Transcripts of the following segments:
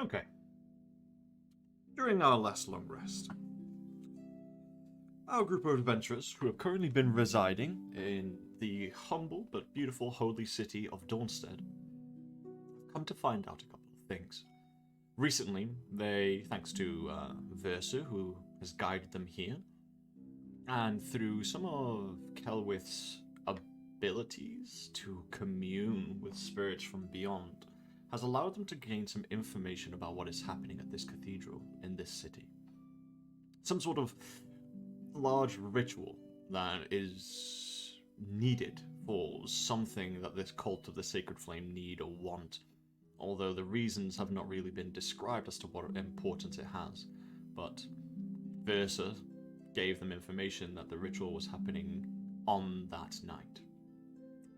Okay. During our last long rest, our group of adventurers who have currently been residing in the humble but beautiful holy city of Dawnstead have come to find out a couple of things. Recently, thanks to Versa, who has guided them here, and through some of Celwydd's abilities to commune with spirits from beyond, has allowed them to gain some information about what is happening at this cathedral in this city. Some sort of large ritual that is needed for something that this cult of the Sacred Flame need or want, although the reasons have not really been described as to what importance it has. But Versa gave them information that the ritual was happening on that night.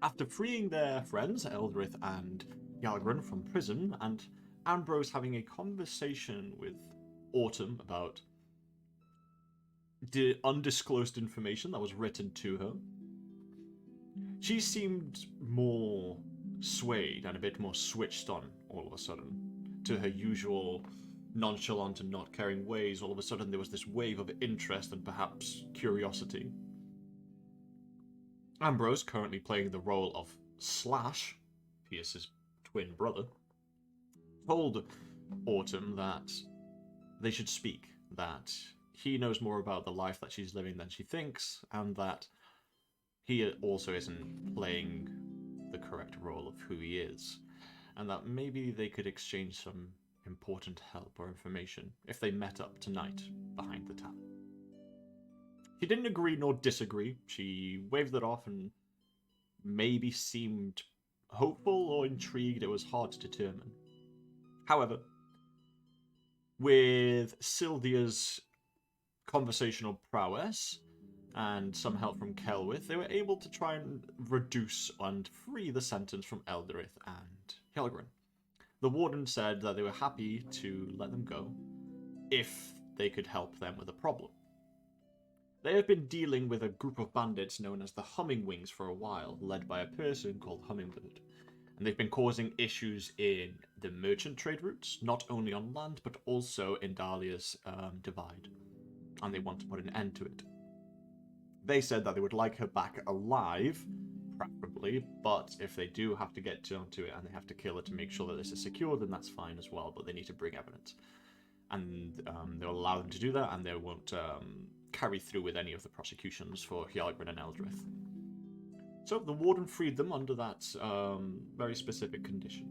After freeing their friends, Eldrith and Hjarlgron, from prison, and Ambrose having a conversation with Autumn about the undisclosed information that was written to her, she seemed more swayed and a bit more switched on all of a sudden to her usual nonchalant and not caring ways. All of a sudden there was this wave of interest and perhaps curiosity. Ambrose, currently playing the role of Slash, Pierce's twin brother, told Autumn that they should speak, that he knows more about the life that she's living than she thinks, and that he also isn't playing the correct role of who he is, and that maybe they could exchange some important help or information if they met up tonight behind the town. She didn't agree nor disagree. She waved it off and maybe seemed hopeful or intrigued. It was hard to determine. However, with Syldia's conversational prowess and some help from Celwydd, they were able to try and reduce and free the sentence from Eldrith and Hjarlgron. The warden said that they were happy to let them go if they could help them with a problem. They have been dealing with a group of bandits known as the Hummingwings for a while, led by a person called Hummingbird. And they've been causing issues in the merchant trade routes, not only on land, but also in Dahlia's Divide. And they want to put an end to it. They said that they would like her back alive, preferably, but if they do have to get onto it and they have to kill her to make sure that this is secure, then that's fine as well, but they need to bring evidence. And they'll allow them to do that, and they won't carry through with any of the prosecutions for Hjarlgron and Eldrith. So the warden freed them under that very specific condition.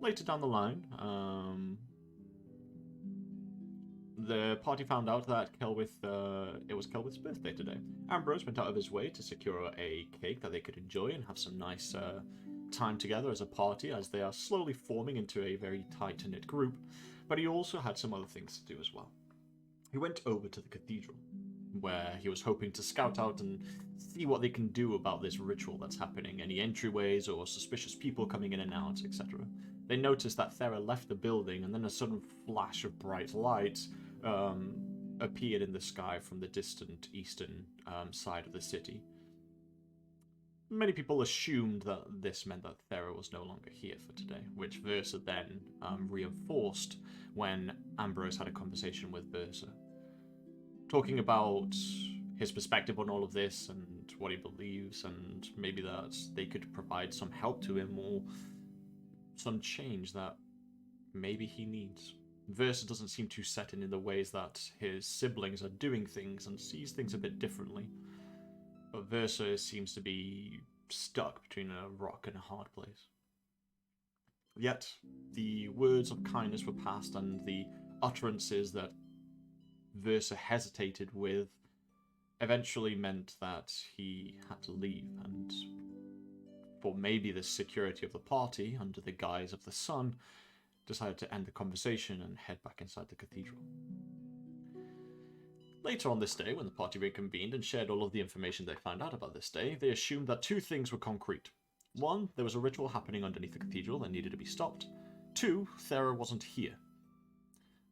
Later down the line, the party found out that it was Celwydd's birthday today. Ambrose went out of his way to secure a cake that they could enjoy and have some nice time together as a party, as they are slowly forming into a very tight-knit group, but he also had some other things to do as well. He went over to the cathedral, where he was hoping to scout out and see what they can do about this ritual that's happening, any entryways or suspicious people coming in and out, etc. They noticed that Thera left the building, and then a sudden flash of bright light appeared in the sky from the distant eastern side of the city. Many people assumed that this meant that Thera was no longer here for today, which Versa then reinforced when Ambrose had a conversation with Versa, talking about his perspective on all of this and what he believes, and maybe that they could provide some help to him or some change that maybe he needs. Versa doesn't seem too set in the ways that his siblings are doing things and sees things a bit differently. But Versa seems to be stuck between a rock and a hard place. Yet, the words of kindness were passed, and the utterances that Versa hesitated with eventually meant that he had to leave, and for maybe the security of the party, under the guise of the sun, decided to end the conversation and head back inside the cathedral. Later on this day, when the party reconvened and shared all of the information they found out about this day, they assumed that two things were concrete. One, there was a ritual happening underneath the cathedral that needed to be stopped. Two, Thera wasn't here.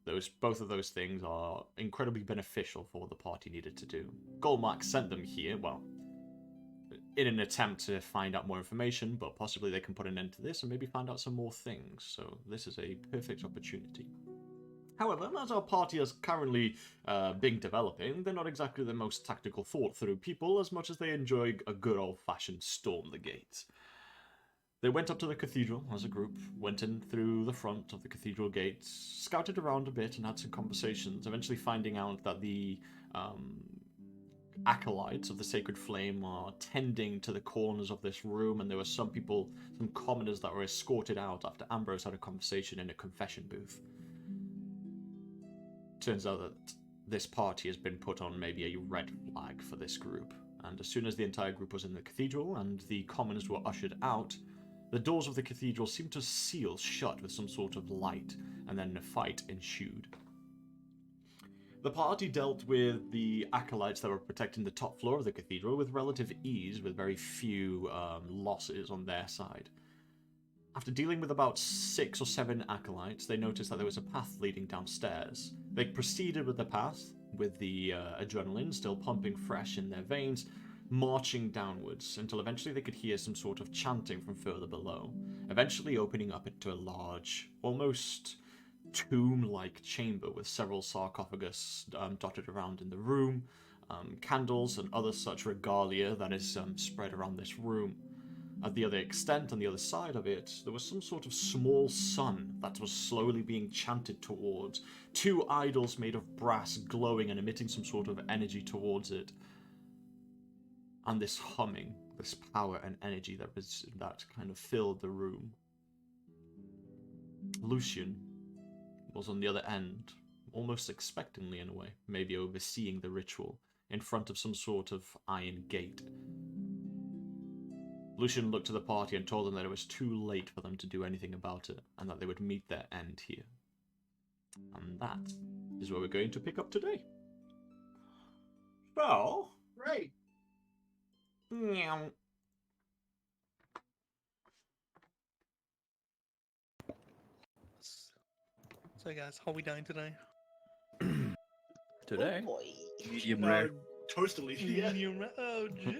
Both of those things are incredibly beneficial for what the party needed to do. Golmark sent them here, well, in an attempt to find out more information, but possibly they can put an end to this and maybe find out some more things. So this is a perfect opportunity. However, as our party is currently being developing, they're not exactly the most tactical, thought-through people as much as they enjoy a good old-fashioned storm the gates. They went up to the cathedral as a group, went in through the front of the cathedral gates, scouted around a bit and had some conversations, eventually finding out that the acolytes of the Sacred Flame are tending to the corners of this room, and there were some people, some commoners that were escorted out after Ambrose had a conversation in a confession booth. Turns out that this party has been put on maybe a red flag for this group, and as soon as the entire group was in the cathedral and the commoners were ushered out, the doors of the cathedral seemed to seal shut with some sort of light, and then a fight ensued. The party dealt with the acolytes that were protecting the top floor of the cathedral with relative ease, with very few losses on their side. After dealing with about 6 or 7 acolytes, they noticed that there was a path leading downstairs. They proceeded with the path, with the adrenaline still pumping fresh in their veins, marching downwards, until eventually they could hear some sort of chanting from further below, eventually opening up into a large, almost tomb-like chamber with several sarcophagus dotted around in the room, candles and other such regalia that is spread around this room. At the other extent, on the other side of it, there was some sort of small sun that was slowly being chanted towards, 2 idols made of brass glowing and emitting some sort of energy towards it, and this humming, this power and energy that kind of filled the room. Lucien was on the other end, almost expectantly in a way, maybe overseeing the ritual, in front of some sort of iron gate. Lucien looked to the party and told them that it was too late for them to do anything about it, and that they would meet their end here. And that is where we're going to pick up today. So, Right. meow. So guys, how are we doing today? Today? Oh boy. Medium rare. Toastily. Yeah. Oh jeez.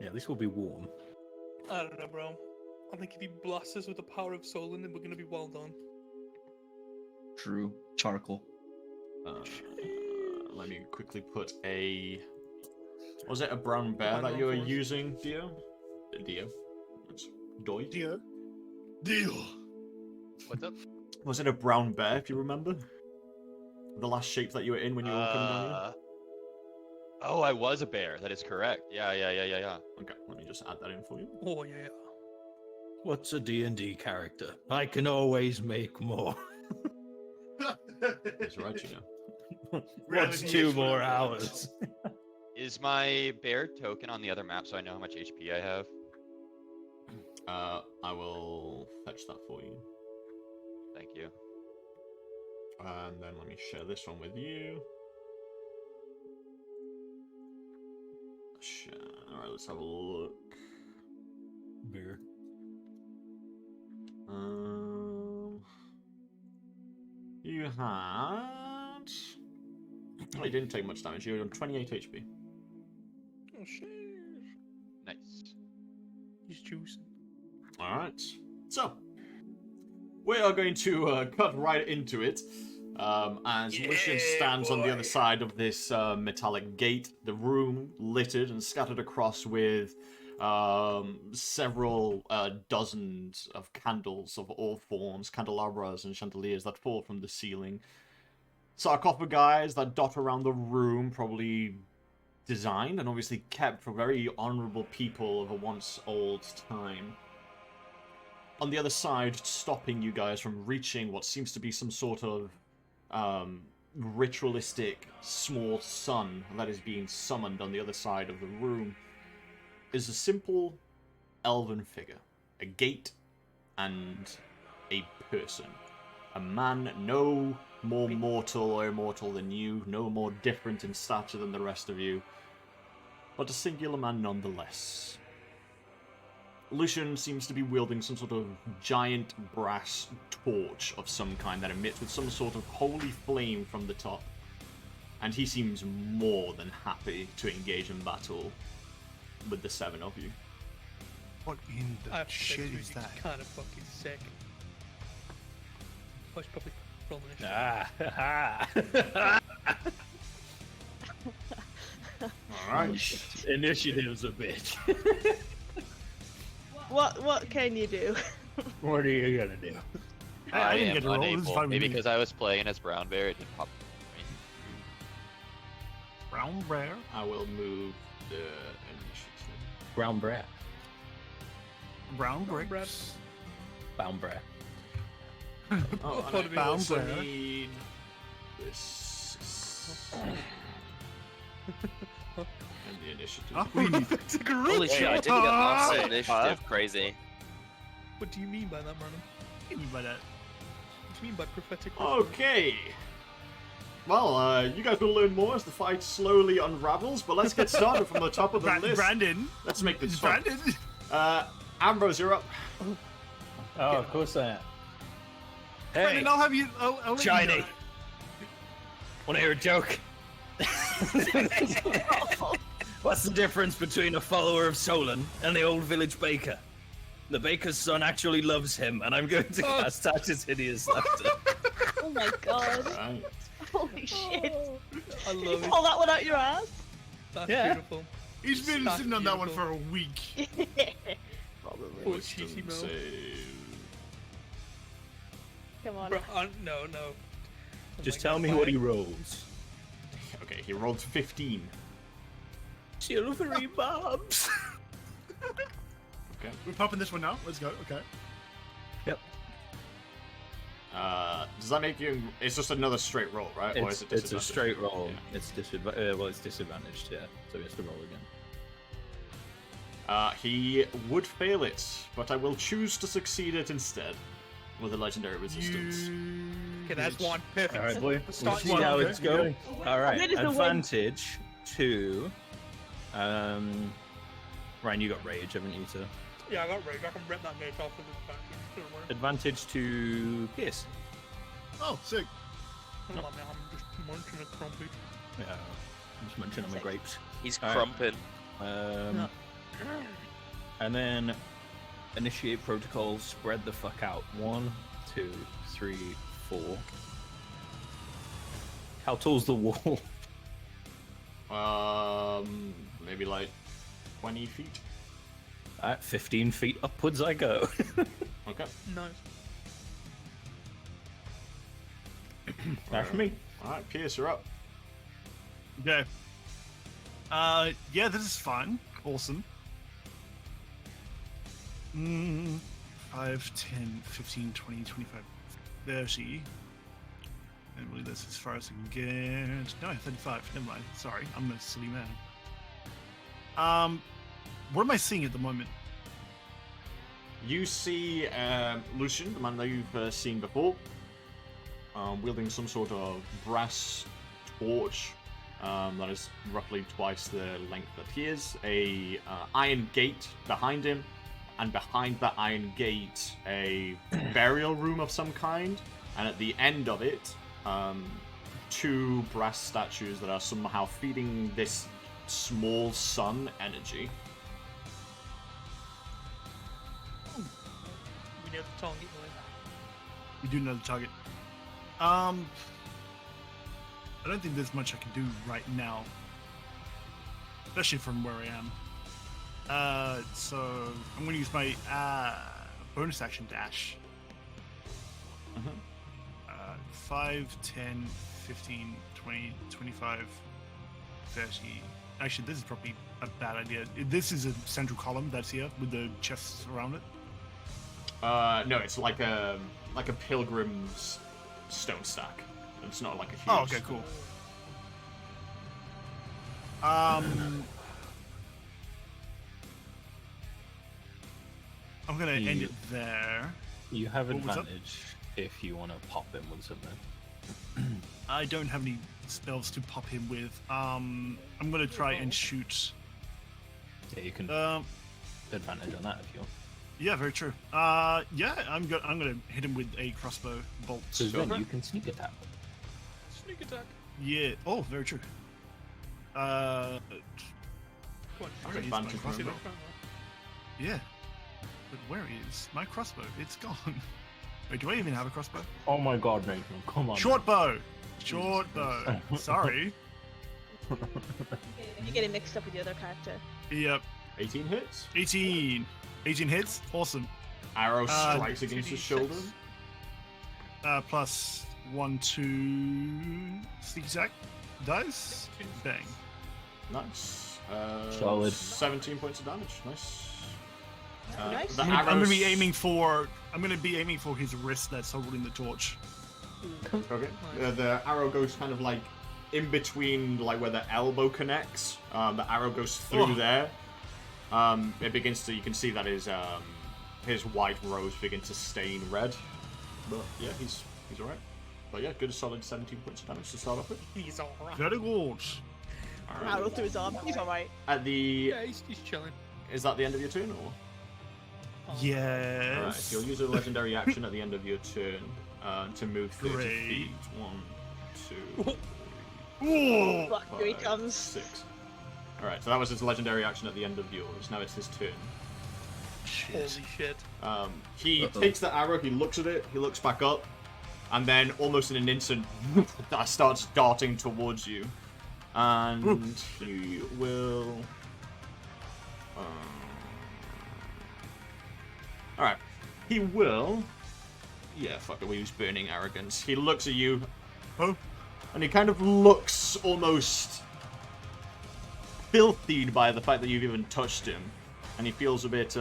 Yeah, this will be warm. I don't know, bro. I think if you blast us with the power of Solon, then we're gonna be well done. True. Charcoal. Let me quickly put a... Was it a brown bear Combine that you were roll for us. using, Dio? Dio? It's Doi? Deal. What's up? Was it a brown bear, if you remember? The last shape that you were in when you were coming down here? Oh, I was a bear. That is correct. Yeah. Okay, let me just add that in for you. Oh yeah. What's a D&D character? I can always make more. That's right, you know. What's 2 more hours? Is my bear token on the other map so I know how much HP I have? I will fetch that for you. Thank you. And then let me share this one with you. Alright, let's have a look. Beer. You had... Oh, you didn't take much damage. You were on 28 HP. Oh shit. Nice. He's juicing. Alright. So, we are going to cut right into it. As Lucien stands on the other side of this metallic gate, the room littered and scattered across with several dozens of candles of all forms, candelabras and chandeliers that fall from the ceiling. Sarcophagi that dot around the room, probably designed and obviously kept for very honorable people of a once old time. On the other side, stopping you guys from reaching what seems to be some sort of ritualistic small sun that is being summoned on the other side of the room, is a simple elven figure. A gate and a person. A man no more mortal or immortal than you, no more different in stature than the rest of you, but a singular man nonetheless. Lucien seems to be wielding some sort of giant brass torch of some kind that emits with some sort of holy flame from the top. And he seems more than happy to engage in battle. with the 7 of you. What in I the have to say, shit this is music's that? kind of fucking sick. I should probably roll initiative. Alright. Initiative's a bitch. What can you do? What are you gonna do? Hey, I didn't am get to roll. This is unable. fine with Maybe me. because I was playing as Brown Bear, it didn't pop. Brown rare. I will move the initiative. Brown brat. Brown Brad. bricks. Brown brat. Oh, thought it'd and be I also Bound Bear. need this. And the initiative. Oh, It's a group. Holy shit, I didn't get lost in initiative. Crazy. What do you mean by that, Marlon? What do you mean by that? What do you mean by prophetic? Okay. Well, you guys will learn more as the fight slowly unravels, but let's get started from the top of the list. Brandon. Let's make this It's fun. Brandon. Ambrose, you're up. Oh, of course I am. Hey, Brandon, I'll have you. I'll let Shiny. You know. Wanna hear a joke? What's the difference between a follower of Solon and the old village baker? The baker's son actually loves him, and I'm going to cast out his hideous laughter. Oh my god. Right. Holy shit. I Did you love it. pull that one out your ass? That's Yeah. beautiful. He's been That's sitting on that one beautiful. for a week. Probably. Poor Wisdom cheesy Mo. save. Come on. Bro, no, no. Oh Just my tell God, me why? what he rolls. Okay, he rolled 15. Silvery bobs. Okay. We're popping this one now. Let's go. Okay. Yep. Does that make you? It's just another straight roll, right? Or is it It's a disadvantage? straight roll. Yeah. It's well, it's disadvantaged, yeah. So he has to roll again. He would fail it, but I will choose to succeed it instead with a legendary resistance. Okay, that's one. Perfect. All right, boy. Let's We'll start see one, how okay. it's going. All right. Win is a win. Advantage to. Ryan, you got rage, haven't you? So Yeah, I got rage. I can rip that gate off with this back. Don't worry. advantage to Pierce. Oh, sick. Hold on, man. I'm just munching a crumpy. Yeah. I'm just munching on my grapes. He's All right. crumping. And then initiate protocol. Spread the fuck out. 1, 2, 3, 4. How tall's the wall? Maybe like 20 feet. At 15 feet upwards I go. Okay. Nice. That's me. Alright, Pierce, you're up. Okay. Yeah, this is fun. Awesome. 5, 10, 15, 20, 25, 30. And really, that's as far as I can get. No, 35. Never mind. Sorry, I'm a silly man. What am I seeing at the moment? You see Lucien, the man that you've seen before, wielding some sort of brass torch that is roughly twice the length that he is. A iron gate behind him, and behind that iron gate, a burial room of some kind. And at the end of it, 2 brass statues that are somehow feeding this small sun energy. We know the target, boy. We do know the target. I don't think there's much I can do right now, especially from where I am. So I'm going to use my bonus action dash. 5, 10, 15, 20, 25, 30. Actually, this is probably a bad idea. This is a central column that's here with the chests around it. No, it's like a pilgrim's stone stack. It's not like a huge. Oh, okay, cool. I'm gonna end it there. You have What was that? advantage if you want to pop him with something. I don't have any spells to pop him with. I'm gonna try and shoot. Yeah, you can advantage on that if you want. Yeah, very true. Yeah, I'm gonna hit him with a crossbow bolt. Because then you can sneak attack. Sneak attack. Yeah. Oh, very true. Go on, Where is shoot my advantage, it. See crossbow? that front row. Yeah. But where is my crossbow? It's gone. Wait, do I even have a crossbow? Oh my god, Nathan, come on. Short bow! Short bow. Sorry. You're getting mixed up with the other character. Yep. 18 hits. 18. 18 hits. Awesome. Arrow strikes against his 2d6. shoulder. Plus 1, 2. Sneak attack. Dice. Bang. Nice. Solid. 17 points of damage. Nice. Nice. The I'm gonna arrows- be aiming for. I'm gonna be aiming for his wrist that's holding the torch. Okay. The arrow goes kind of like in between, like where the elbow connects. The arrow goes through there. It begins to. You can see that his white rose begins to stain red. But yeah, he's alright. But yeah, good solid 17 points of damage to start off with. He's alright. Very good. Arrow through his arm. He's alright. At the Yeah, he's chilling. is that the end of your turn or? Yes. Alright, so you'll use a legendary action at the end of your turn to move 30 Great. feet. 1, 2, Ooh. Fuck, here he 5, comes. 6. Alright, so that was his legendary action at the end of yours. Now it's his turn. Holy shit. He Uh-oh. takes the arrow, he looks at it, he looks back up, and then almost in an instant, that starts darting towards you. And he will. Alright. He will. Yeah, fuck it, we use Burning Arrogance. He looks at you, Oh. and he kind of looks almost filthied by the fact that you've even touched him. And he feels a bit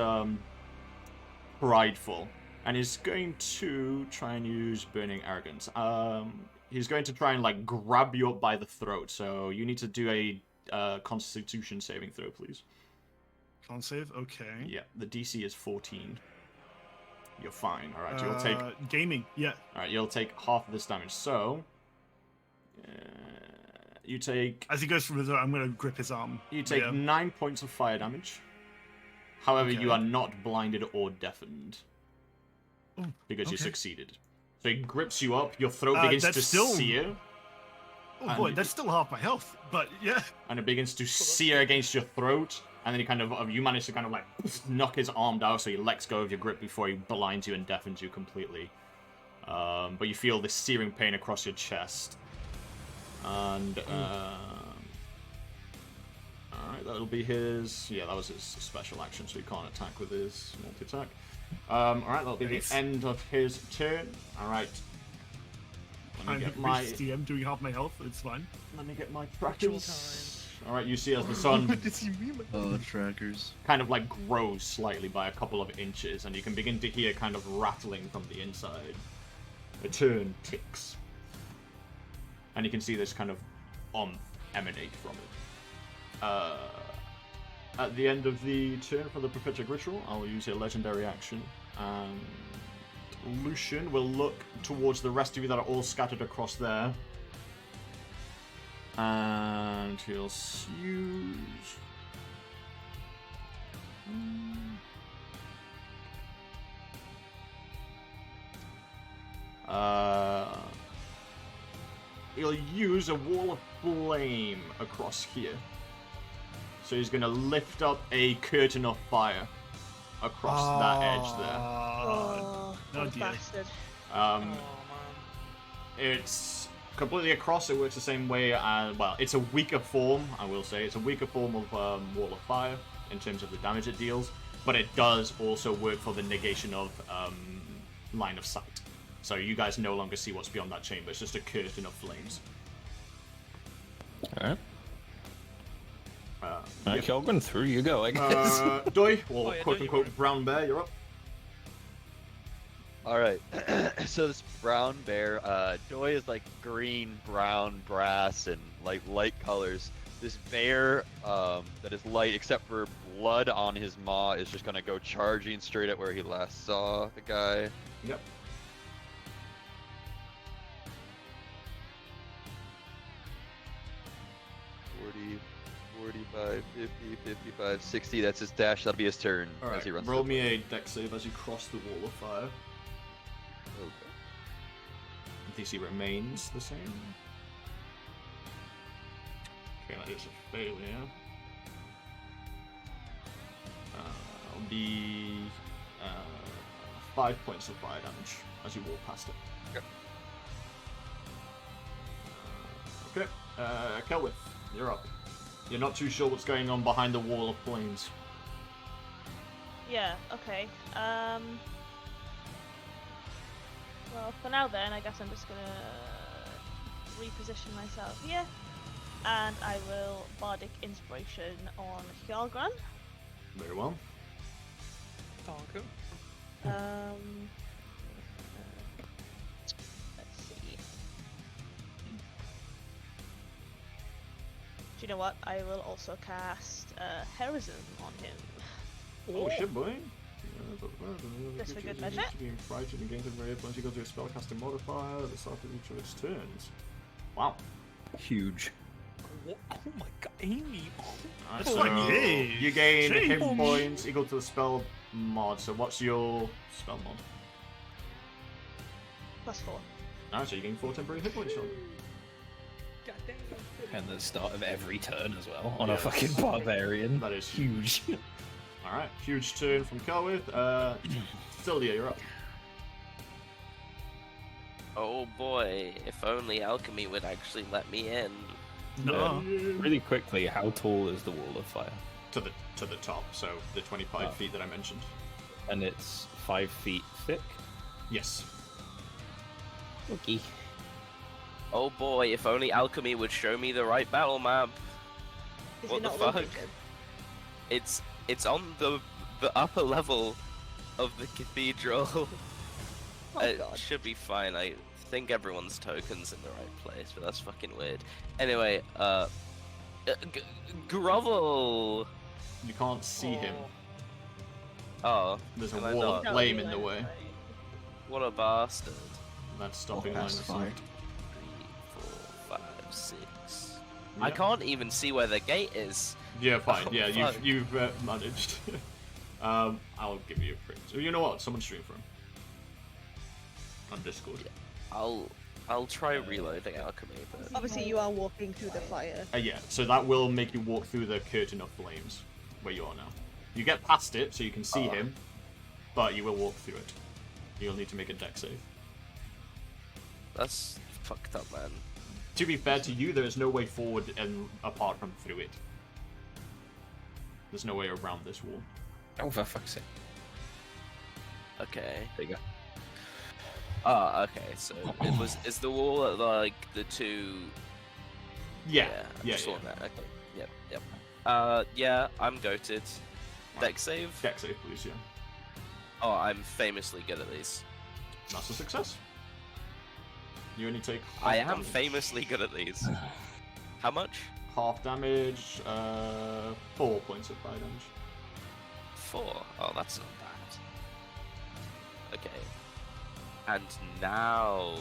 prideful. And he's going to try and use Burning Arrogance. He's going to try and like grab you up by the throat. So you need to do a Constitution saving throw, please. Can't save. Okay. Yeah, the DC is 14. You're fine. All right, you'll take. Gaming. Yeah. All right, you'll take half of this damage. So you take. As he goes through the door, I'm gonna grip his arm. You take Yeah. 9 points of fire damage. However, Okay. you are not blinded or deafened Ooh, because you okay. succeeded. So he grips you up, your throat begins that's to still- sear, Oh boy, that's still half my health. But yeah. and it begins to sear against your throat. And then he kind of, you manage to kind of like knock his arm down, so he lets go of your grip before he blinds you and deafens you completely. But you feel this searing pain across your chest. And alright, that'll be his. Yeah, that was his special action, so he can't attack with his multi-attack. Alright, that'll be Nice. the end of his turn. Alright. Let I'm me get my DM doing half my health. It's fine. trackers. Alright, you see as the sun What does he mean? Oh, trackers. kind of like grows slightly by a couple of inches, and you can begin to hear kind of rattling from the inside. A turn ticks. And you can see this kind of emanate from it. At the end of the turn for the prophetic ritual, I'll use a legendary action, and Lucien will look towards the rest of you that are all scattered across there. And he'll use. He'll use a wall of flame across here. So he's going to lift up a curtain of fire across that edge there. Oh, oh what a dear. bastard. Oh, man. It's completely across. It works the same way as, well, it's a weaker form, I will say. It's a weaker form of Wall of Fire in terms of the damage it deals, but it does also work for the negation of line of sight. So you guys no longer see what's beyond that chamber. It's just a curtain of flames. Alright. Yep. Hjarlgron, through you go, I guess. Doi, or Oh, yeah, quote Doi, unquote you're Brown Bear, you're up. Alright, so this brown bear, Doi is like green, brown, brass, and like light colors. This bear that is light except for blood on his maw is just gonna go charging straight at where he last saw the guy. Yep. Forty, 45, 50, 55, 60, that's his dash, that'll be his turn as Alright, he runs. roll to me the a dex save as you cross the Wall of Fire. Okay. DC remains the same. Okay, that is a failure. will be 5 points of fire damage as you walk past it. Okay, Celwydd, you're up. You're not too sure what's going on behind the wall of flames. Yeah, okay. Well, for now then, I guess I'm just gonna reposition myself here. And I will Bardic Inspiration on Hjarlgron. Very well. Danke. Let's see. Do you know what? I will also cast Heroism on him. Oh shit, boy. Just for good measure. Being frightened against a very once you go through a spellcasting modifier at the start of each of its turns. Wow. Huge. What? Oh my god, Aimee. Alright, That's so like, hey, you gain shame hit on me. points equal to the spell mod. So what's your spell mod? +4. Alright, so you gain 4 temporary hit points, Sean. God damn. And the start of every turn as well on Yes. a fucking barbarian. That is huge. Alright, huge turn from Celwydd. Syldia, you're up. Oh boy, if only alchemy would actually let me in. No. Really quickly, how tall is the wall of fire? To the top, so the 25 Oh. feet that I mentioned. And it's 5 feet thick. Yes. Okay. Oh boy, if only alchemy would show me the right battle map. Is What it the not fuck? located? It's on the upper level of the cathedral. Oh It god. should be fine. I think everyone's token's in the right place, but that's fucking weird. Anyway, Grovel. You can't see him. Oh, There's a can I wall of not? flame in the way. What a bastard. That's stopping line of That's sight. fine. 3, 4, 5, 6. I Yeah. can't even see where the gate is. Yeah, fine. Oh, Yeah, fuck. you've managed. I'll give you a print. So you know what? Someone stream for him on Discord. I'll try reloading alchemy, but Obviously, you are walking through the fire. Yeah, so that will make you walk through the curtain of flames where you are now. You get past it, so you can see him, but you will walk through it. You'll need to make a deck save. that's fucked up, man. To be fair to you, there is no way forward and apart from through it. There's no way around this wall. Oh, for fuck's sake. Okay. There you go. Ah, okay. So is the wall at like the two? Yeah, I yeah, just yeah. saw that. Okay. Yep. Yeah, I'm goated. Deck save. Deck save, please, yeah. Oh, I'm famously good at these. That's a success. You only take I half am damage. famously good at these. How much? Half damage, 4 points of fire damage. 4. Oh, that's not bad. Okay. And now,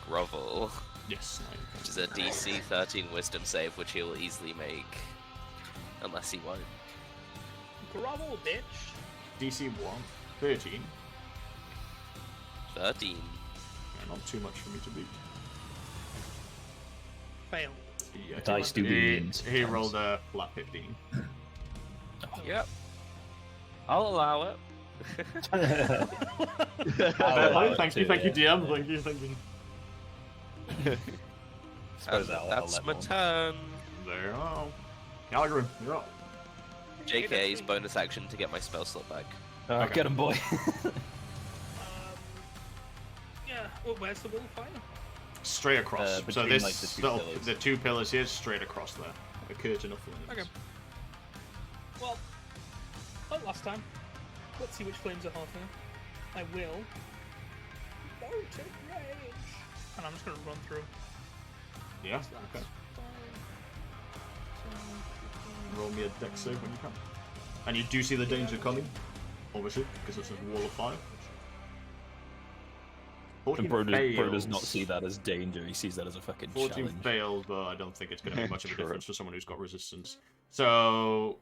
Grovel, Yes. which is a DC 13 Wisdom save, which he'll easily make, unless he won't. Grovel, bitch. DC 1, 13. 13. Yeah, not too much for me to beat. Fail. Yeah, Dice do beans. he rolled a flat 15. Yep. I'll allow it. Fair play. Thank you, DM. Thank you. Suppose And I'll that's let my one. turn. There you go. Hjarlgron, you're up. JK's bonus action to get my spell slot back. Okay. Get him, boy. Yeah. Well, where's the wall of fire? Straight across. So between, this like, the two little, pillars. the 2 pillars here, straight across there. A curtain of flames. Okay. Well, like last time. Let's see which flames are hotter. I will. Mountain range. And I'm just gonna run through. Yeah. So Okay. that's 5, 10, Roll me a deck save when you can. And you do see the danger coming, obviously, because it's a wall of fire. 14 And Bro does not fails. see that as danger, he sees that as a fucking 14 challenge. fails, but I don't think it's going to be much of a True. difference for someone who's got resistance. So,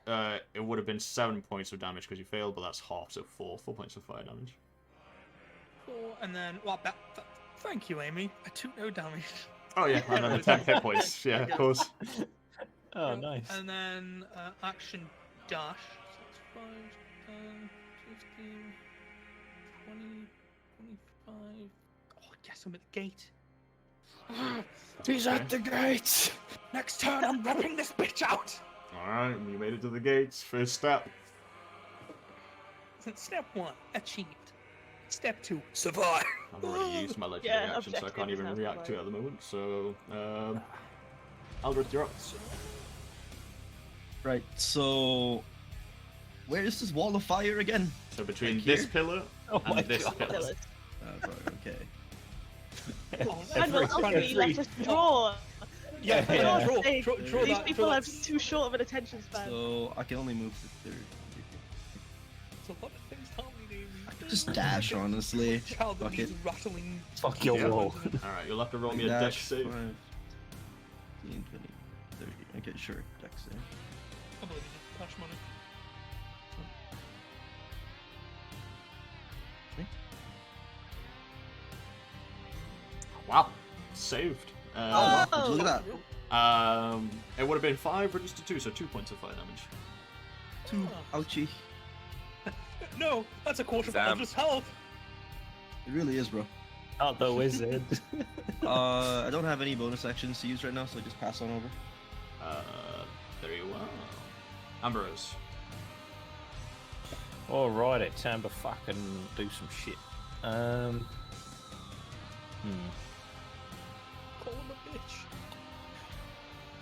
it would have been 7 points of damage because you failed, but that's half, so 4 points of fire damage. 4, and then well, thank you, Aimee. I took no damage. Oh yeah, and then 10 hit points. Yeah, of course. Oh, nice. And then action dash. So 5, 10, 15, 20, 25. Oh, yes, I'm at the gate. He's at the gates. Next turn, I'm ripping this bitch out. Alright, you made it to the gates. First step. Step 1, achieved. Step 2, survive. I've already used my legendary Yeah, action, so I can't objective even is react to it at the moment. So, Eldrith, you're up. Right, so where is this wall of fire again? So between Like this here? pillar my and this God. pillar. Pillars. Sorry, okay. Oh, And will help me let us draw. yeah, Draw, draw These that. people Draw have that. too short of an attention span. So I can only move to third. So what the things tell me, Amy? I could just dash, honestly. Child that Fuck needs it. rattling. Fuck your Yeah. wall. Alright, you'll have to roll Like me a dex dash, save. 5, 15, 20, 30. Okay, sure, dex save. I believe in cash money. Wow, saved. Oh, wow, look at that. It would have been 5 reduced to 2, so 2 points of fire damage. 2. Ouchie. No, that's a quarter of Damn. Eldrith's health. It really is, bro. Not the wizard. I don't have any bonus actions to use right now, so I just pass on over. There you are. Ambrose. Alright, time to fucking do some shit. Call him a bitch.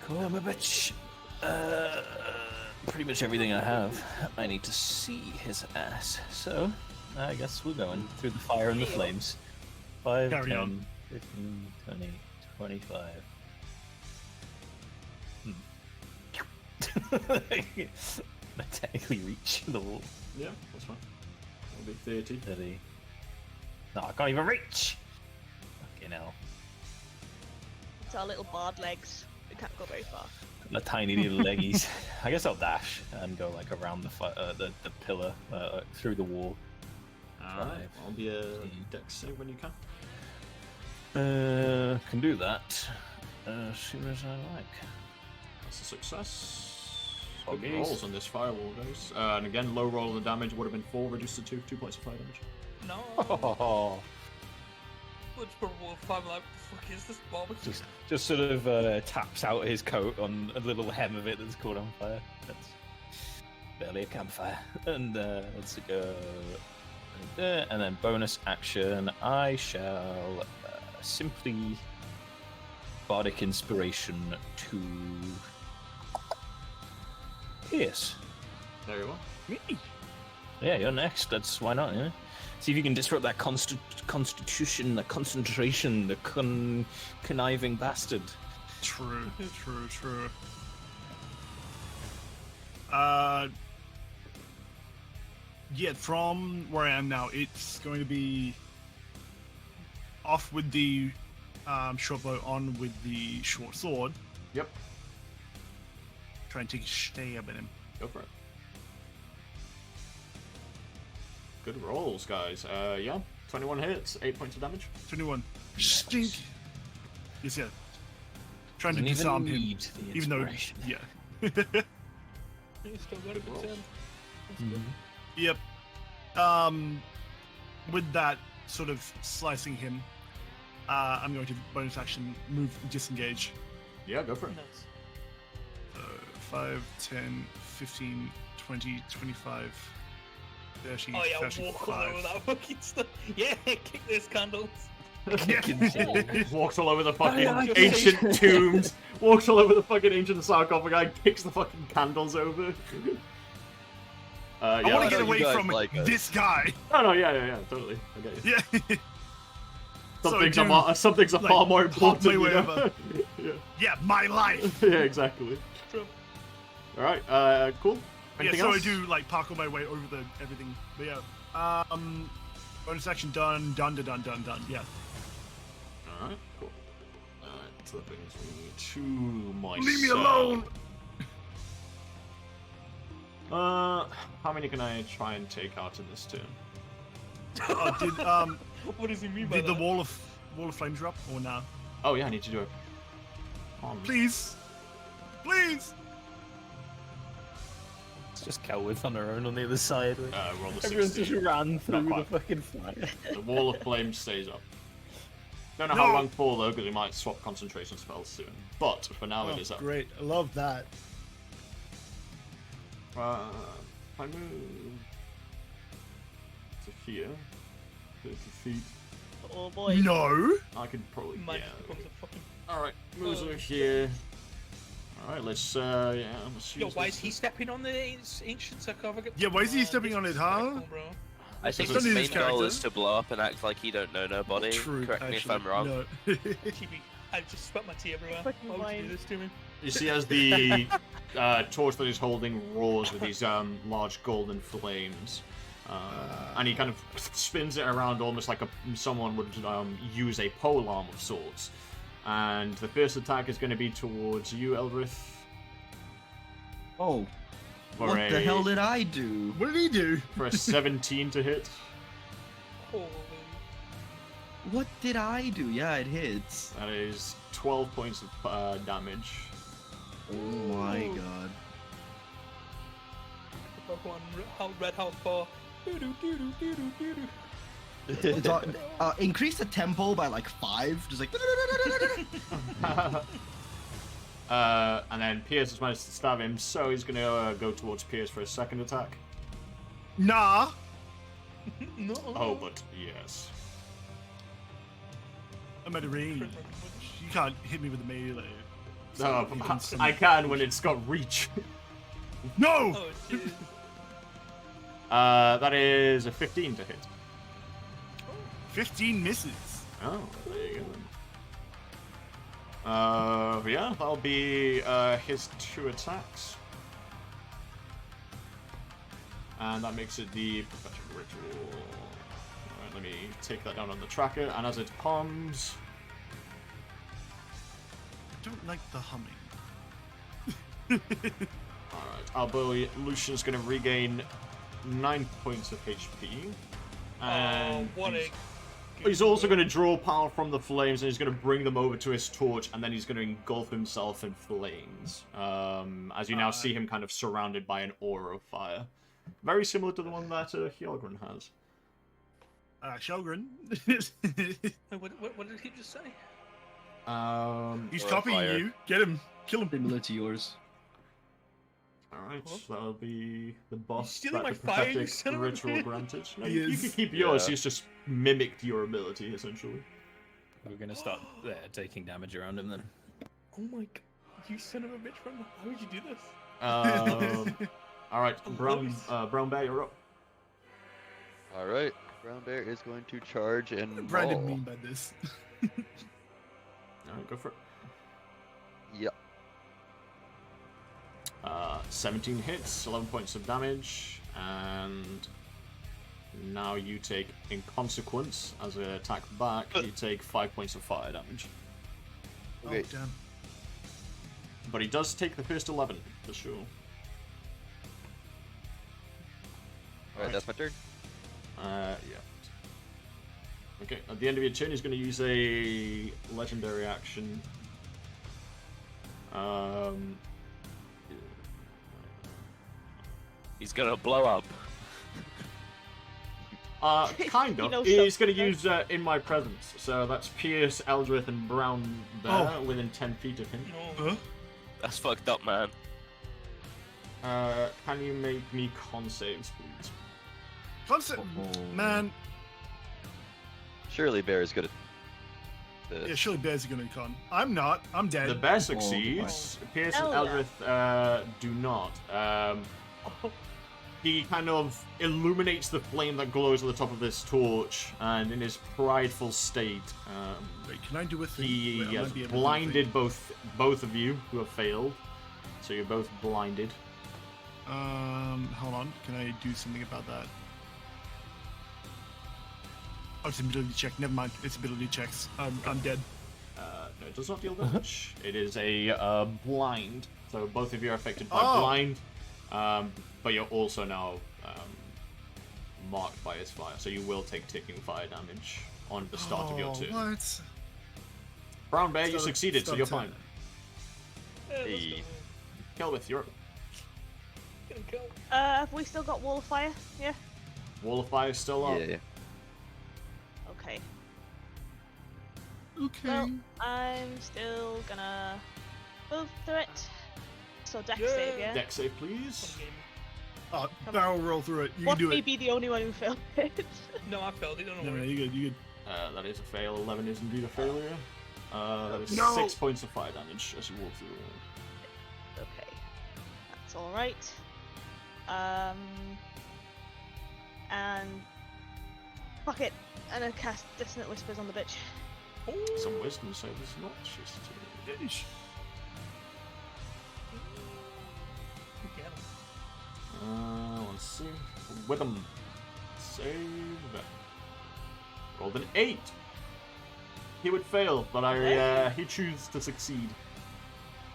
Call him a bitch. Pretty much everything I have. I need to see his ass. So, I guess we're going through the fire and the flames. 5, Carry 10, on. 15, 20, 25. I technically reach the wall. Yeah, that's fine. That'll be 30. 30. No, I can't even reach! Fucking hell. It's our little bard legs. We can't go very far. The tiny little leggies. I guess I'll dash and go like around the pillar, through the wall. Alright, I'll be a dex save when you can. Can do that as soon as I like. That's a success. Good Okay. rolls on this firewall, guys. And again, low roll of the damage would have been 4 reduced to 2, 2 points of fire damage. No. Oh, Which purple 5 like, the fuck is this Bob? just sort of taps out his coat on a little hem of it that's caught on fire. That's barely a campfire. And let's go there. And then bonus action, I shall simply bardic inspiration to pierce. There you are. Yeah, you're next. That's why not, yeah? See if you can disrupt that constitution, the concentration, the conniving bastard. True. Yeah, from where I am now, it's going to be off with the short bow, on with the short sword. Yep, Try and take a stab at him. go for it. Good rolls, guys. Yeah, 21 hits, 8 points of damage. 21. Stink. Yes, yeah. Trying to Doesn't even disarm him. need the Even though, inspiration. yeah. You still got a good Rolls. 10. That's Mhm. good. Yep. With that sort of slicing him, I'm going to bonus action move disengage. Yeah, go for it. Nice. 5, 10, 15, 20, 25, 30, Oh yeah, walk all 35. over that fucking stuff. Yeah, kick those candles. Walks all over the fucking I like ancient it. tombs. Walks all over the fucking ancient sarcophagi. Kicks the fucking candles over. I Yeah, want I to get know away you guys from like us. this guy. no, yeah, totally. I get you. Yeah. Some So things do, are like, far more hop important. my you way know? over. yeah. Yeah, my life. Yeah, exactly. True. All right, cool. Yeah, Anything so else? I do like parkour my way over the everything. But yeah, bonus action done. Yeah. All right, cool. All right, so that brings me to my. Leave me alone. How many can I try and take out in this turn? What does he mean by Did the that? wall of flames drop or no? Oh yeah, I need to do it. Please. It's just Celwydd on her own on the other side. Roll the Everyone's 16. just ran through the quite. fucking fire. The wall of flame stays up. Don't know how long for though, because we might swap concentration spells soon. But for now, it is up. Great, I love that. I move to here, 30 feet. Oh boy. No. I could probably Mine becomes a fucking. All right, moves over here. All right, let's let's Yo, use why this. is he stepping on the ancient sarcophagus? Yeah, why is he stepping on it, huh? Bro. I think It's his only main his goal character. is to blow up and act like he don't know nobody. True. Correct me if actually, I'm wrong. No. Chibi, I just spat my tea everywhere. Fucking Why would you wine. do this to me? You see as the torch that he's holding roars with these large golden flames. And he kind of spins it around almost like someone would use a polearm of sorts. And the first attack is going to be towards you, Eldrith. Oh, For what the hell did I do? What did he do? For a 17 to hit. Holy. What did I do? Yeah, it hits. That is 12 points of damage. Oh my god. Red House Paw. So, increase the tempo by like 5. Just like. And then Pierce has managed to stab him, so he's going to go towards Pierce for a second attack. Nah. No. Oh, but yes. I'm at a range. You can't hit me with a melee. No, You can I can when it's got reach. No! Oh, jeez. That is a 15 to hit. 15 misses. Oh, there you go then. Yeah, that'll be his 2 attacks. And that makes it the prophetic ritual. Alright, let me take that down on the tracker, and as it comes... I don't like the humming. Alright, our boy Lucian's gonna regain 9 points of HP. And what a. he's also going to draw power from the flames, and he's going to bring them over to his torch, and then he's going to engulf himself in flames. As you now see him kind of surrounded by an aura of fire. Very similar to the one that Hjarlgron has. Hjarlgron. Wait, what did he just say? He's Or copying fire. you. Get him. Kill him. Similar to yours. Alright, so that'll be the boss stealing that my the fire, you prophetic son of a ritual bitch. granted. No, He you is. can keep yours, Yeah. he's just mimicked your ability, essentially. We're gonna start taking damage around him then. Oh my god. You son of a bitch, Brandon. Why would you do this? Alright, I'm Brown Bear, you're up. Alright, Brown Bear is going to charge and What did Brandon maul. mean by this? Alright, go for it. Yep. 17 hits, 11 points of damage, and now you take, in consequence, as an attack back, you take 5 points of fire damage. Okay. Oh, damn. But he does take the first 11, for sure. Alright, that's my turn. Yeah. Okay, at the end of your turn, he's going to use a legendary action. He's gonna blow up. Kind You of. know He's going to something. use in my presence. So that's Pierce, Eldrith, and Brown Bear within 10 feet of him. No. Huh? That's fucked up, man. Can you make me con saves, please? Concept, man. Surely Bear is good at this. Yeah, surely Bear's gonna con. I'm not. I'm dead. The bear succeeds. Pierce and Hell yeah. Eldrith do not. He kind of illuminates the flame that glows at the top of this torch, and in his prideful state, Wait, can I do a thing? he Wait, I has might be able to do a blinded both of you who have failed. So you're both blinded. thing. Hold on. Can I do something about that? Oh, it's an ability check. Never mind. It's ability checks. I'm dead. No, it does not deal damage. It is a blind. So both of you are affected by Oh. blind. But you're also now marked by his fire, so you will take ticking fire damage on the start of your turn. What? Brown Bear, you Start- succeeded, so start you're turn. fine. Yeah, let's Hey. go. Celwydd, you're up. Gonna go. Have we still got Wall of Fire? Yeah. Wall of Fire still up. Yeah. Okay. Okay. Well, I'm still gonna move through it. So dex Yeah. save, yeah? Deck save, please. Fun game. Oh, Come barrel roll through it. You Watch can do me it. be the only one who failed it. No, I failed it. Don't No, worry. you good. You good. That is a fail. 11 is indeed a failure. That is No. 6 points of fire damage as you walk through the wall. Okay. That's alright. And... Fuck it. And I cast Dissonant Whispers on the bitch. Some wisdom save is not just. Yeesh. Get him. Let's see. With him. Save. Rolled an 8. He would fail, but he chooses to succeed.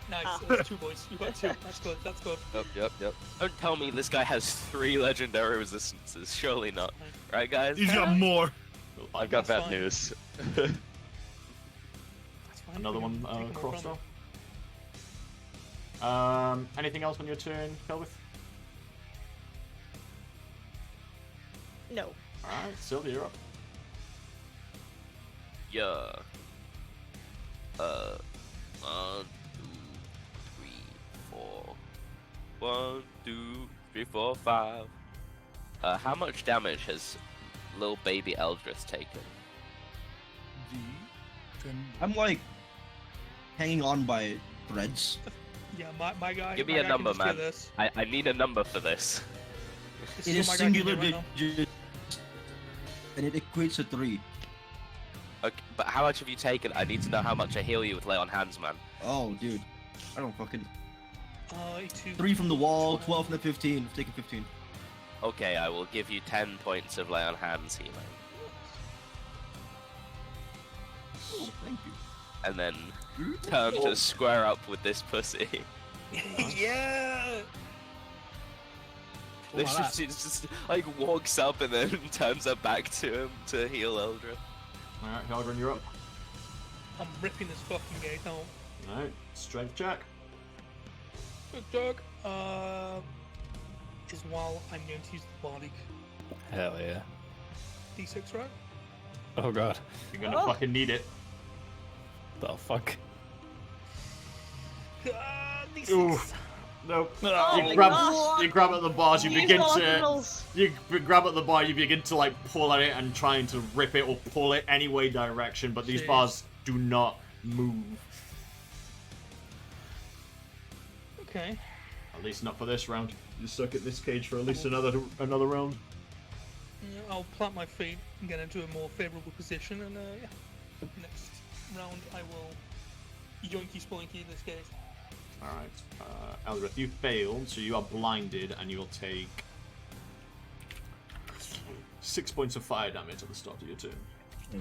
Nice. Ah. That's 2 boys. You got 2. That's good. That's good. Yep. Don't tell me this guy has 3 legendary resistances. Surely not. Right, guys? He's got more. I've got That's bad fine. news. That's fine. Another We can one take more crossed from off. Anything else on your turn, Celwydd? No. Alright, Syldia, you're up. Yeah. 1, 2, 3, 4. 1, 2, 3, 4, 5. How much damage has little baby Eldrith taken? I'm like hanging on by threads. Yeah, my guy. Give me my a guy number, can just man. do This. I need a number for this. This It is what my guy can do singular right now. digit, and it equates to 3. Okay, but how much have you taken? I need to know how much I heal you with lay on hands, man. Oh, dude. I don't fucking... 2, 3 from the wall, 12 and then 15. I've taken 15. Okay, I will give you 10 points of lay on hands healing. Oh, thank you. And then turn to square up with this pussy. Yeah. This Wow, just like walks up and then turns her back to him to heal Eldrith. Alright, Hjarlgron, you're up. I'm ripping this fucking gate out. Alright, strength check. Good dog. Is while I'm going to use the bardic Hell yeah. D6, right? Oh god. You're gonna fucking need it. The fuck? D6. Oof. Nope. Oh you my grab God. you grab at the bars, you Use begin all to rolls. you grab at the bar, you begin to like pull at it and trying to rip it or pull it any way direction, but these Jeez. bars do not move. Okay. At least not for this round. You're stuck at this cage for at least another round. Yeah, I'll plant my feet and get into a more favourable position, and yeah. Next round I will yoinky spoinky this gate. Alright. Eldrith, you failed, so you are blinded and you'll take 6 points of fire damage at the start of your turn. Oh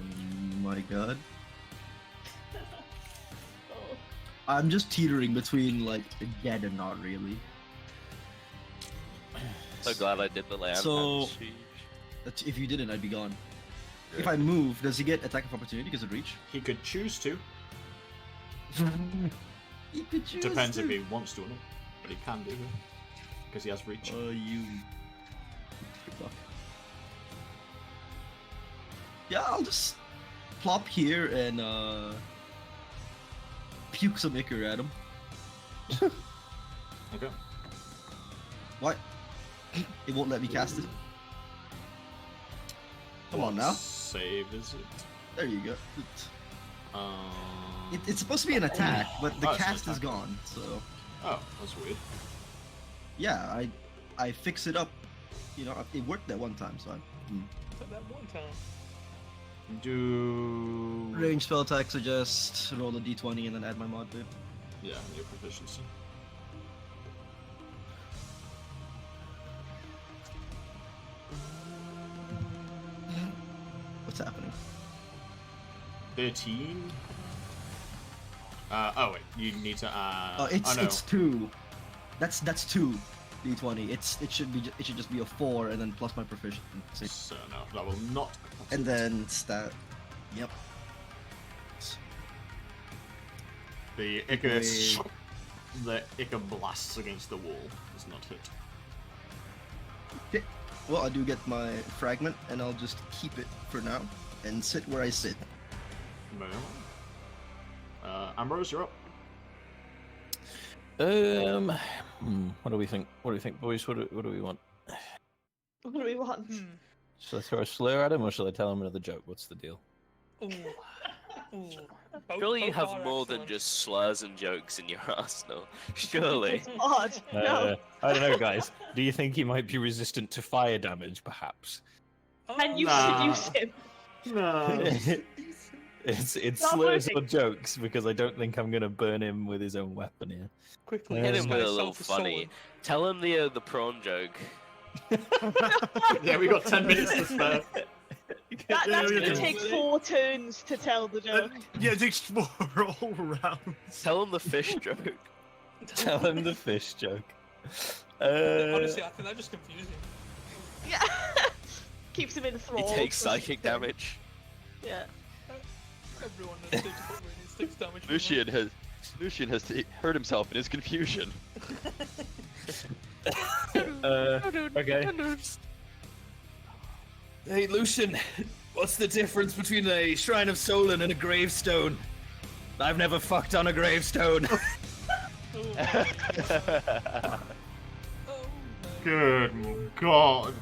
my god. I'm just teetering between like dead and not really. So glad I did the lay on So- hands. Sheesh. If you didn't, I'd be gone. If I move, does he get attack of opportunity because of reach? He could choose to. He could choose Depends to. if he wants to or not. But he can do it. Because he has reach. You. Fuck. Yeah, I'll just plop here and puke some ichor at him. Okay. What? It won't let me cast it. Come on now. Save is it? There you go. Um, It's supposed to be an attack, but the Oh, it's an cast is attack. gone. So Oh, that's weird. yeah, I fix it up. You know, it worked that one time. So So that one time. Do range spell attack. So just roll a d20 and then add my mod to it. Yeah, your proficiency. What's happening? 13. Oh wait, you need to add. It's no. it's 2. That's 2 d20. It should just be a 4 and then plus my proficiency. So no, that will not. And then stat. Yep. The Ica, the Ica blasts against the wall. Does not hit. Well, I do get my fragment, and I'll just keep it for now and sit where I sit. Ambrose, you're up. What do we think? What do we think, boys? What do we want? What do we want? Shall I throw a slur at him, or shall I tell him another joke? What's the deal? Ooh. Ooh. Surely you Both have are more than excellent. just slurs and jokes in your arsenal. Surely. Odd. No. I don't know, guys. Do you think he might be resistant to fire damage, perhaps? And you Nah. seduce him. No. It's Not slurs or working. jokes, because I don't think I'm gonna burn him with his own weapon here. Quickly, Hit Hit him with a disguise little self as funny. Celwydd. Tell him the prawn joke. Yeah, we got 10 minutes to spare. That's Yeah, going to yeah. take 4 turns to tell the joke. Yeah, it takes 4 all rounds. Tell him the fish joke. Tell him the fish joke. Honestly, I think that just confusing. Yeah. Keeps him in He thrall. takes psychic damage. Yeah. Everyone knows to put really 6 damage. Lucien has hurt himself in his confusion. Okay. Hey, Lucien, what's the difference between a Shrine of Solon and a gravestone? I've never fucked on a gravestone. Good God.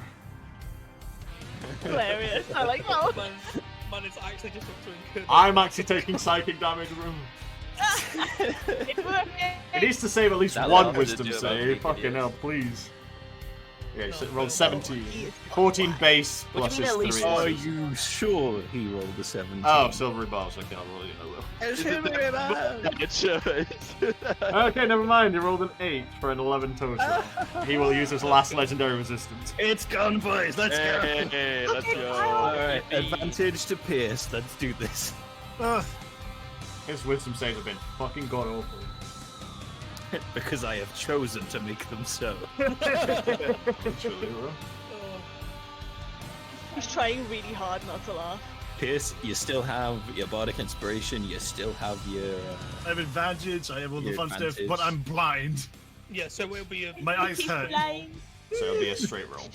Hilarious. I like that one. Man, it's actually just up to incur. I'm actually taking psychic damage. It's working. It needs to save at least That one allowed us to wisdom do about save. three Fucking videos. hell, please. Yeah, No, roll no. 17. He is 14 base What plus do you mean his at 3. least Are you sure he rolled a 17? Oh, silvery bars. Okay, I'll roll you know. Okay, never mind. He rolled an 8 for an 11 total. He will use his last legendary resistance. It's gone, boys. Let's go. Hey, let's go. All right, advantage to Pierce. Let's do this. His wisdom saves have been fucking god awful. Because I have chosen to make them so. Literally, bro. He's trying really hard not to laugh. Pierce, you still have your bardic inspiration. You still have your. I have advantage, I have all the Your fun stuff, advantage. but I'm blind. Yeah, so it'll be a. My eyes He's hurt. blind. So it'll be a straight roll.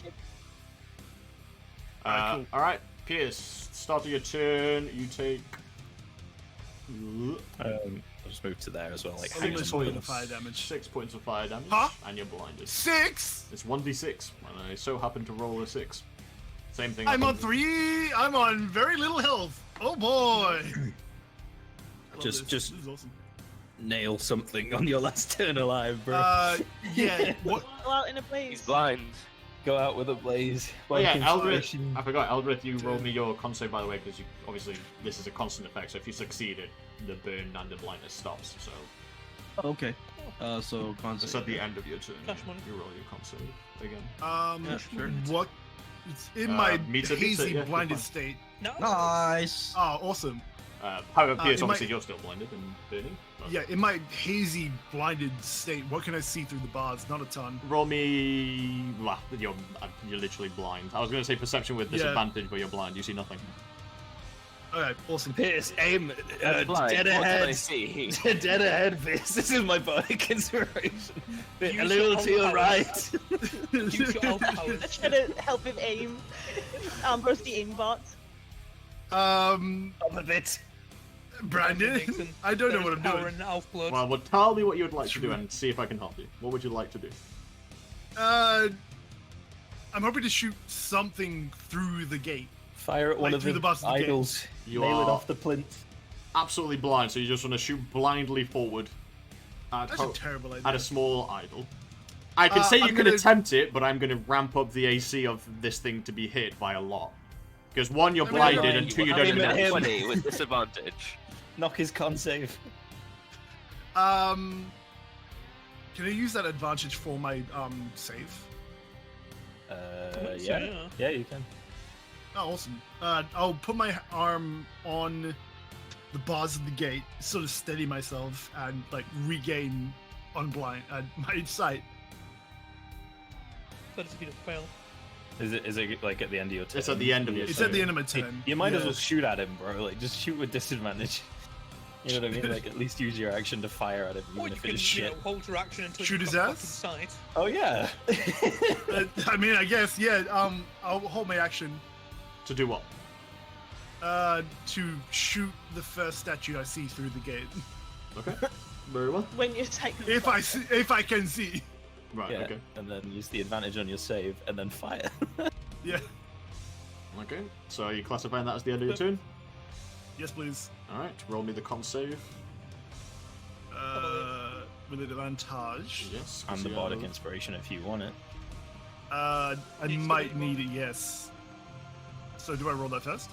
Alright, cool. Alright, Pierce, start of your turn. You take. I'll just move to there as well. Like, Only hang just on. roll the fire damage. 6 points of fire damage. Huh? And you're blinded. 6! It's 1d6, and I so happen to roll a 6. Same thing. I'm on happened. 3! I'm on very little health! Oh boy! Love Just- this. just- This is awesome. Nail something on your last turn alive, bro. Yeah, what? Go out in a blaze. He's blind. Go out with a blaze. Oh yeah, Like Eldrith. inspiration. I forgot, Eldrith, you rolled me your con save, by the way, because you obviously this is a constant effect. So if you succeeded, the burn and the blindness stops. So Okay. So con it's save. at the end of your turn. Cash money. You roll your con save again. Yeah, sure. What? It's in my meter, hazy, yeah, blinded fine. state. No. Nice. Oh, awesome. However, Pierce, it might- obviously you're still blinded and burning. but- Yeah, in my hazy, blinded state, what can I see through the bars? Not a ton. Roll me. Well, you're literally blind. I was going to say perception with Yeah. disadvantage, but you're blind. You see nothing. Alright, awesome. Pierce, aim. That's blind. Dead What can I ahead. see? Dead ahead, Pierce. This is my bardic inspiration. A Use little your to your powers. right. Use your elf powers. That's gonna help him aim. Ambrose the aimbot. Up a bit. Brandon, Nathan, I don't know there's what I'm power doing. in elf blood. Well, tell me what you would like to do and see if I can help you. What would you like to do? I'm hoping to shoot something through the gate. Fire at one Like of through the bus of the idols. You Nail it are- off the plinth. Absolutely blind, so you just want to shoot blindly forward at, That's a terrible idea. at a small idol. I can say you I'm can gonna- attempt it, but I'm going to ramp up the AC of this thing to be hit by a lot. Because one, you're I'm gonna blinded, lie, and two, you Have don't him know. at him. 20 with disadvantage. Knock his con save. Can I use that advantage for my save? Yeah. Yeah, you can. Oh, awesome. I'll put my arm on the bars of the gate, sort of steady myself, and like regain my sight. That is a bit of fail. Is it like at the end of your turn? It's at the end of your It's turn. at the end of my turn. You might as Yeah. well shoot at him, bro. Like, just shoot with disadvantage. You know what I mean? Like, at least use your action to fire at him, Or even you if can, it is shit. hold your action until Shoot you his become ass? fucking sight. Oh, yeah. I mean, I guess, yeah. I'll hold my action To do what? to shoot the first statue I see through the gate. Okay. Very well. When you take them If I can see. Right, Yeah, okay. and then use the advantage on your save, and then fire. Yeah. Okay. So are you classifying that as the end of your turn? Yes, please. Alright, roll me the con save. With advantage. Yes. And the so- Bardic Inspiration if you want it. I Needs to might be need it, yes. So do I roll that first?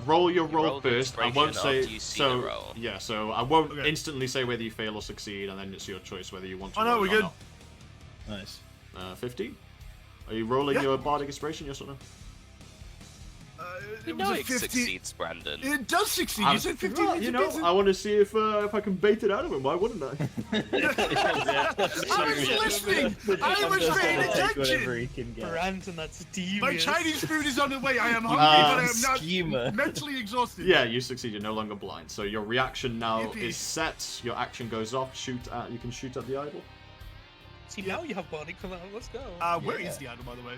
Roll your You roll roll the first. I won't inspiration say after you see so. the roll. Yeah, so I won't Okay. instantly say whether you fail or succeed, and then it's your choice whether you want to. Oh, no, roll we're it or good. not. Nice. 15. Are you rolling Yeah. your bardic inspiration? Yes or no? You It know was a it 50. succeeds, Brandon. It does succeed. You said 15 Well, means you it know, doesn't. I want to see if I can bait it out of him. Why wouldn't I? I was listening. I was paying Whatever attention. he can get. Brandon, that's devious. My Chinese food is on the way. I am hungry, but I am Schemer. not mentally exhausted. Yeah, you succeed. You're no longer blind. So your reaction now Yippee. is set. Your action goes off. You can shoot at the idol. See, now you have Bardic for that. Let's go. Where is Yeah. the idol, by the way?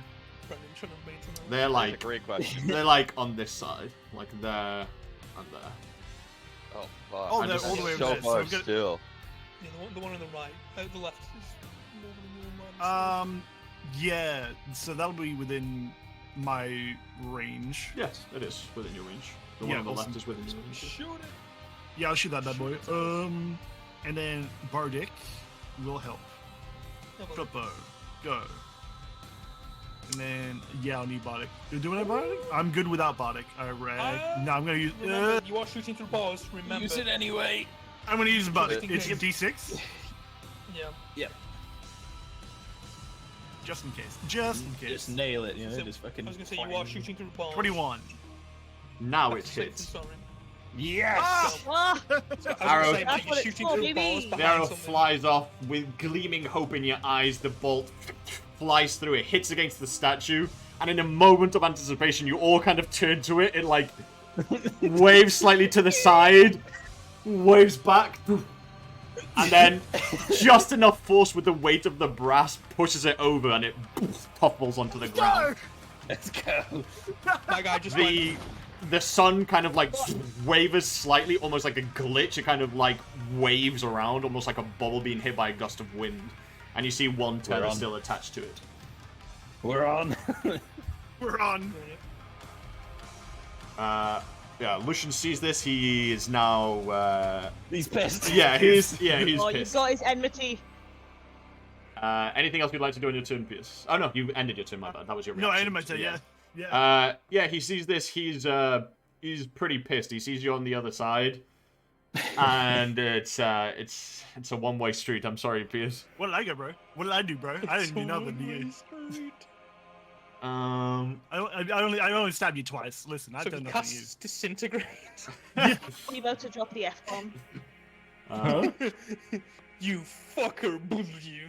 Brandon should have made some. They're That's a like great question. they're like on this side, like there and there. Oh, fuck. Oh, I they're just- all the way so over there. So far I'm gonna, still. Yeah, the one on the right. The left is more than your yeah. So that'll be within my range. Yes, it is within your range. The Yeah, one on the awesome. left is within your range. Shoot it. Yeah, I'll shoot that bad boy. And then Bardic will help. Flippo, go. And then yeah, I'll need Bardic. You're doing it, Bardic? I'm good without Bardic. No, I'm gonna use. Remember, you are shooting through bars. Remember. Use it anyway. I'm gonna use Bardic. Just in It's case. D6, Yeah. just in case. Just in case. Just nail it, you know, So, just fucking. I was gonna say you are shooting through bars. 21. Now That's it safe and hits. sorry. Yes! Ah! Ah, So, I was Arrow. gonna say, That's you're what it's shooting for, through baby. bars The behind arrow something. flies off with gleaming hope in your eyes. The bolt flies through. It hits against the statue, and in a moment of anticipation, you all kind of turn to it. It like waves slightly to the side, waves back, and then just enough force with the weight of the brass pushes it over, and it topples onto the ground. Let's go. My guy just went. The sun kind of like wavers slightly, almost like a glitch. It kind of like waves around, almost like a bubble being hit by a gust of wind. And you see one tether on. still attached to it. We're on. We're on. Yeah, Lucien sees this. He is now. He's pissed. Yeah, he's oh, you've pissed. got his enmity. Anything else you'd like to do on your turn, Pierce? Oh no, you ended your turn. My bad. That was your No, I reaction. ended my turn. Yeah. Yeah. Yeah, he sees this. He's pretty pissed. He sees you on the other side, and it's a one-way street. I'm sorry, Pierce. What did I get, bro? What did I do, bro? I didn't do nothing to you. I only stabbed you twice. Listen, I've So done he nothing to you. casts disintegrate. You about to drop the F-bomb. You fucker, boom you.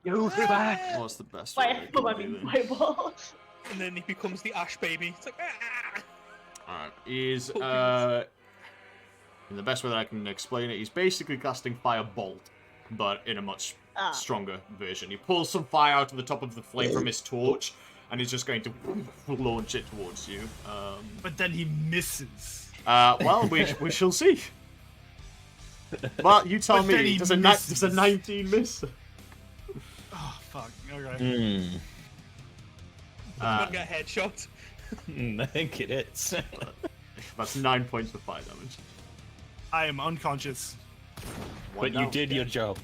Go back. What's the best By way? F-bomb, I mean fireball. And then he becomes the Ash baby. It's like, ah! Alright, he's Cool. in the best way that I can explain it, he's basically casting Firebolt, but in a much stronger version. He pulls some fire out of the top of the flame from his torch, and he's just going to launch it towards you. But then he misses. Well, we shall see. But you tell But then me, he does a misses. 19 miss? Oh fuck. Okay. One guy headshot. I think it is. That's 9 points of fire damage. I am unconscious. One But you down. did your job.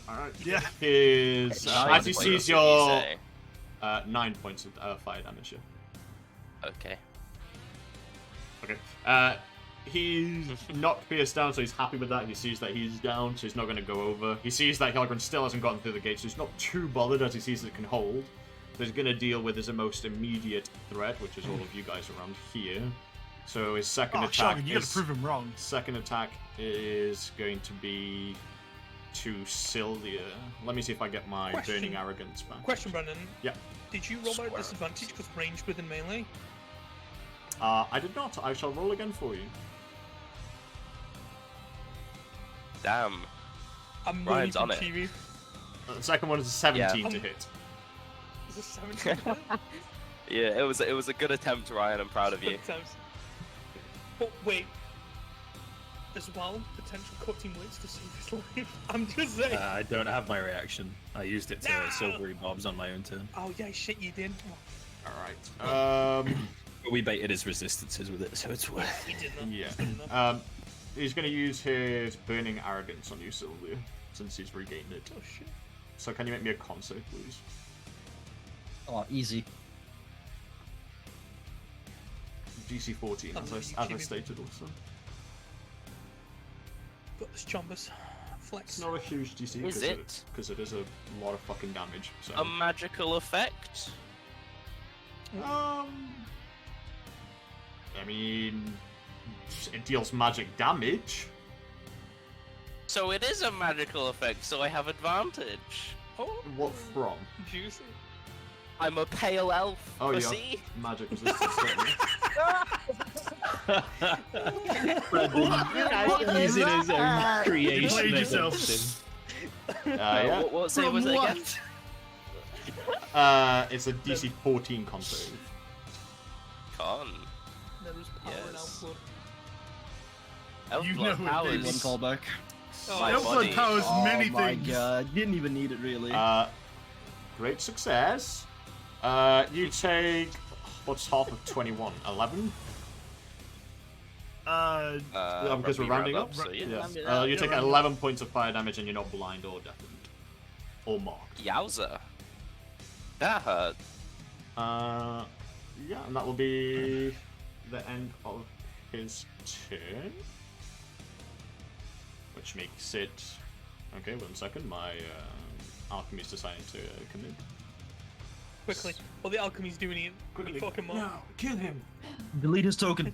Alright. Yeah. His, Nine as he points, sees did you your say? 9 points of fire damage. Yeah. Okay. Okay. He's knocked Pierce down, so he's happy with that. He sees that he's down, so he's not going to go over. He sees that Hjarlgron still hasn't gotten through the gate, so he's not too bothered as he sees that it can hold. So he's going to deal with his most immediate threat, which is all of you guys around here. So his second Oh, attack Hjarlgron, you gotta prove him wrong. second attack is going to be to Syldia. Let me see if I get my Question. Burning Arrogance back. Question, Brandon. Yeah. Did you roll at disadvantage because ranged within melee? I did not. I shall roll again for you. Damn. I'm Ryan's moving on it. Chibi. The second one is a 17 to Yeah. hit. Is this 17? Yeah, it was a good attempt, Ryan. I'm proud of you. Times. But wait. As well, potential cutting waits to save his life. I'm just saying. I don't have my reaction. I used it to No! silvery bobs on my own turn. Oh yeah, shit, you did. Oh, Alright. But we baited his resistances with it, so it's worth. you did that. Yeah. You did that. He's going to use his Burning Arrogance on you, Syldia, since he's regained it. Oh shit. So can you make me a con save, please? Oh, easy. DC 14, Oh, as you I Chibi. stated also. Got this chompers. Flex. It's not a huge DC Is it? because it is a lot of fucking damage. So. A magical effect? I mean, it deals magic damage. So it is a magical effect, so I have advantage. Oh, What from? juicy. I'm a pale elf. Oh, yeah. See? Magic resistance. Using his own creation. Played against yourself. him. Yeah. What say was it again? It's a DC 14 con save. Con. There was power in Yes. Elfblood. You Elfblood know it, powers. One callback. My Elfblood body. powers many oh my things. god, didn't even need it really. Great success. You take what's half of 21? 11? Because we're rounding up. So yeah. Yes. Round it up. You take 11 points of fire damage and you're not blind or deafened. Or marked. Yowza. That hurt. Yeah, and that will be the end of his turn. Which makes it... Okay, 1 second. My alchemy's deciding to commit. Quickly. Well, the alchemy's doing it. Quickly. Fucking more. No, kill him. Delete his token.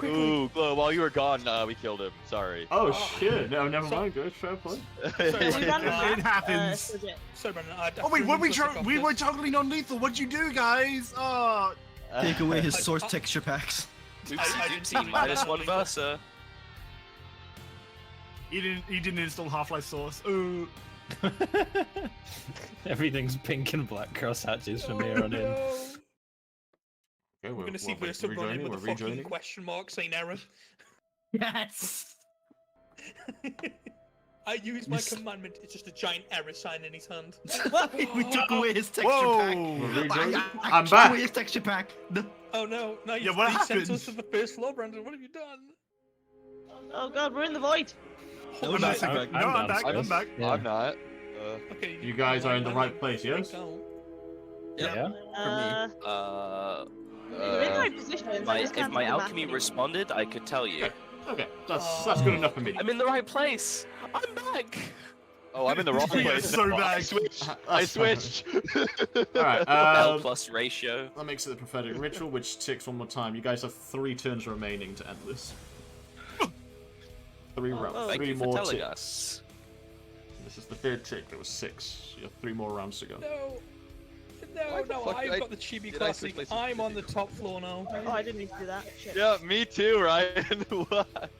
Ooh, Glow, while you were gone, we killed him. Sorry. Oh shit! No, never mind. Good, fair play. Sorry, It happens. Sorry, Brandon. Oh wait, what we were totally non-lethal. What'd you do, guys? Oh, Take away his source texture packs. I Oopsie didn't- doopsie, minus one versa. he didn't install Half-Life source. Ooh. Everything's pink and black cross hatches from here on in. Okay, We're gonna see Versa running with a fucking question mark saying error. Yes! I use my Yes. commandment. It's just a giant error sign in his hand. We took away his texture pack. Whoa. I'm Took back. away his texture pack. No. Oh no! No, Yeah, what you sent happened? us to the first floor, Brandon. What have you done? Oh god, we're in the void. No, I'm no, back. I'm No, I'm back. downstairs. I'm back. Yeah. I'm not. Okay. You guys are in the right place, yes? Yeah. We're in the right position. I just If can't my see the map alchemy anymore. responded, I could tell you. Okay, that's good enough for me. I'm in the right place. I'm back. Oh, I'm in the wrong Yeah, place. so now. I back. switched. That's I fine. switched. Alright, L plus ratio. that makes it the prophetic ritual, which ticks one more time. You guys have 3 turns remaining to end this. 3 rounds. Oh, Thank 3 you for more telling ticks. us. This is the 3rd tick. There was 6. You have 3 more rounds to go. No. Why No, the no, fuck I've did I- got the Chibi did I Classic. click some I'm on Chibi? the top floor now. Oh, I didn't need to do that. Shit. Yeah, me too, Ryan. What?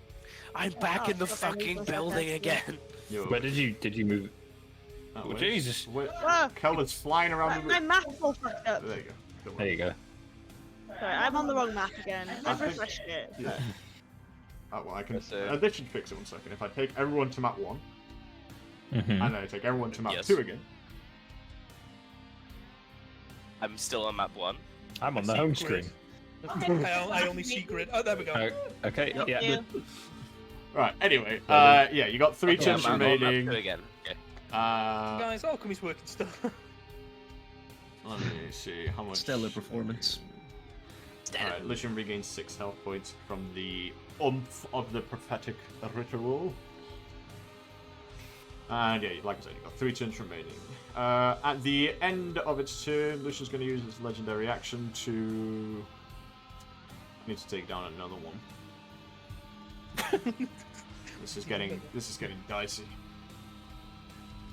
I'm back in the fuck, I need fucking those building attacks, again. Yo. Where did you move? Oh, Oh, wait. Jesus. Wait. Ah. Kelvin's flying around the My room. map's all fucked up. There you go. Don't There worry. you go. Sorry, I'm on the wrong map again. I I've think- refreshed it. Yeah. Oh, well, I can. Yes, This should fix it 1 second. If I take everyone to map 1, Mm-hmm. and then I take everyone to map Yes. 2 again. I'm still on map 1. I'm on the see home grid. screen. I only see grid. Oh, there we go. Okay, yeah. Yeah. Right. Anyway, yeah, you got 3 Okay, turns I'm on map 2 remaining. again. Okay. Guys, alchemy's working still. Let me see how much. Stellar performance. Alright, Lucien regains 6 health points from the oomph of the prophetic ritual. And yeah, like I said, you've got 3 turns remaining. At the end of its turn, Lucian's going to use his legendary action to. I need to take down another one. This is getting dicey.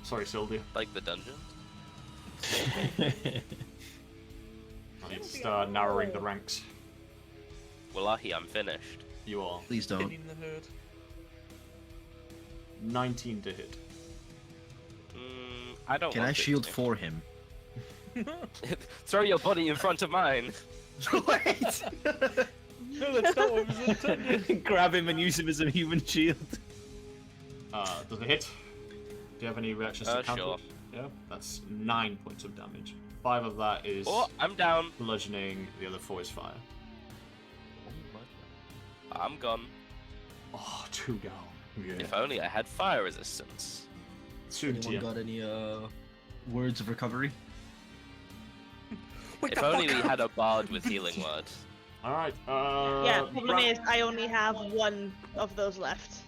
Sorry, Syldia. Like the dungeon. I need to start narrowing the ranks. Wallahi, I'm finished. You are. Please don't. In the herd. 19 to hit. I don't Can want I it shield to. for him? Throw your body in front of mine. Wait! No, that's not what was intended. Grab him and use him as a human shield. Does it hit? Do you have any reactions to counter? Sure. Yeah, that's 9 points of damage. 5 of that is Oh, I'm down. bludgeoning, the other 4 is fire. I'm gone. Oh, 2 down. Yeah. If only I had fire resistance. Soon to Anyone you. got any words of recovery? Wake If the only fuck we up. had a bard with healing word. Alright, Yeah, problem is I only have one of those left.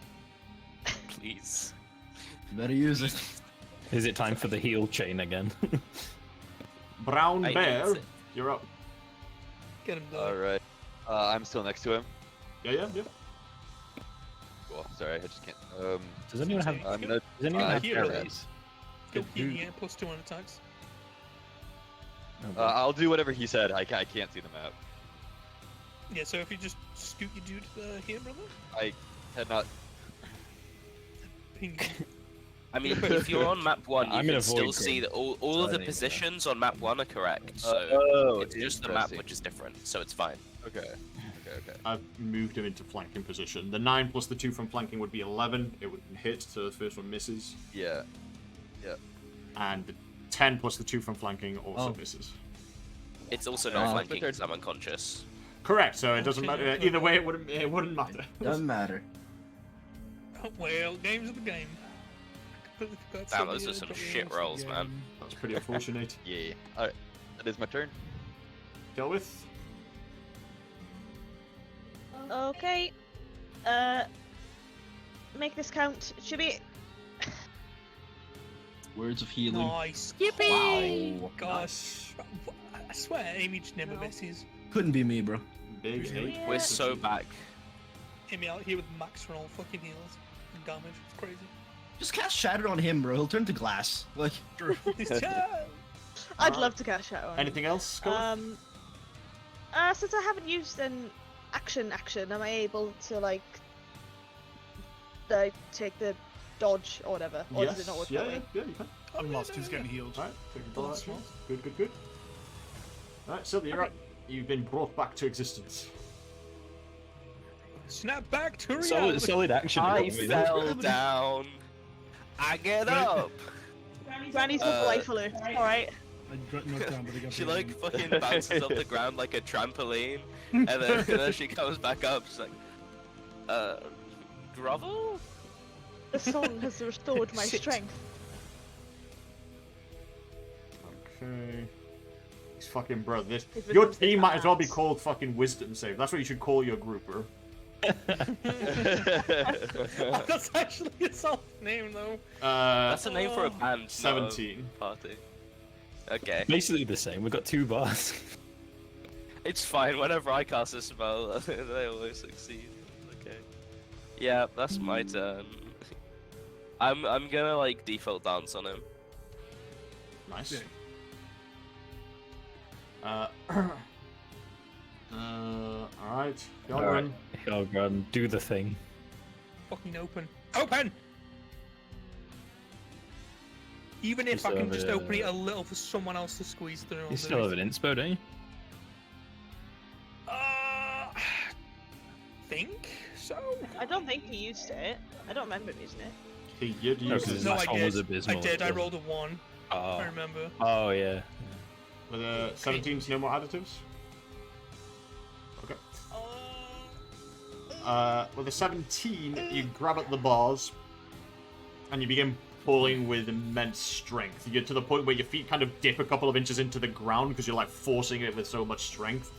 Please. You better use it. Is it time for the heal chain again? Brown I Bear, need to- you're up. Get him done. Alright. I'm still next to him. Yeah. Cool. Sorry, I just can't. Does anyone have? I'm gonna. Does anyone have heal parries? Go Who- yeah, plus 2 on attacks. I'll do whatever he said. I can't see the map. Yeah, so if you just scoot your dude here, brother. I cannot. Ping. I mean, if you're on map 1, you I'm can gonna still avoid see him, that all so of I the think, positions on map 1 are correct. So Oh, it's just the map interesting. which is different, so it's fine. Okay. I've moved him into flanking position. The 9 plus the 2 from flanking would be 11. It would hit, so the first one misses. Yeah. And the 10 plus the 2 from flanking also misses. It's also not Oh. flanking because I'm unconscious. Correct, so it doesn't Okay, matter. okay. Either way, it wouldn't matter. Doesn't matter. Well, games of the game. Completely forgot Damn, Syldia those are some got shit lost rolls, again. man. That's pretty unfortunate. Yeah. Alright. That is my turn. Celwydd? Okay. Make this count. Chibi. Words of healing. Nice. Wow. Gosh. I swear, Aimee just never misses. Couldn't be me, bro. Big 8 Yeah. We're so back. Aimee out here with max for all fucking heals and damage. It's crazy. Just cast Shatter on him, bro. He'll turn to glass. Like, This child. I'd love to cash out on him. Anything else, Celwydd? Since I haven't used an action, am I able to like take the dodge or whatever, or does it not work that way? Yeah, you can. I'm lost. Who's getting healed? Alright, take a Oh, ball that's action. smart. Good. Alright, Sylvia, you're up. You've been brought back to existence. Snap back to Solid, reality. solid action. I Robbie. fell down. I get up. Granny's delightful. Alright. I knocked down, but I got She hit. like fucking bounces off the ground like a trampoline, and then she comes back up. She's like, grovel? The song has restored my Shit. strength. Okay. These fucking bro, this If it your comes to team might as well be cards. called fucking wisdom save. That's what you should call your group, bro. That's actually a soft name, though. That's a name for a band. not a 17. Party. Okay. Basically the same. We've got 2 bars. It's fine. Whenever I cast a spell, they always succeed. Okay. Yeah, that's my turn. I'm gonna like default dance on him. Nice. Yeah. Alright. Alright. Hjarlgron, do the thing. Fucking open. Open! Even if I still can have just a- open it a little for someone else to squeeze through. You still have an inspo, don't you? Think so? I don't think he used it. I don't remember him using it. He did No, use 'cause his No, last I one was did. abysmal. I did. I rolled a 1. I Oh, remember. oh yeah. with 17's no more additives. Okay. With a 17, you grab at the bars and you begin pulling with immense strength. You get to the point where your feet kind of dip a couple of inches into the ground because you're like forcing it with so much strength.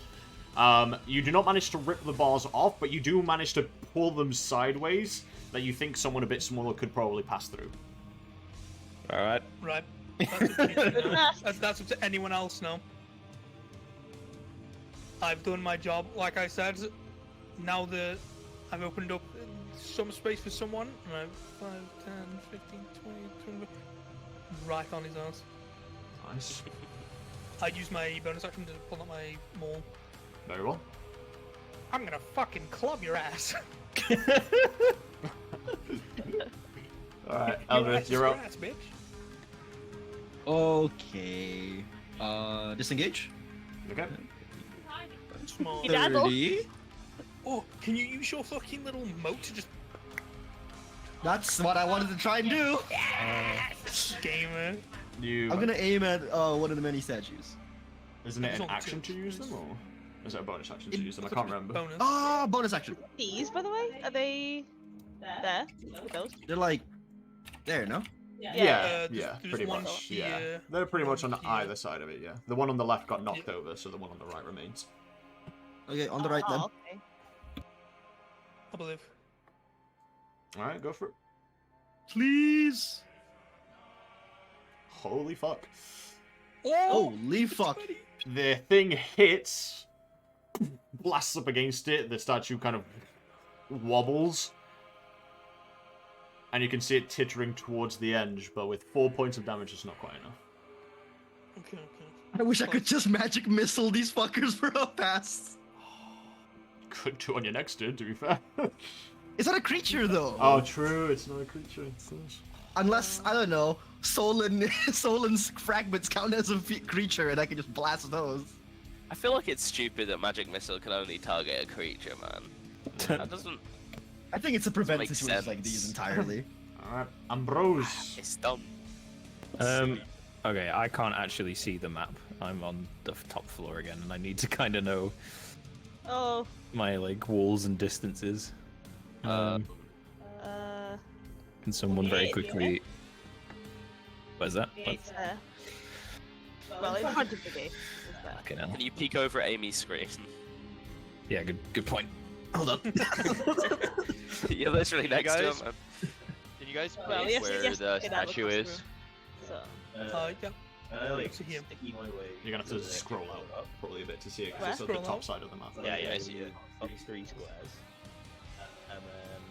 You do not manage to rip the bars off, but you do manage to pull them sideways that you think someone a bit smaller could probably pass through. Alright. Right. That's up to me now. That's up to anyone else now. I've done my job, like I said. Now that I've opened up some space for someone, and I've 5, 10, 15, 20, 20, right on his ass. Nice. I use my bonus action to pull out my maul. Very well. I'm gonna fucking club your ass. Eldrith, you're up. Grass, bitch. Okay. Disengage. Okay. Small. You dazzle. 30. Oh, can you use your fucking little moat to just That's what I wanted to try and do. gamer? You. I'm gonna aim at one of the many statues. Isn't it There's an only action two. to use them, or is it a bonus action to use them? I can't remember. Bonus. Ah, bonus action. These, by the way, are they there? Those? They're like there, no? Yeah, there's pretty one much. Yeah, here, they're pretty much on one here. either side of it. Yeah, the one on the left got knocked over, so the one on the right remains. Okay, on the right then. Oh, okay. I believe. All right, go for it. Please. Holy fuck! Holy fuck. The thing hits, blasts up against it. The statue kind of wobbles, and you can see it tittering towards the edge. But with 4 points of damage, it's not quite enough. Okay. I wish I could just magic missile these fuckers for a pass. Could do on your next turn, to be fair. Is that a creature though? Oh, true. It's not a creature. Unless, I don't know, Solan's fragments count as a creature and I can just blast those. I feel like it's stupid that magic missile can only target a creature, man. That doesn't. I think it's a prevent Makes situations like sense. these entirely. Alright, Ambrose. It's dumb. Okay, I can't actually see the map. I'm on the top floor again, and I need to kind of know Oh, my like walls and distances. Can someone very yeah. quickly? Where's that? it's there. Well, in front of the gate. Is there. Okay, now. Can you peek over Amy's screen? Yeah, good point. Hold up. You're literally next to him. guys? Can you guys Well, place yes, where yes, the get out of statue the is? So, Yeah. Like, to him. you're gonna have to scroll out probably a bit to see it because Where? it's at the Scroll top out? side of the map. Yeah, I see it. These 3 squares, and then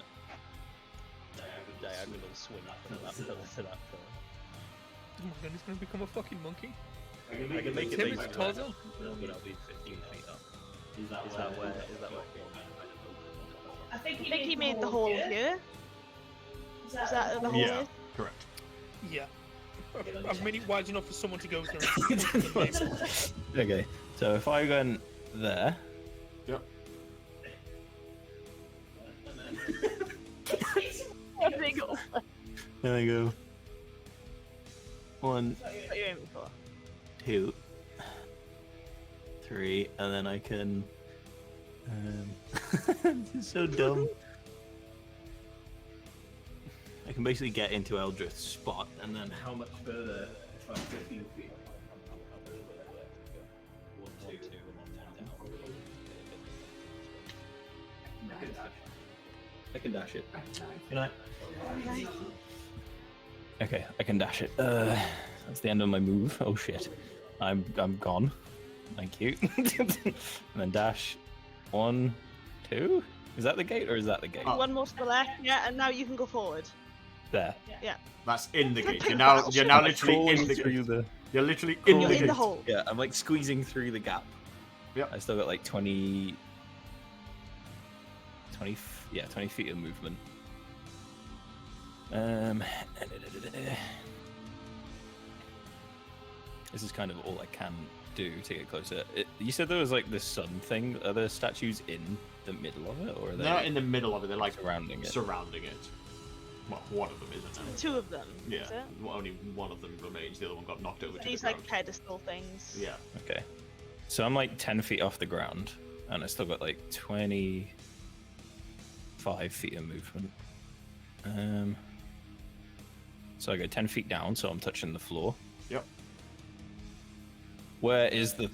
diagonal swing from that pillar to that pillar. Oh my god, he's gonna become a fucking monkey. I can make Tim is Tarzan. but I'll be 15 feet up. Is that where? I think he made the hole here. Is that the hole? Yeah, correct. Yeah. I've made it wide enough for someone to go through. Okay, so if I go in there, Yep. there I go. 1, What are you aiming for? 2, 3, and then I can. This is so dumb. I can basically get into Eldrith's spot, and then how much further? If I'm 15 feet. I can dash it. Can I? Okay, I can dash it. That's the end of my move. Oh shit, I'm gone. Thank you. And then dash. 1, 2. Is that the gate or is that the gate? One more to the left, yeah, and now you can go forward. There. Yeah. That's in the gate. Big You're now battleship. literally in the through gate. the. You're literally Cool. in You're the in gate. the hole. Yeah, I'm like squeezing through the gap. Yep. I still got like 20. 20 feet of movement. This is kind of all I can do to get closer. You said there was like this sun thing. Are the statues in the middle of it, or are they They're not in the middle of it. They're like surrounding it? surrounding it. Well, one of them isn't now. 2 of them. Yeah, Is it? well, only one of them remains. The other one got knocked over to These the like ground. pedestal things. Yeah. Okay. So I'm like 10 feet off the ground, and I still got like 25 feet of movement. So I go 10 feet down, so I'm touching the floor. Yep. Where is the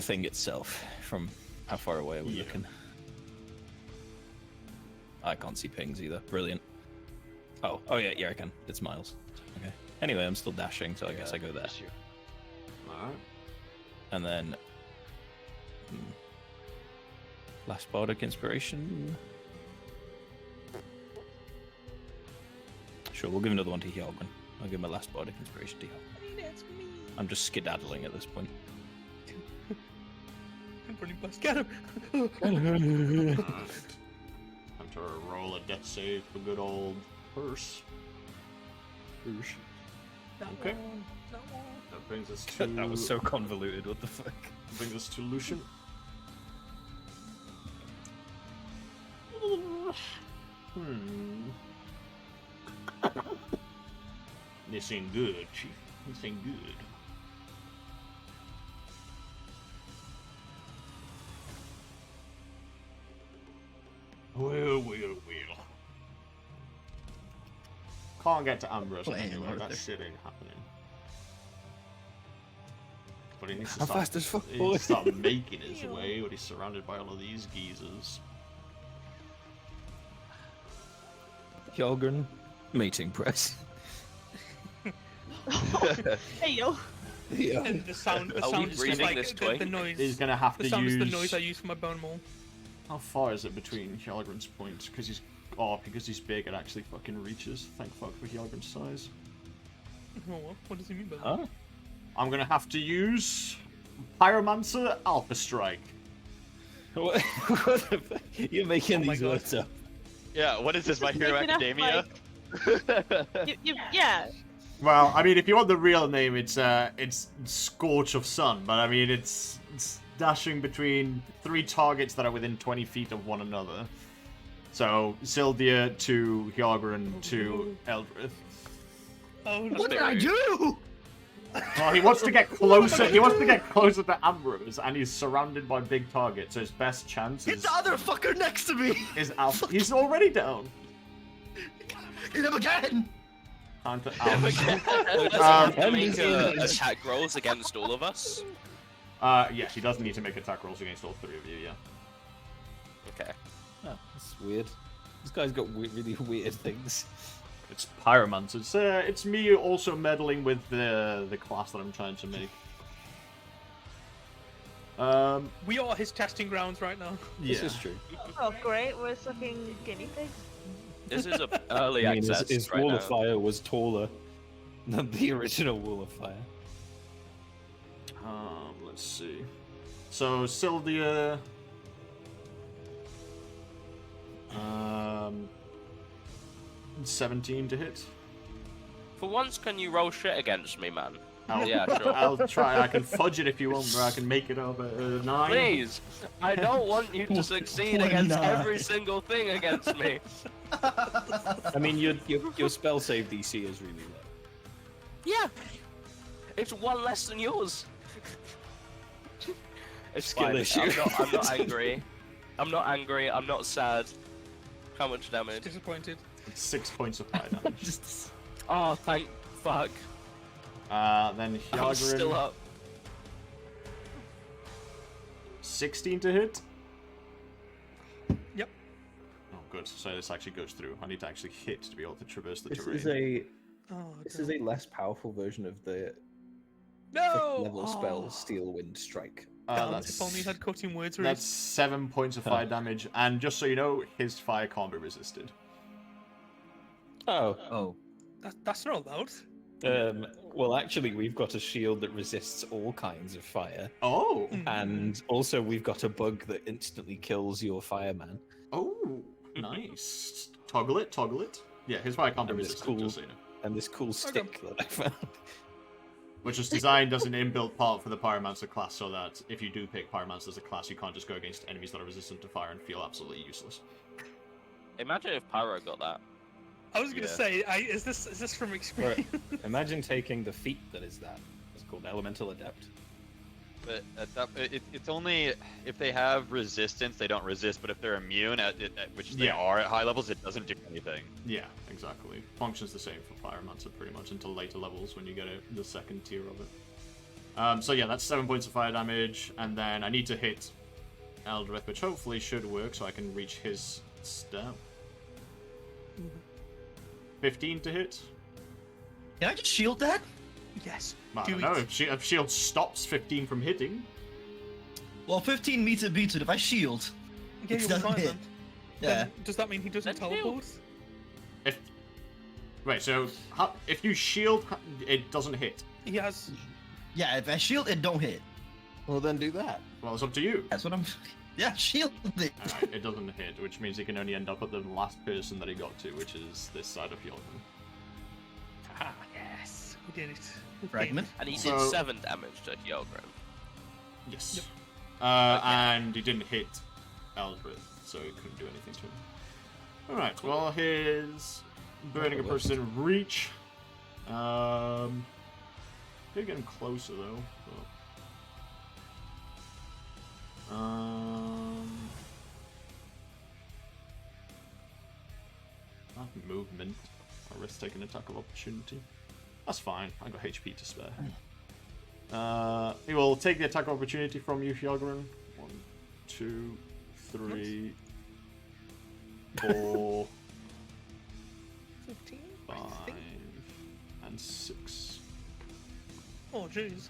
thing itself? From how far away are we looking? I can't see pings either. Brilliant. Oh yeah, I can. It's miles. Okay. Anyway, I'm still dashing, so I guess I go there. Alright. And then last bardic inspiration. Sure, we'll give another one to Hjarlgron. I'll give my last bardic inspiration to Hjarlgron. That's me. I'm just skedaddling at this point. I'm running past. Get him! Alright. Time to roll a death save for good old purse. Oosh. Okay. That one. That brings us to. That was so convoluted. What the fuck? Brings us to Lucien. This ain't good, Chief. This ain't good. Well. Can't get to Ambrose anyway. That shit ain't happening. But he needs to I'm start, fast as fuck, he boy. needs to start making his way, but he's surrounded by all of these geezers. Hjarlgron, meeting press. Hey yo. Yeah. And the sound Are we is just breathing like this the way? noise. He's gonna have The to sound use. is the noise I use for my bone maul. How far is it between Hjarlgron's points? Because he's because he's big, it actually fucking reaches. Thank fuck for Hjarlgron's size. Oh, what does he mean by that? Huh? I'm gonna have to use Pyromancer Alpha Strike. What the fuck? You're making Oh my these God. words up. Yeah, what is this, My Hero Making up, Academia? Yeah. Well, I mean, if you want the real name, it's Scorch of Sun, but I mean, it's dashing between 3 targets that are within 20 feet of one another. So, Syldia to Hjarlgron to Eldrith. Oh, no. What did I do? Well, he wants to get closer. He wants to get closer to Ambrose, and he's surrounded by big targets. So his best chance Hit is the other fucker next to me. Alpha. He's already down. Hit him again. Time to Does Alpha. he have to make attack rolls against all of us? Yeah, he does need to make attack rolls against all 3 of you. Yeah. Okay. Oh, that's weird. This guy's got really weird things. It's Pyromancer. It's me also meddling with the class that I'm trying to make. We are his testing grounds right now. This is true. Oh great, we're sucking guinea pigs. This is a early I mean, access his right wall now. of fire was taller than the original wall of fire. Let's see. So Syldia. 17 to hit. For once, can you roll shit against me, man? I'll, Yeah, sure. I'll try. I can fudge it if you want, or I can make it over 9. Please, I don't want you to succeed against every single thing against me. I mean, your spell save DC is really low. Yeah, it's 1 less than yours. It's Skill fine. issue. I'm not angry. I'm not angry. I'm not sad. How much damage? Disappointed. It's 6 points of fire damage. Oh, thank fuck. Then I'm still Hjarlgron. up. 16 to hit. Yep. Oh, good. So this actually goes through. I need to actually hit to be able to traverse the This terrain. is a Oh, this is a less powerful version of the no! 5th level spell Oh. Steel Wind Strike. Damn, that's if only you had cutting words. that's Reece. 7 points of fire damage, and just so you know, his fire can't be resisted. Oh, Oh. That's not allowed. well, actually, we've got a shield that resists all kinds of fire, Oh, and also we've got a bug that instantly kills your fireman. oh, nice. Toggle it, toggle it. Yeah, his fire can't be And it's resisted, cool. just so you know. And this cool stick that I found. Which was designed as an inbuilt part for the Pyromancer class, so that if you do pick Pyromancer as a class, you can't just go against enemies that are resistant to fire and feel absolutely useless. Imagine if Pyro got that. I was gonna Yeah. say, is this from experience? Imagine taking the feat that is that. It's called Elemental Adept. But it's only if they have resistance, they don't resist. But if they're immune, which they Yeah. are at high levels, it doesn't do anything. Yeah, exactly. Functions the same for Pyromancer pretty much until later levels when you get the 2nd tier of it. So yeah, that's 7 points of fire damage, and then I need to hit Eldrith, which hopefully should work so I can reach his stab. 15 to hit. Can I just shield that? Yes. I Do don't know, it. if shield stops 15 from hitting. Well, 15 meter beats it. If I shield, Yeah, It's you'll be done fine hit. then. yeah. Then does that mean he doesn't Then shield. teleport? If Wait, so if you shield, it doesn't hit. He has. Yeah, if I shield, it don't hit. Well, then do that. Well, it's up to you. That's what I'm. Yeah, shield it. Alright, it doesn't hit, which means he can only end up at the last person that he got to, which is this side of Hjarlgron. Ah, yes. We did it. We Fragment. did And he So- did 7 damage to Hjarlgron. Yes. Yep. And he didn't hit Eldrith, so he couldn't do anything to him. Alright, well, his burning approach didn't reach. Did get him closer, though. But... Not movement. I risk taking attack of opportunity. That's fine. I got HP to spare. He will take the attack of opportunity from you, Hjarlgron. 1, 2, 3, 4, 15, 5, I think. and 6. Oh, jeez.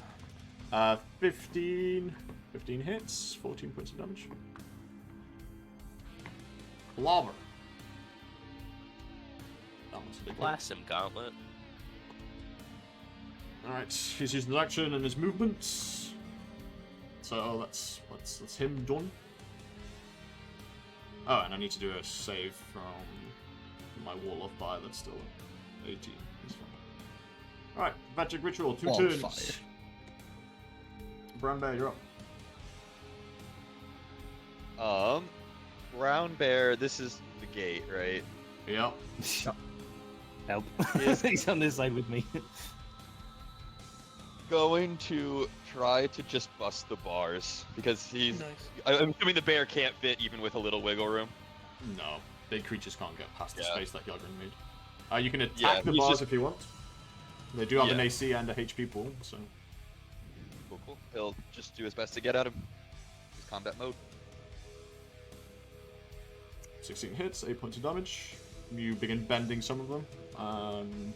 15 hits, 14 points of damage. Clobber. That was a big hit. Blast him, Gauntlet. Alright, he's using his action and his movements. So that's him done. Oh, and I need to do a save from my wall of fire that's still at 18. That's fine. Alright, Magic Ritual, 2 Wall of turns. fire. Brown Bear, you're up. Brown Bear, this is the gate, right? Yep. Help. Yes. He's on this side with me. Going to try to just bust the bars because he's. Nice. I'm assuming the bear can't fit even with a little wiggle room. No, big creatures can't get past the Yeah. space that Hjarlgron made. You can attack Yeah, the he's bars just- if you want. They do have an Yeah. AC and a HP pool, so... Cool. He'll just do his best to get at him. His combat mode. 16 hits, 8 points of damage. You begin bending some of them.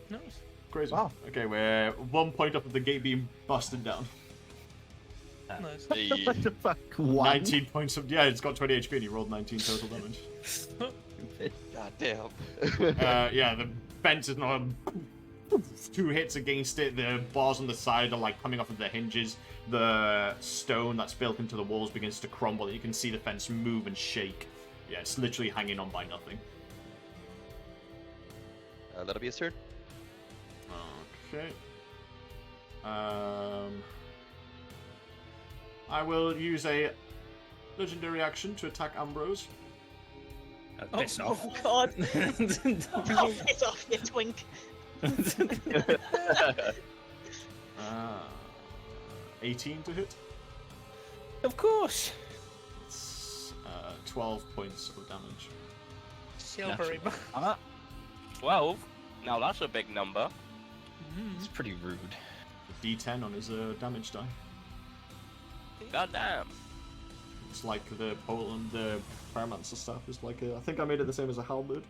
Nice. Crazy. Wow. Okay, we're 1 point up of the gate being busted down. Nice. Hey, What the fuck? One? 19 points of... Yeah, it's got 20 HP and he rolled 19 total damage. God damn. Yeah, the fence is not... 2 hits against it, the bars on the side are like coming off of the hinges, the stone that's built into the walls begins to crumble, and you can see the fence move and shake. Yeah, it's literally hanging on by nothing. That'll be his turn. Okay. I will use a legendary action to attack Ambrose. Piss off. Oh god. Oh, piss off, you twink. 18 to hit. Of course. It's 12 points of damage. Silvery. 12? Now that's a big number. It's pretty rude. A D10 on his damage die. God damn. It's like the Poland, the Pyromancer stuff. It's like I think I made it the same as a halberd.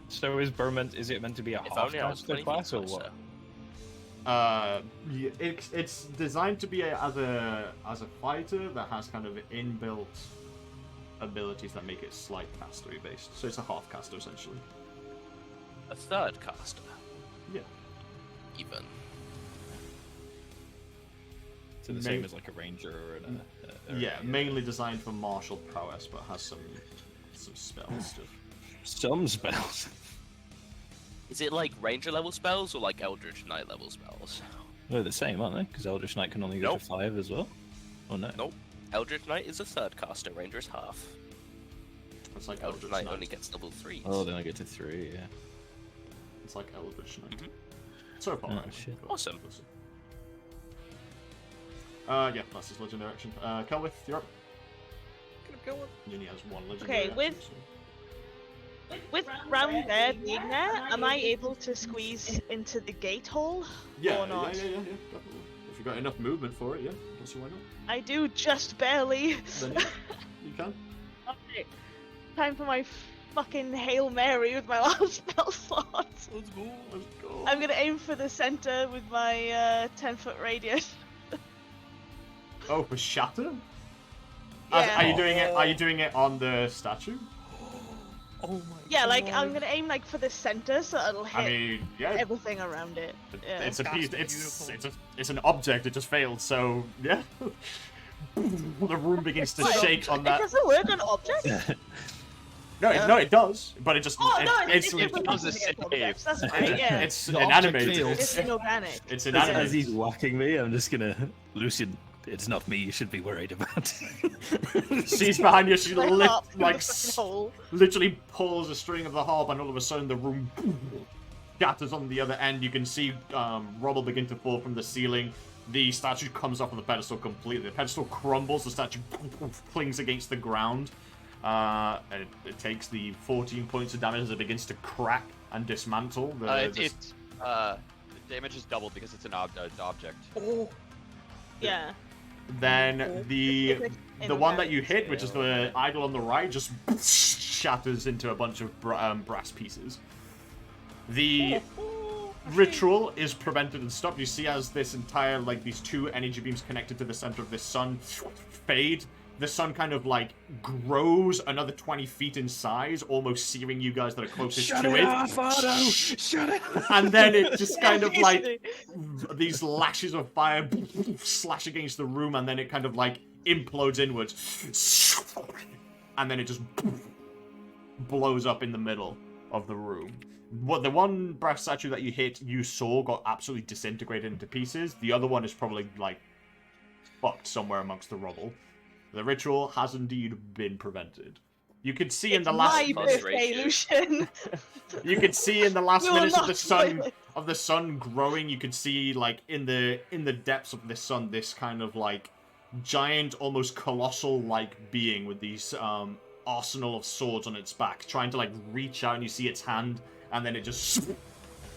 So is it meant to be a If only I was half-caster 20 class or feet what? closer. Yeah, it's designed to be as a fighter that has kind of inbuilt abilities that make it slight castery based. So it's a half caster essentially. A third caster. Yeah. Even. So the same as like a ranger or Yeah, mainly designed for martial prowess, but has some spell stuff. some spells. Is it like ranger level spells or like Eldritch Knight level spells? They're the same, aren't they? Because Eldritch Knight can only go Nope. to 5 as well. Oh no. Nope. Eldritch Knight is a third caster, ranger is half. It's like Eldritch Eldritch Knight Knight. only gets level 3. Oh, then I get to 3. Yeah. It's like Eldritch Knight. Mhm. So far, Oh, right? shit. But Awesome. we'll see. Yeah, that's his legendary action. Celwydd, you're up. Gonna go on. He only has one legendary Okay, action, with- so- With Brown Bear being there, am I able to squeeze into the gate hole? Yeah, or not? yeah, definitely. If you've got enough movement for it, yeah. Don't see why not. I do just barely. Then yeah, you can. Okay. Time for my fucking Hail Mary with my last spell slot. Let's go. Let's go. I'm gonna aim for the center with my 10-foot radius. Oh, for shatter? Yeah. Are you doing it? Are you doing it on the statue? Oh my Yeah, god. like I'm gonna aim like for the center, so it'll hit I mean, yeah. everything around it. Yeah. It's a That's piece. beautiful. It's an object. It just failed. So yeah. The room begins to What? shake on It that. doesn't work on objects. No, no, it does, but it just Oh no, it's it does was a against save. objects. That's right. Yeah. it's The an object animated. fails. It's inorganic. It's an As animated. he's whacking me, I'm just gonna Lucian. It's not me. You should be worried about. She's behind you. She Like, up through like the fucking hole. literally pulls a string of the harp, and all of a sudden the room shatters on the other end. You can see rubble begin to fall from the ceiling. The statue comes off of the pedestal completely. The pedestal crumbles. The statue clings against the ground. And it takes the 14 points of damage as it begins to crack and dismantle. The damage is doubled because it's an object. Oh, Yeah. Then the one that you hit, which is scale. the idol on the right, just shatters into a bunch of brass pieces. The ritual is prevented and stopped. You see as this entire, like, these two energy beams connected to the center of this sun fade. The sun kind of, like, grows another 20 feet in size, almost searing you guys that are closest Shut to it it. off, Otto! Shut it off! And then it just kind of, like, these lashes of fire slash against the room, and then it kind of, like, implodes inwards. And then it just blows up in the middle of the room. What the one brass statue that you hit, you saw got absolutely disintegrated into pieces. The other one is probably, like, fucked somewhere amongst the rubble. The ritual has indeed been prevented. You can see in the last my birthday, Lucian. you can see in the last You're minutes of not the sun growing. You can see, like, in the depths of the sun, this kind of, like, giant, almost colossal like being with these arsenal of swords on its back, trying to, like, reach out, and you see its hand, and then it just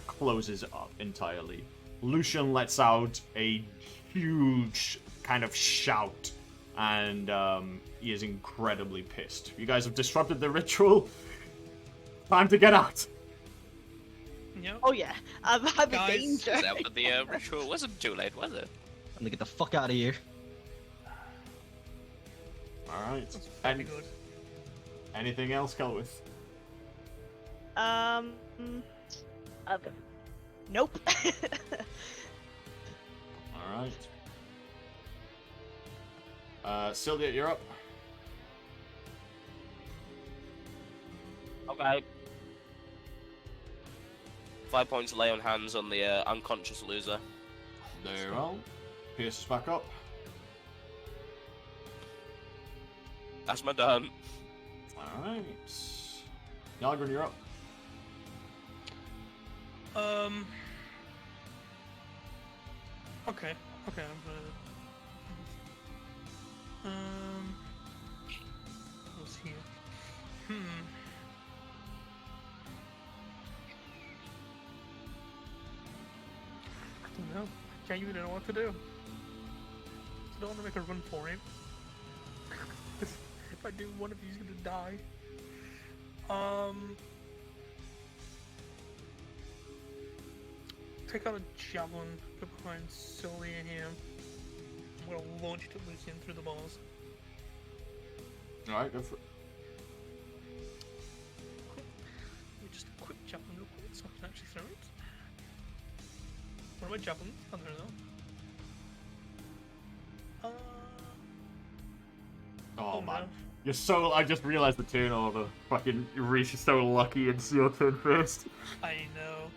closes up entirely. Lucien lets out a huge kind of shout, and he is incredibly pissed. You guys have disrupted the ritual. Time to get out. yeah. Oh yeah, I'm in Guys, danger. That was the ritual wasn't too late, was it? I'm gonna get the fuck out of here. Alright. That's pretty And good. anything else, Celwydd? Okay. Nope. Alright. Syldia, you're up. Okay. 5 points lay on hands on the unconscious loser. Very well. Pierce is back up. That's my turn. Alright. Hjarlgron, you're up. Okay. Okay. I'm gonna. What's here? I don't know. I genuinely don't know what to do. I don't want to make a run for him. If I do, one of you's gonna die. Take out a javelin, go behind Syldia here. I'm gonna launch it at Lucien through the bars. Alright, go for it. Just a quick javelin real quick so I can actually throw it. What are my javelins? I don't know. Oh, man. no. You're so. I just realized the turn order. Fucking Reece is so lucky, it's your turn first. I know.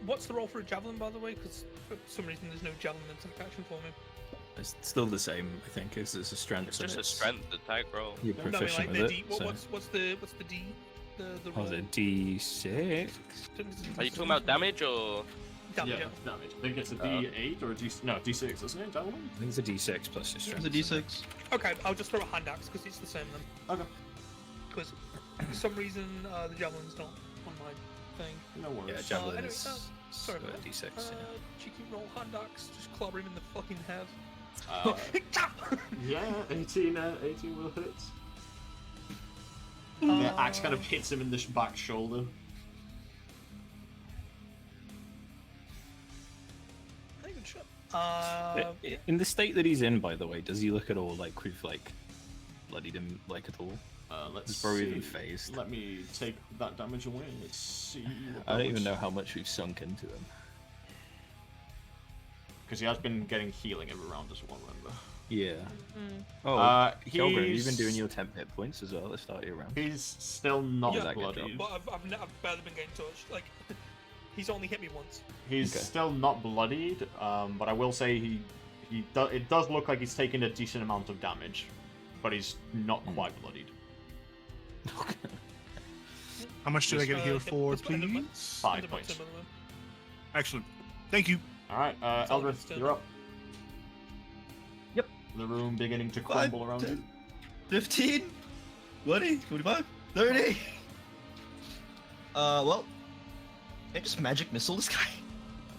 What's the roll for a javelin, by the way? Because for some reason there's no javelin attack action for me. It's still the same, I think. It's a strength. It's and just a strength attack roll. You're No, I mean, proficient like the with D. it. What, So. what's the D? The roll. Oh, is it D6? Are you talking about damage or? Damage? Yeah, damage. I think it's a D8 or a D. No, D6, isn't it? Javelin? I think it's a D6 plus your strength. It's a D6. Okay, I'll just throw a hand axe because it's the same then. Okay. Because for some reason the javelin's not on my thing. No worries. Yeah, javelin anyway, is sorry about that. D6. Cheeky roll hand axe, just clobber him in the fucking head. Yeah, 18 will hit. The axe kind of hits him in the back shoulder. I think it's shot. In the state that he's in, by the way, does he look at all like we've like bloodied him like at all? Let's He's probably see. even phased. Let me take that damage away. Let's see. I don't even know how much we've sunk into him. Because he has been getting healing every round as well, remember? Yeah. Mm. Oh, Hjarlgron, have you been doing he's- your temp hit points as well at the start of your round? He's still not Yeah, that get bloodied. But I've barely been getting touched. Like, he's only hit me once. He's Okay. still not bloodied, but I will say it does look like he's taking a decent amount of damage, but he's not quite bloodied. How much did I get healed for, It's under my- please? 5 under my points. tum, by the way. Excellent. Thank you. All right, all Eldrith, still you're up. up. Yep. The room beginning to crumble around you. 15, 20, 25, 30. Well, I just magic missile this guy.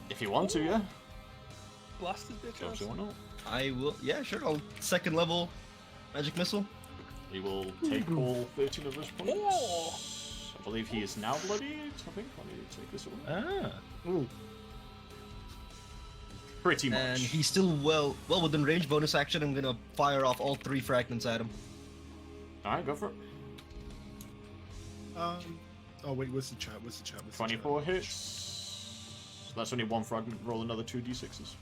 If you want to, yeah. Blast his bitch Sure, ass. sure, why not? I will. Yeah, sure. I'll second level magic missile. He will take all 13 of his points. Oh. I believe he is now bloodied. I think. Let me take this away. Ah. Ooh. Pretty much. And he's still well within range. Bonus action. I'm gonna fire off all 3 fragments at him. All right, go for it. Oh wait, what's the chat? What's the chat? 24 hits. That's only 1 fragment. Roll another 2 d6s.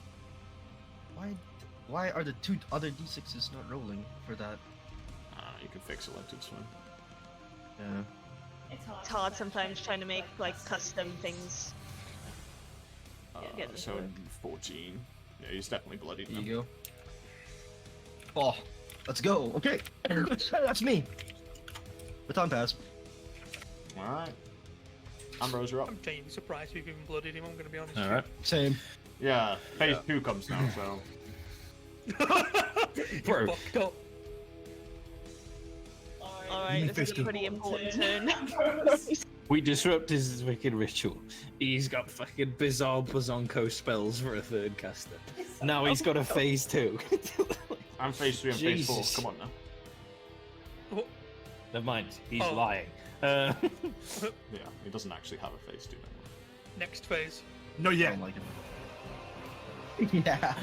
Why are the 2 other d6s not rolling for that? You can fix it, it's fine. Yeah. It's hard sometimes trying to make like custom things. Get this So one. 14. Yeah, he's definitely bloodied There now. you go. Oh, let's go. Okay, that's me. Baton pass. Alright. Ambrose, you're up. I'm genuinely surprised we've even blooded him. I'm gonna be honest. All right. Same. Yeah, phase 2 comes now, so. Bro. Fucked up. Alright, this is a pretty important turn. We disrupt his wicked ritual. He's got fucking bizarre Bazonko spells for a third caster. Now he's got a phase 2. I'm phase 3 and phase 4. Jesus. Come on now. Never mind, he's Oh. lying. Yeah, he doesn't actually have a phase 2 anymore. Next phase. No, I yeah. don't like it. Yeah.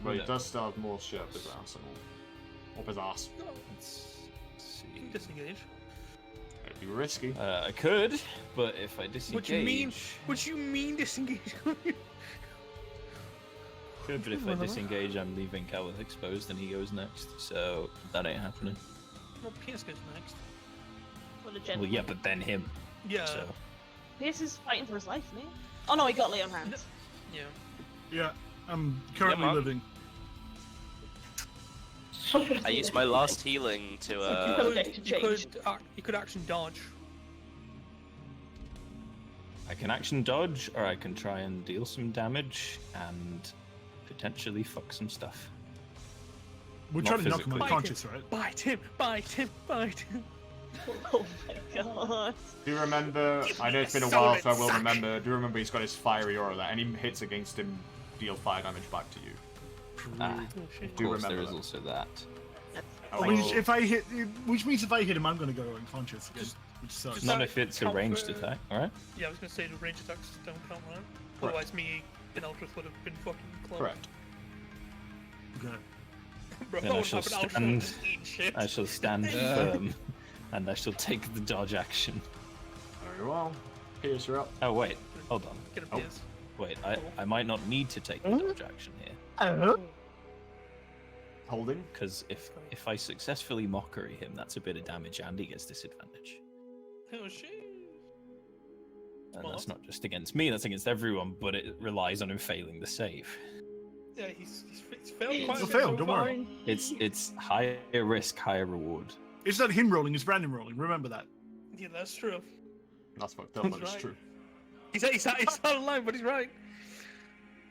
But he does still have more shit up his ass and all. Up his ass. Let's see. Disengage. It'd be risky. I could, but if I disengage... What you mean? What you mean disengage? Could, but if I disengage, I'm leaving Celwydd exposed and he goes next, so that ain't happening. Well, Pierce goes next. What a Well, gentleman. yeah, but then him. Yeah. So Pierce is fighting for his life, mate. Oh no, he got Leon hands. Yeah. Yeah, I'm currently Mark. living. I used my last healing to You could action dodge. I can action dodge, or I can try and deal some damage and potentially fuck some stuff. We're Not trying to knock him physically. unconscious, right? Bite him! Bite him! Bite him! Oh my god. Do you remember? I know it's been a while, so I will remember. Do you remember he's got his fiery aura there? Any hits against him deal fire damage back to you. Ah, Oh shit. of Do course, there remember is that. also that. Oh, Which means if I hit him, I'm gonna go unconscious again, which sucks. Just- Not if it's a count ranged for- attack, alright? Yeah, I was gonna say the range attacks don't count, right? Correct. Otherwise, me and Eldrith would have been fucking close. correct. Okay. Bro, Then I what shall happened? Eldrith stand- would just eat shit. I shall stand firm, and I shall take the dodge action. Very well. Pierce, you're up. Oh wait, hold on. Get a Oh. Pierce. Wait, I might not need to take the dodge action here, Holding. because if I successfully mockery him, that's a bit of damage and he gets disadvantage. Oh shit. And Well, that's not just against me, that's against everyone, but it relies on him failing the save. Yeah, he's failed quite a He'll bit fail, so don't far. worry. It's higher risk, higher reward. It's not him rolling, it's Brandon rolling. Remember that. Yeah, that's true. That's fucked up, but That's it's right. true. He's not alive, but he's right.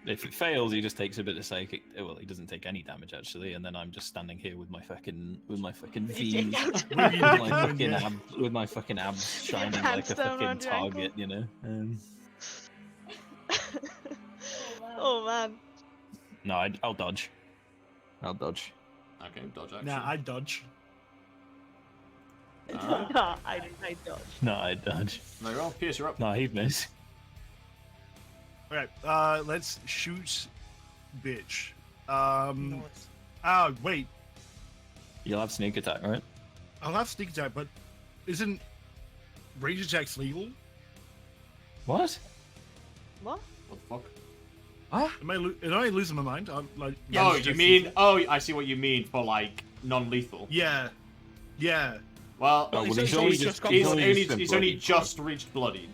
If it fails, he just takes a bit of psychic. Well, he doesn't take any damage actually, and then I'm just standing here with my fucking V, with my fucking abs shining like a Hands down fucking around your ankle. target, you know. Oh man. No, I'll dodge. I'll dodge. Okay, dodge action. Nah, I dodge. Alright. Nah, I dodge. No, I dodge. Very well. Pierce, you're up. No, he'd miss. Alright, let's shoot bitch. Nice. Wait. You'll have sneak attack, right? I'll have sneak attack, but isn't range attacks legal? What? What? What the fuck? Am I losing my mind? I'm like. Oh, you mean? Oh, I see what you mean for like non-lethal. Yeah. Yeah. Well, Oh, well, he's only just got bloodied. he's only just reached bloodied.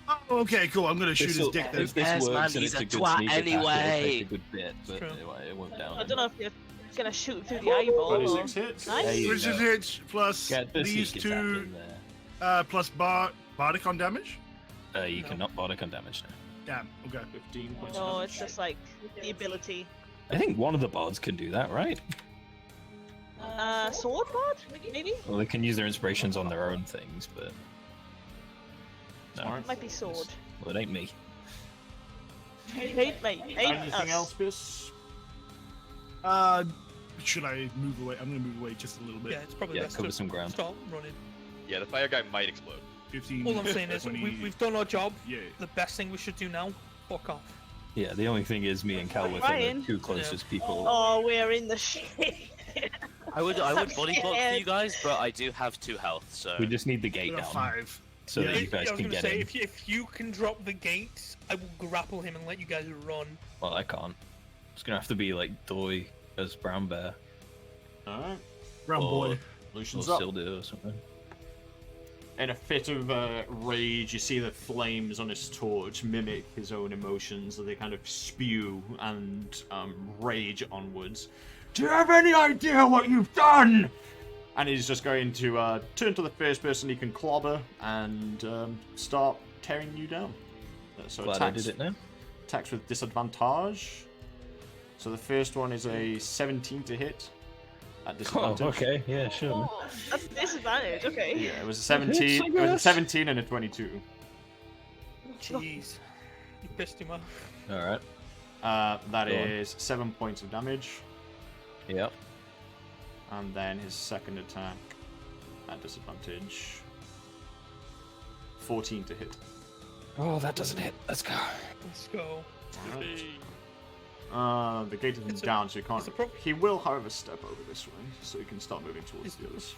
Oh, okay, cool. I'm gonna shoot his dick then. If this Yes, works man, and he's it's a a good twat sneak attack, it'll anyway. take a good bit, but True. it won't down. I don't know if you're gonna shoot through the eyeball. 26 hits. Nice. There you Which is go. hits plus Get the these sneak attack two, in there. plus bardic on damage. You No. cannot bardic on damage now. Damn. Okay. 15 points. No, of it's just like the ability. I think one of the bards can do that, right? Sword bard, maybe? Well, they can use their inspirations on their own things, but no. Alright. Might be sword. Well, it ain't me. Hate Anything us. else, Pierce? Should I move away? I'm gonna move away just a little bit. Yeah, it's probably Yeah, best cover to some ground. start running. Yeah, the fire guy might explode. 15. All I'm saying is, 20, we've done our job. Yeah. The best thing we should do now, fuck off. Yeah, the only thing is me and Celwydd are Ryan. the two closest people. Oh, we're in the shit. I would body block for you guys, but I do have 2 health, so. We just need the gate We're down 5. so that Yeah. you guys I was can gonna get say, in. if you can drop the gates, I will grapple him and let you guys run. Well, I can't. It's gonna have to be like Doy as Brown Bear Alright. Brown or, boy. or Lucian's up. Syldia or something. In a fit of rage, you see the flames on his torch mimic his own emotions, so they kind of spew and rage onwards. Do you have any idea what you've done? And he's just going to turn to the first person he can clobber and start tearing you down. So Glad I did it now. attacks with disadvantage. So the first one is a 17 to hit at Oh, disadvantage. okay, yeah, sure. Oh, that's a disadvantage, okay. Yeah, it was a 17. It was a 17 and a 22. Jeez. You pissed him off. All right. That Go on. is 7 points of damage, Yep. and then his second attack at disadvantage. 14 to hit. Oh, that doesn't hit. Let's go. Let's go. The gate is It's a- down, so he can't. it's a pro- He will, however, step over this way, so he can start moving towards the others.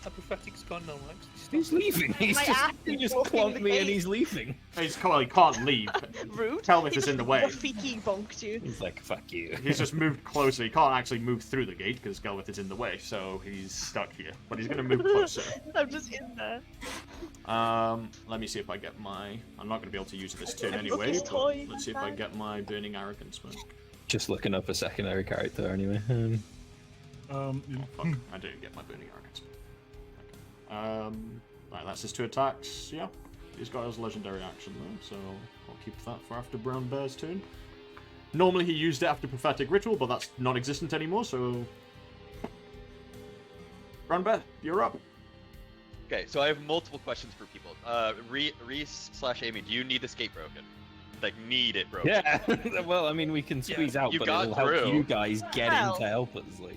A prophetic's gone now, Lex. He's leaving. He ass just is blocking clonked the me and gate. he's leaving. He can't leave. Rude. Celwydd He is in the just way. Rafiki bonked you. He's like, fuck you. He's just moved closer. He can't actually move through the gate because Celwydd is in the way, so he's stuck here. But he's going to move closer. I'm just in there. Let me see if I get my. I'm not going to be able to use it this turn Look, anyway. his But toy. let's see if I get my burning arrogance smoke. Just looking up a secondary character anyway. Oh, fuck. I didn't get my burning arrogance. Right, that's his 2 attacks. Yeah, he's got his legendary action though, so I'll keep that for after Brown Bear's turn. Normally he used it after Prophetic Ritual, but that's non-existent anymore, so... Brown Bear, you're up. Okay, so I have multiple questions for people. Reece / Aimee, do you need this gate broken? Like, need it broken? Yeah. Well, I mean, we can squeeze out, You but got it'll help through. you guys get Well. in to help us. Like,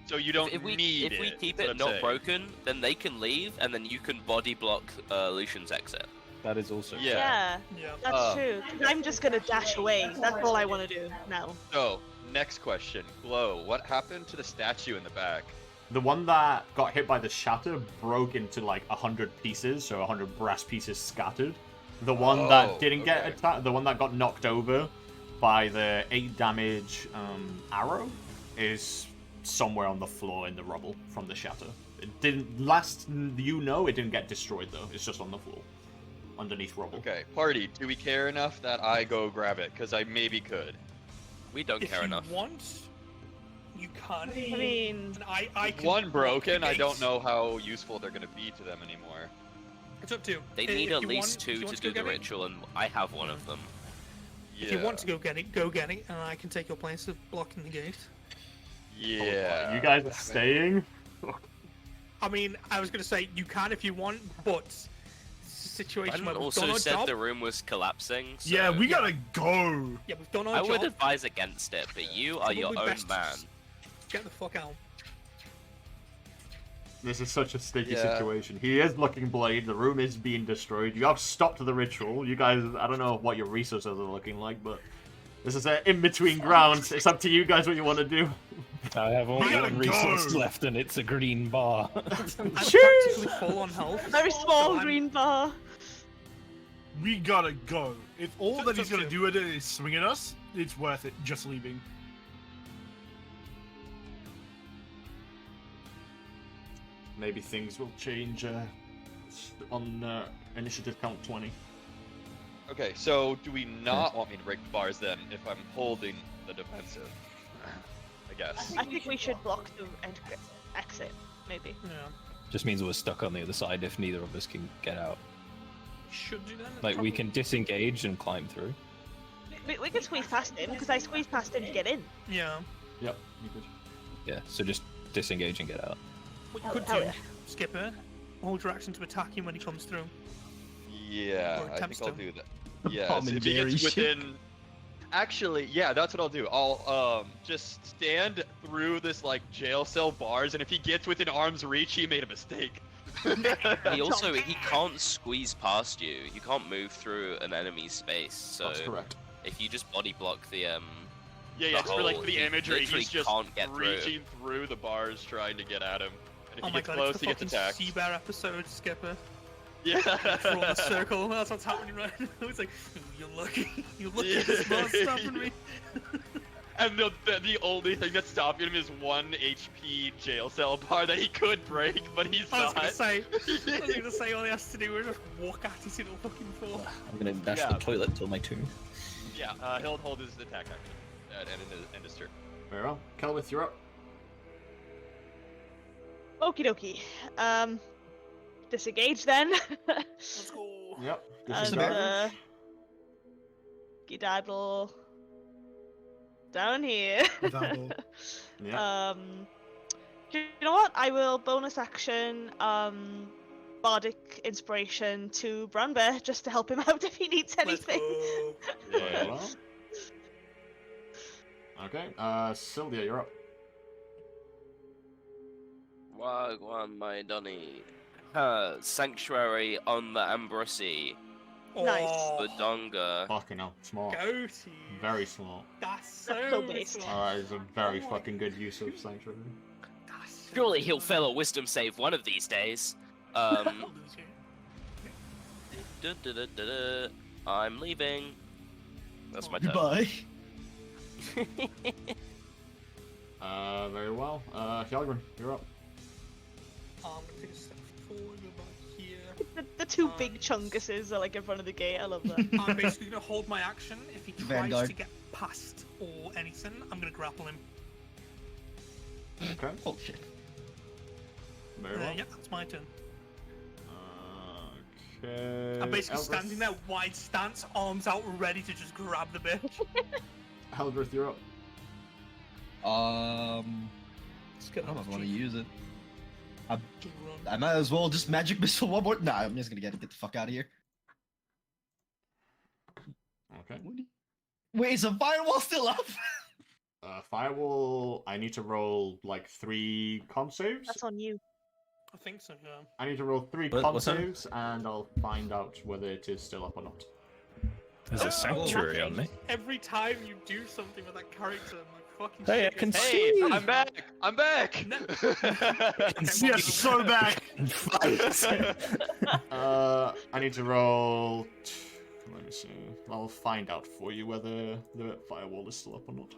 So you don't If we need if we it. keep is what it I'm not saying. broken, then they can leave, and then you can body block Lucian's exit. that is also. Yeah. Yeah, Yeah. that's true. 'Cause I'm just gonna dash away. That's all I want to do now. So, next question. Glow, what happened to the statue in the back? The one that got hit by the shatter broke into like 100 pieces, so 100 brass pieces scattered. The one Oh, that didn't get okay. attacked, the one that got knocked over by the 8 damage arrow, is somewhere on the floor in the rubble from the shatter. It didn't, it didn't get destroyed though. It's just on the floor, underneath rubble. Okay, party, do we care enough that I go grab it? Because I maybe could. We don't If care you enough. want, you can. I mean, And I can One block broken, the I don't gates. know how useful they're going to be to them anymore. It's up to you. They If need you at least want- if 2 you to want do go the get it, ritual, and I have one of them. Yeah. If you want to go get it, and I can take your place of blocking the gate. Yeah. You guys are staying? I mean, I was gonna say you can if you want, but it's a situation where Brandon we've done also our said job. the room was collapsing. So Yeah, we gotta go. Yeah, we've done our I job. would advise against it, but you are your Probably own best man. Get the fuck out. This is such a sticky Yeah. situation. He is looking bloodied. The room is being destroyed. You have stopped the ritual. You guys, I don't know what your resources are looking like, but this is an in-between ground. It's up to you guys what you want to do. I have only gotta one resource go. left, and it's a green bar. I'm practically full on health. very so small I'm- green bar. We gotta go. If all that he's Just gonna do at it is swing at us, it's worth it just leaving. Maybe things will change on initiative count 20. Okay, so do we not want me to break the bars then if I'm holding the defensive? I guess. I think we should block the exit, maybe. Yeah. Just means we're stuck on the other side if neither of us can get out. Should do that. Like, we can disengage and climb through. We can squeeze past him, because I squeezed past him to get in. Yeah. Yep, you could. Yeah, so just disengage and get out. What you could Hell do, yeah. Skipper, hold your action to attack him when he comes through. Yeah, Or I attempts think I'll to. do that. Yeah, Tom so and if he Jerry gets shit. within... Actually, yeah, that's what I'll do. I'll just stand through this like jail cell bars, and if he gets within arm's reach, he made a mistake. He can't squeeze past you. You can't move through an enemy's space. So That's correct. if you just body block the Yeah, The just for hole, the he imagery, literally he's just can't get through. reaching through the bars trying to get at him. And if Oh he my gets god, close, it's the he gets fucking attacked. Sea Bear episode, Skipper. Yeah. Draw the circle, that's what's happening right now. It's like, you're lucky. You're lucky it's not stopping me. And the only thing that's stopping him is 1 HP jail cell bar that he could break, but he's I was not. gonna say, all he has to do is just walk at it, it'll fucking fall. I'm gonna dash Yeah. the toilet till my turn. Yeah, he'll hold his attack action and end his turn. Very well. Celwydd, you're up. Okie dokie. Disengage then. Let's go. Yep. and Disengage. Skedaddle down here. Skedaddle. Yeah. Do you know what? I will bonus action bardic inspiration to Brown Bear just to help him out if he needs Let's anything. go. Very well. Okay. Syldia, you're up. Wagwan my Donny. Sanctuary on the Ambrose. Nice. Oh, Badonga. Fucking hell. Smart. Goatee. Very smart. That's so so based. smart. That is a very Oh my fucking good use of Sanctuary. That's so Surely he'll smart. fail a wisdom save one of these days. I'm leaving. That's my turn. Goodbye. Very well. Hjarlgron, you're up. I'm gonna take a step forward about here. The two big chunguses are like in front of the gate. I love that. I'm basically gonna hold my action. If he tries Vanguard. to get past or anything, I'm gonna grapple him. Okay. Holy shit. Very well. Yeah, that's my turn. Okay. I'm basically Eldrith. standing there, wide stance, arms out, ready to just grab the bitch. Eldrith, you're up. I don't know if I want to use it. Run. I might as well just magic missile one more. Nah, I'm just gonna get the fuck out of here. Okay. Wait, is the firewall still up? Firewall, I need to roll like 3 con saves. That's on you. I think so, yeah. I need to roll 3 What- con what's that? saves, and I'll find out whether it is still up or not. There's a sanctuary on me. Every time you do something with that character, my fucking Hey, I shit can gets- Hey, see. I'm back! I'm back! No. Yes, so back. I need to roll. Let me see. I'll find out for you whether the firewall is still up or not.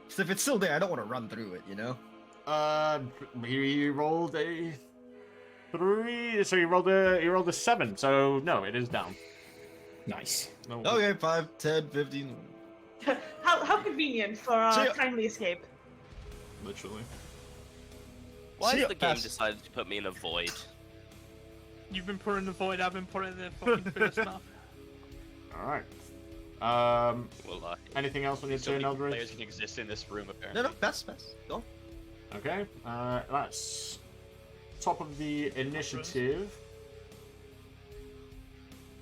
So if it's still there, I don't want to run through it, you know? He rolled a 3, so he rolled a 7. So no, it is down. Nice. No. Okay, 5, 10, 15. How convenient for our So you- timely escape. Literally. Why See has ya, the game pass. decided to put me in a void? You've been putting the void, I've been putting the fucking first map. All right. Well, Anything else on your So turn, many players Eldrith? can exist in this room, apparently. No, pass. Go. Okay. That's top of the initiative.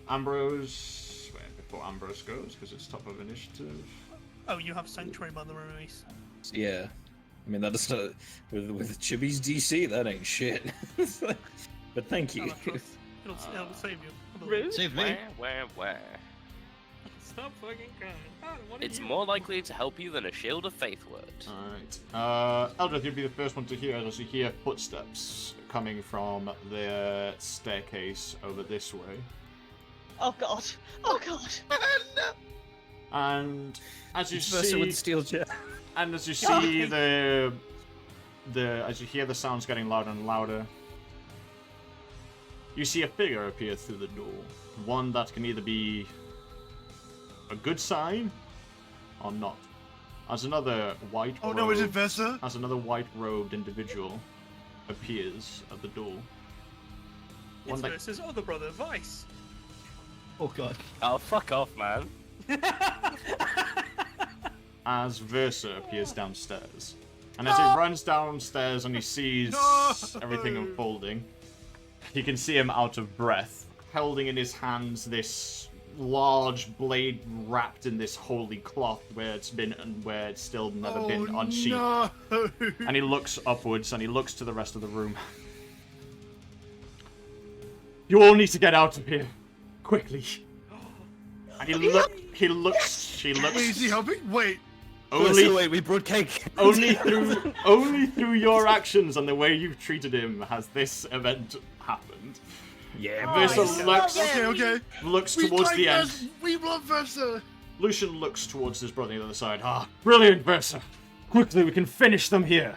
Ambrose. Wait, before Ambrose goes, because it's top of initiative. Oh, you have Sanctuary by the way, Reece. Yeah. I mean, that's not. With Chibi's DC, that ain't shit. But thank you. It'll save you. I believe. Rude. Save me. Where? Stop fucking crying. God, what are It's you? more likely to help you than a shield of faith word. Alright. Eldrith, you'll be the first one to hear as you hear footsteps coming from the staircase over this way. Oh god. Oh god. And as you Versa see, with steel chair. and as you see as you hear the sounds getting louder and louder, you see a figure appear through the door. One that can either be a good sign or not. As another white Oh no, is it Versa? as another white-robed individual appears at the door. It's Versa's other brother, Vice. Oh god. Oh, fuck off, man. As Versa appears downstairs. And as he runs downstairs and he sees everything unfolding, you can see him out of breath, holding in his hands this large blade wrapped in this holy cloth where it's still never been unsheathed. No. And he looks upwards and he looks to the rest of the room. You all need to get out of here. Quickly. And she looks. Wait, is he helping? Wait. Wait, we brought cake. only through your actions and the way you've treated him has this event happened. Yeah, Versa Okay. looks We towards like the end. Versa. We love Versa. Lucian looks towards his brother on the other side. Brilliant, Versa. Quickly, we can finish them here.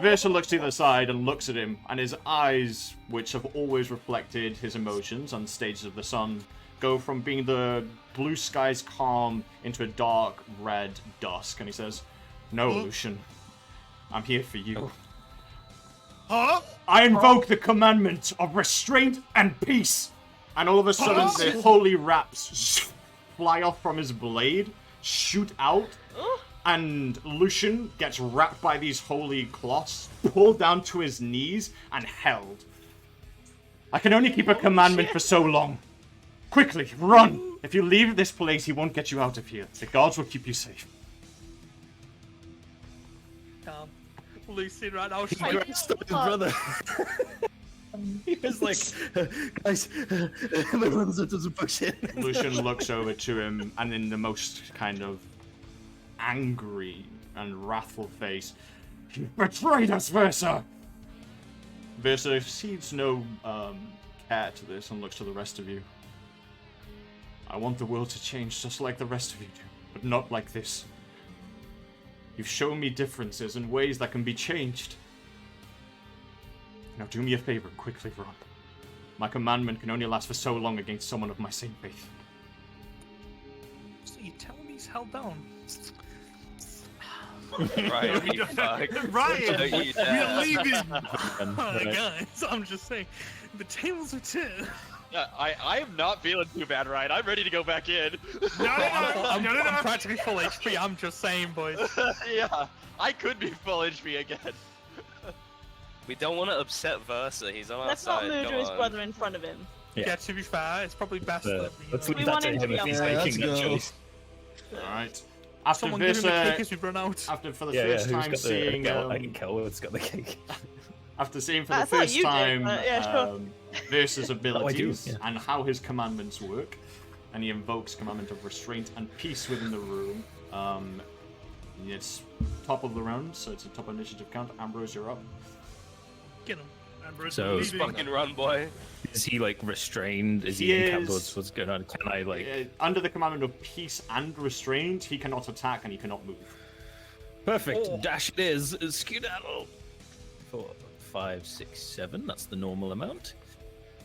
Versa looks to the other side and looks at him, and his eyes, which have always reflected his emotions on stages of the sun, go from being the blue skies calm into a dark red dusk, and he says, "No, Lucian, I'm here for you. Huh? I invoke the commandment of restraint and peace." And all of a sudden, the holy wraps fly off from his blade, shoot out, and Lucian gets wrapped by these holy cloths, pulled down to his knees, and held. I can only keep a commandment for so long. Quickly, run! If you leave this place, he won't get you out of here. The guards will keep you safe. Lucy, right now, He grasped his brother. He was like, guys, my brother's up to the push in. Lucian looks over to him, and in the most kind of angry and wrathful face, "You betrayed us, Versa!" Versa sees no care to this and looks to the rest of you. "I want the world to change just like the rest of you do, but not like this. You've shown me differences and ways that can be changed. Now do me a favor, quickly run. My commandment can only last for so long against someone of my same faith." So you tell me he's held down? Ryan, you fuck. Ryan, Don't you we're dare. leaving. Guys, I'm just saying, the tables are turned. I am not feeling too bad, Ryan. I'm ready to go back in. I'm practically full HP, I'm just saying, boys. Yeah, I could be full HP again. We don't want to upset Versa. He's on our Let's side. not murder Come his on. brother in front of him. Yeah, to be fair, it's probably best that Let's We leave that want to him to him be if he's on there. making that Let's go. choice. Alright. After someone give him the cake Versa, as we run out. after for the Yeah, first who's time got the seeing Celwydd's got the cake. after seeing for I the thought first you did, time but yeah, sure. Versa's abilities yeah. and how his commandments work, and he invokes commandment of restraint and peace within the room. It's top of the round, so it's a top initiative count. Ambrose, you're up. Get him. Ambrose, So- we're leaving. Fucking run, boy. Is he like restrained? Is He he in is. captives? What's going on? Can I like? Under the commandment of peace and restraint, he cannot attack and he cannot move. Perfect. Dash it is. Skedaddle. 4, 5, 6, 7. That's the normal amount.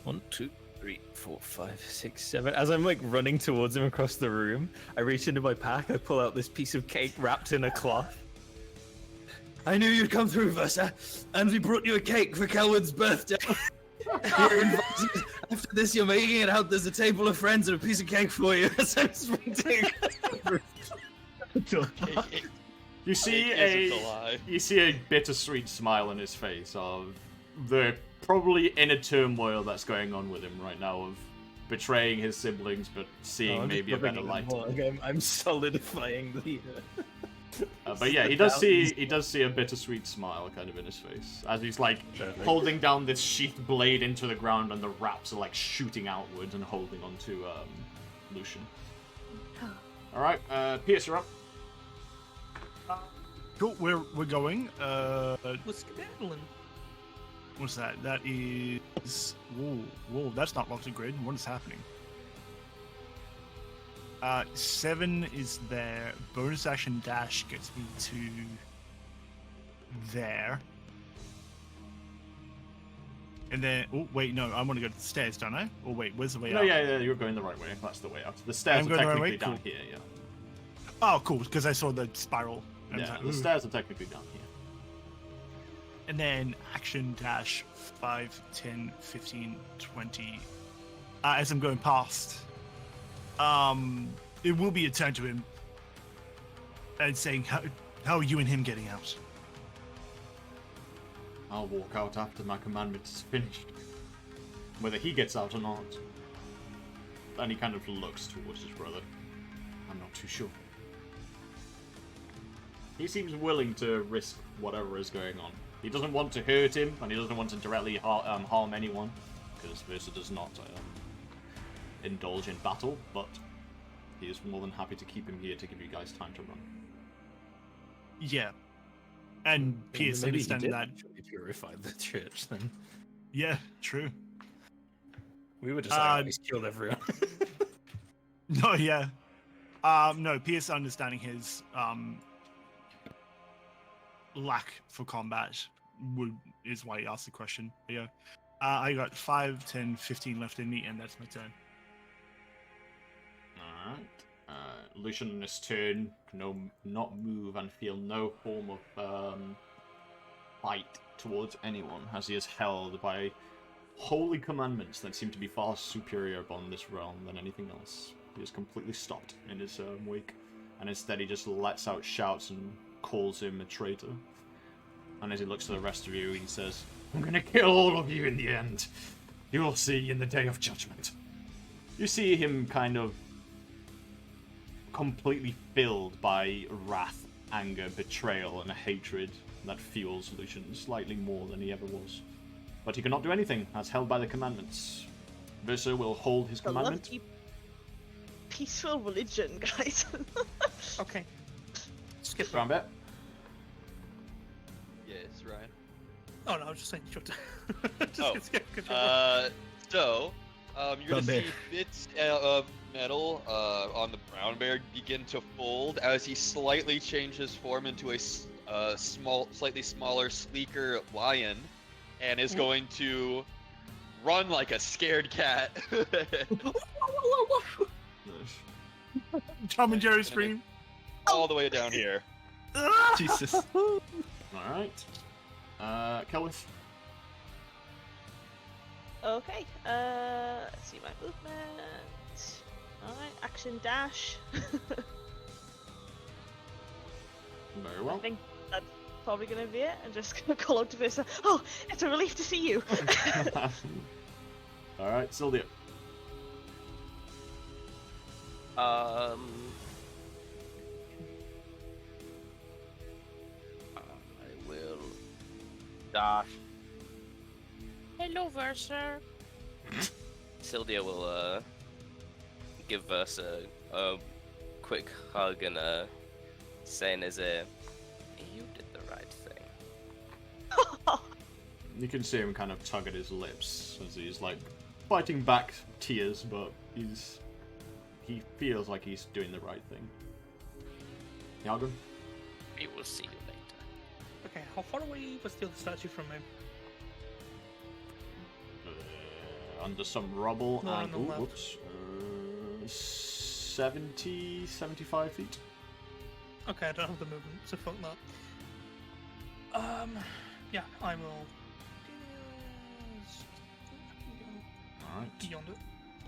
1, 2, 3, 4, 5, 6, 7. As I'm like running towards him across the room, I reach into my pack. I pull out this piece of cake wrapped in a cloth. I knew you'd come through, Versa, and we brought you a cake for Celwydd's birthday. You're invited. After this, you're making it out. There's a table of friends and a piece of cake for you. As I'm sprinting. You see Cake isn't a lie. you see a bittersweet smile on his face of the probably inner turmoil that's going on with him right now of betraying his siblings but seeing maybe a better light. I'm solidifying the. But yeah, he does see a bittersweet smile kind of in his face as he's like holding down this sheathed blade into the ground and the wraps are like shooting outwards and holding onto Lucian. All right, Pierce, you're up. Cool, we're going. We're skedaddling. What's that? That is... Whoa, that's not locked to grid. What is happening? 7 is there. Bonus action dash gets me to there. And then... Oh, wait, no. I want to go to the stairs, don't I? Or wait, where's the way No, out? yeah, you're going the right way. That's the way out. The stairs I'm are going the right technically way? down Cool. here, yeah. Oh, cool, because I saw the spiral. I was Yeah, like, the "Ooh." stairs are technically down here. And then action dash 5, 10, 15, 20. As I'm going past, it will be a turn to him and saying, how are you and him getting out? I'll walk out after my commandment is finished. Whether he gets out or not. And he kind of looks towards his brother. I'm not too sure. He seems willing to risk whatever is going on. He doesn't want to hurt him, and he doesn't want to directly harm anyone, because Versa does not indulge in battle, but he is more than happy to keep him here to give you guys time to run. Yeah. And Pierce Maybe he understanding did that. actually purify the church then. Yeah, true. We were just like, he's killed everyone. No, yeah. No, Pierce understanding his lack for combat is why he asked the question. But yeah. I got 5, 10, 15 left in me, and that's my turn. Alright. Lucien in his turn can not move and feel no form of fight towards anyone, as he is held by holy commandments that seem to be far superior upon this realm than anything else. He is completely stopped in his wake, and instead he just lets out shouts and calls him a traitor. And as he looks to the rest of you, he says, I'm gonna kill all of you in the end. You will see in the day of judgment. You see him kind of completely filled by wrath, anger, betrayal, and a hatred that fuels Lucien slightly more than he ever was. But he cannot do anything, as held by the commandments. Versa will hold his commandment. Peaceful religion, guys. Okay. Skip Brown bet. Yes, Ryan. Oh no, I was just saying shut You're gonna see bits of metal on the brown bear begin to fold as he slightly changes form into a slightly smaller, sleeker lion, and is going to run like a scared cat. Tom and Jerry scream. All the way down here. Jesus. Alright. Celwydd. Okay, let's see my movement. Alright, action dash. Very well. I think that's probably gonna be it. I'm just gonna call out to Versa. Oh, it's a relief to see you. Alright, Syldia. I will dash. Hello, Versa. Syldia will give Versa a quick hug and saying as a, you did the right thing. You can see him kind of tug at his lips as he's like fighting back tears, but he feels like he's doing the right thing. Hjarlgron? We will see you later. Okay, how far away was the other statue from him? Under some rubble No, on and the left. whoops, 70, 75 feet. Okay, I don't have the movement, so fuck that. Yeah, I will. Alright. Beyond it.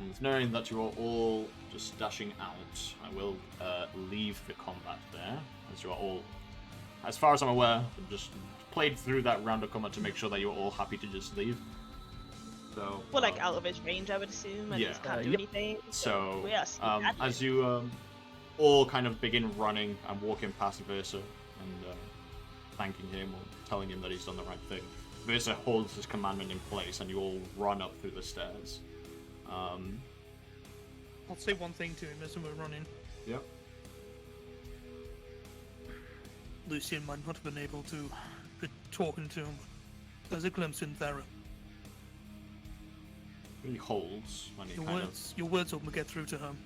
And with knowing that you are all just dashing out, I will leave the combat there, as you are all, as far as I'm aware, just played through that round of combat to make sure that you're all happy to just leave. So, We're like out of his range, I would assume, and yeah. just can't do Yep. anything. So, yes, as you all kind of begin running and walking past Versa and thanking him or telling him that he's done the right thing, Versa holds his commandment in place and you all run up through the stairs. I'll say one thing to him as we're running. Yep. Lucien might not have been able to be talking to him. There's a glimpse in there. He holds when he Your words will get through to him.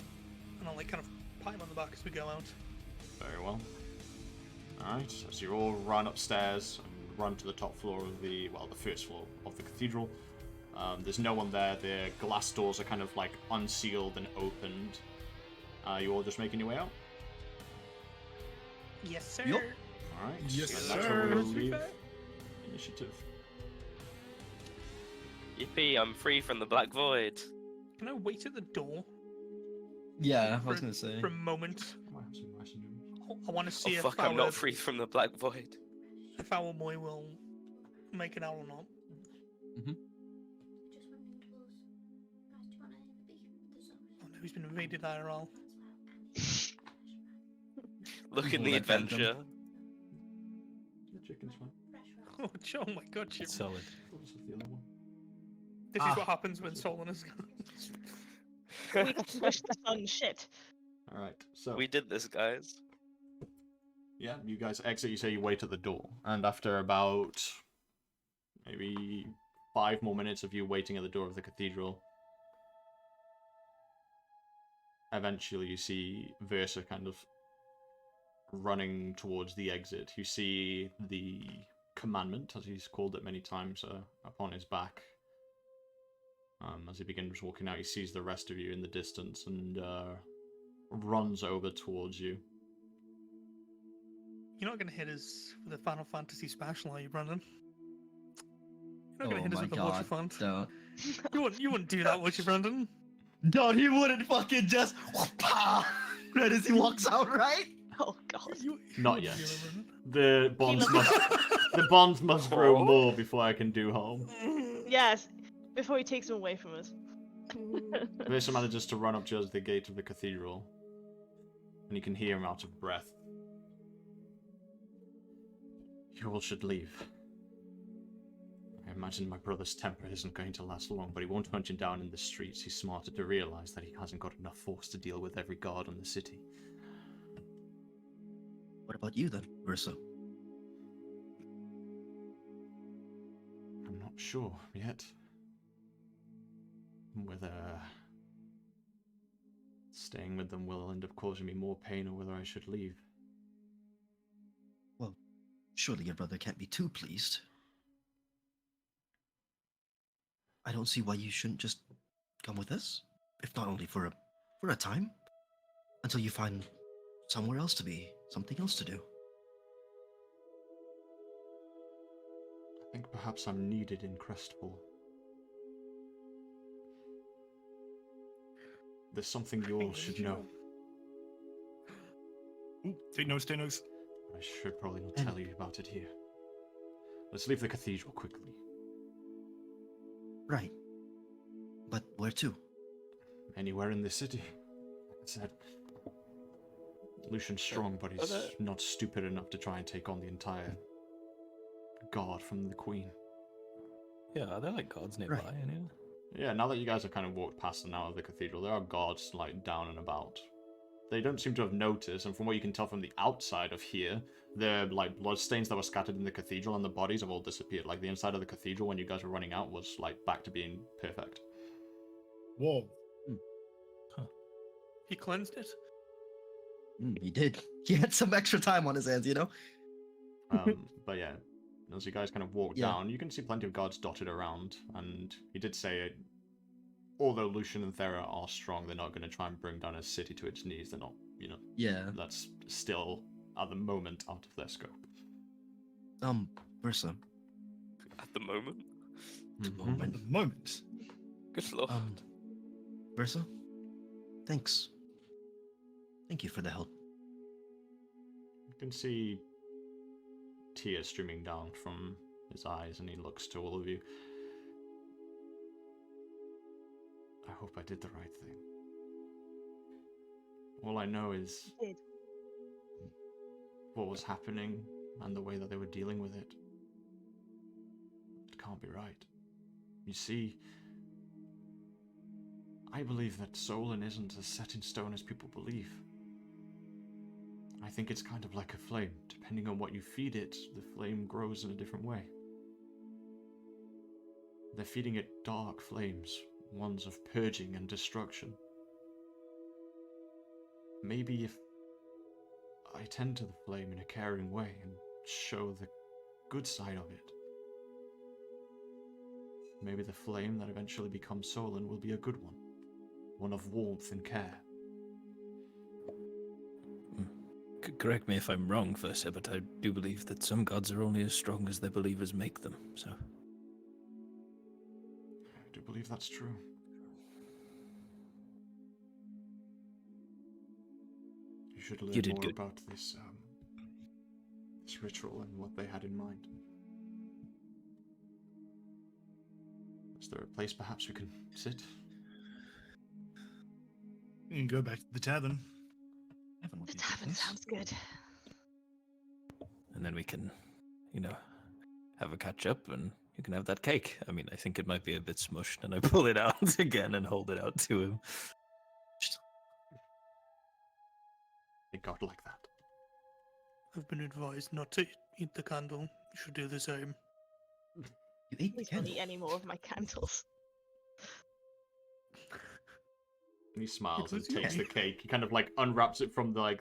And I'll kind of pat him on the back as we go out. Very well. Alright, as you all run upstairs and run to the top floor of the first floor of the cathedral. There's no one there. The glass doors are kind of like unsealed and opened. You all just making your way out? Yes, sir. Yup. Alright. Yes, so that's sir. where we'll leave initiative. Yippee, I'm free from the Black Void. Can I wait at the door Yeah, I was gonna say. for a moment? I might have some nice news. I want to see Oh if fuck, I'm not free from the Black Void. if our boy will make it out or not. Oh no, he's been invaded IRL. Look in Ooh, the that phantom. adventure. The chicken's fine. Oh my god, Chibi. Solid. What was the other one? This is what happens when Solon is gone. We pushed the fun shit. Alright, so We did this, guys. yeah, you guys exit, you say you wait at the door. And after about maybe 5 more minutes of you waiting at the door of the cathedral, eventually you see Versa kind of running towards the exit. You see the commandment, as he's called it many times, upon his back. As he begins walking out, he sees the rest of you in the distance and runs over towards you. You're not going to hit us with a Final Fantasy special, are you, Brandon? You're not going Oh to hit us my with the god. water font. Don't. You wouldn't do that, would you, Brandon? No, he wouldn't fucking just right as he walks out, right? Oh god. Not wouldn't yet. do that, Brandon. The bonds must grow more before I can do harm. Yes, before he takes him away from us. Versa manages to run up towards the gate of the cathedral, and you can hear him out of breath. You all should leave. I imagine my brother's temper isn't going to last long, but he won't hunt him down in the streets. He's smarter to realize that he hasn't got enough force to deal with every guard in the city. What about you then, Versa? I'm not sure yet whether staying with them will end up causing me more pain or whether I should leave. Well, surely your brother can't be too pleased. I don't see why you shouldn't just come with us, if not only for a time, until you find somewhere else to be, something else to do. I think perhaps I'm needed in Crestfall. There's something you all should know. Ooh, take notes, take notes. I should probably not tell you about it here. Let's leave the cathedral quickly. Right. But where to? Anywhere in the city. Like I said, Lucian's strong, but he's not stupid enough to try and take on the entire guard from the Queen. Yeah, are there like guards nearby? Right. Anyway? Yeah, now that you guys have kind of walked past and out of the cathedral, there are guards like down and about. They don't seem to have noticed, and from what you can tell from the outside of here, the like bloodstains that were scattered in the cathedral and the bodies have all disappeared. Like the inside of the cathedral when you guys were running out was like back to being perfect. Whoa. He cleansed it. He did. He had some extra time on his hands, you know? But yeah, as you guys kind of walk down, you can see plenty of guards dotted around, and he did say, although Lucian and Thera are strong, they're not going to try and bring down a city to its knees. They're not, Yeah. that's still, at the moment, out of their scope. Versa. At the moment. The moment. At the moment. Good lord. Versa? Thanks. Thank you for the help. You can see tears streaming down from his eyes, and he looks to all of you. I hope I did the right thing. All I know is You did. what was happening and the way that they were dealing with it. It can't be right. You see, I believe that Solon isn't as set in stone as people believe. I think it's kind of like a flame. Depending on what you feed it, the flame grows in a different way. They're feeding it dark flames, ones of purging and destruction. Maybe if I tend to the flame in a caring way and show the good side of it, maybe the flame that eventually becomes Solon will be a good one of warmth and care. Correct me if I'm wrong, Versa, but I do believe that some gods are only as strong as their believers make them, so... I do believe that's true. You should learn did more good. about this ritual and what they had in mind. Is there a place perhaps we can sit? You can go back to the tavern. The tavern sounds good. And then we can, have a catch up and you can have that cake. I mean, I think it might be a bit smushed, and I pull it out again and hold it out to him. They got like that. I've been advised not to eat the candle. You should do the same. You ate the Please don't candle. eat any more of my candles. And he smiles and was takes yummy. the cake. He kind of like unwraps it from the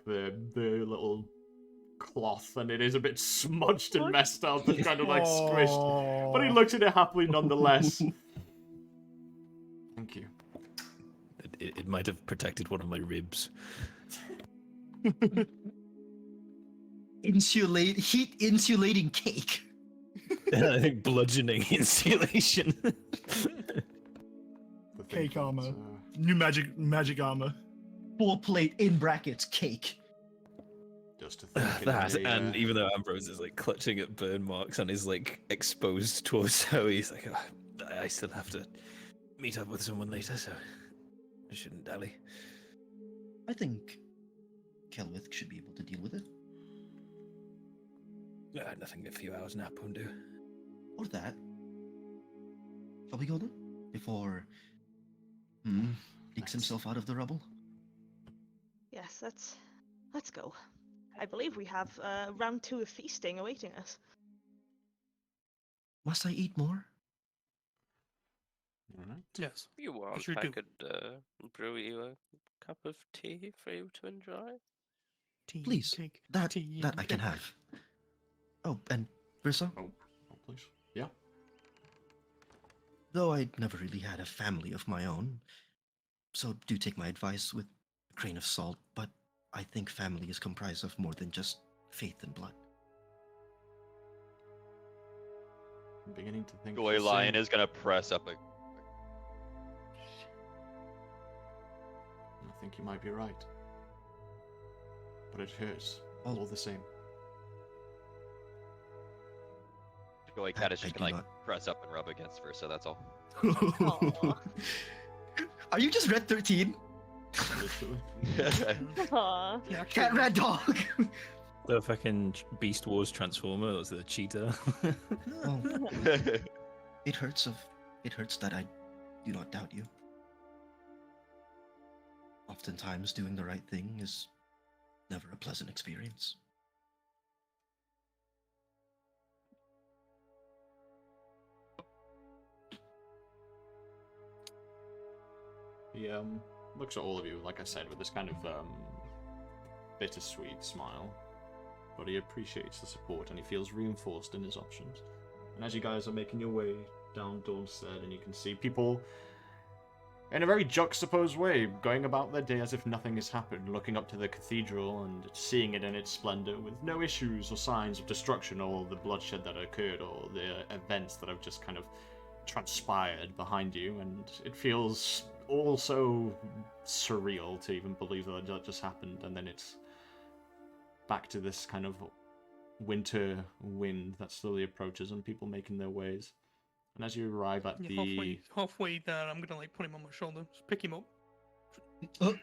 little cloth, and it is a bit smudged and messed up and kind of like squished. But he looks at it happily nonetheless. Thank you. It might have protected one of my ribs. Heat insulating cake. I think bludgeoning insulation. The thing Cake that, armor. New magic armor. Full plate in brackets cake. just to think in That, a, and even though Ambrose is like clutching at burn marks on his like exposed torso, he's like, oh, I still have to meet up with someone later, so I shouldn't dally. I think Celwydd should be able to deal with it. Nothing a few hours nap won't do. Or that. Shall we go then? Before digs himself out of the rubble? Yes, let's go. I believe we have round 2 of feasting awaiting us. Must I eat more? Alright. Yes. You want? Sure I do. could brew you a cup of tea for you to enjoy. Tea, Please. cake, That tea, I can cake. have. Oh, and Brissa, Oh, please. Yeah. though I never really had a family of my own, so do take my advice with a grain of salt, but I think family is comprised of more than just faith and blood. I'm beginning to think. Goy the Lion same. is gonna press up a. I think you might be right. But it hurts Oh. all the same. Goy Cat is I just do gonna like not. press up and rub against Versa. That's all. Aw. Are you just Red 13? Literally. Aw. Yeah, Cat Red Dog! The fucking Beast Wars Transformer, that was the cheetah. Oh, it hurts that I do not doubt you. Oftentimes doing the right thing is never a pleasant experience. He looks at all of you, like I said, with this kind of bittersweet smile. But he appreciates the support and he feels reinforced in his options. And as you guys are making your way down Dawnstead, and you can see people in a very juxtaposed way going about their day as if nothing has happened, looking up to the cathedral and seeing it in its splendor with no issues or signs of destruction or the bloodshed that occurred or the events that have just kind of transpired behind you, and it feels all so surreal to even believe that just happened, and then it's back to this kind of winter wind that slowly approaches and people making their ways. And as you arrive at Yeah, the halfway there, I'm gonna like put him on my shoulder, just pick him up.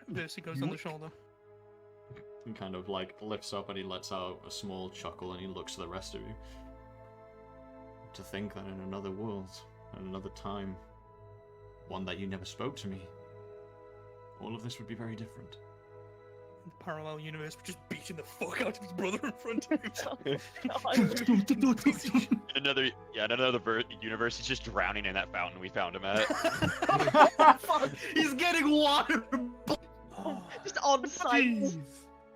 This he goes on the shoulder. he kind of like lifts up and he lets out a small chuckle and he looks at the rest of you. To think that in another world, in another time, one that you never spoke to me, all of this would be very different. parallel universe, but just beating the fuck out of his brother in front of him. In another universe, he's just drowning in that fountain we found him at. Fuck! He's getting water. Just on site. Jeez.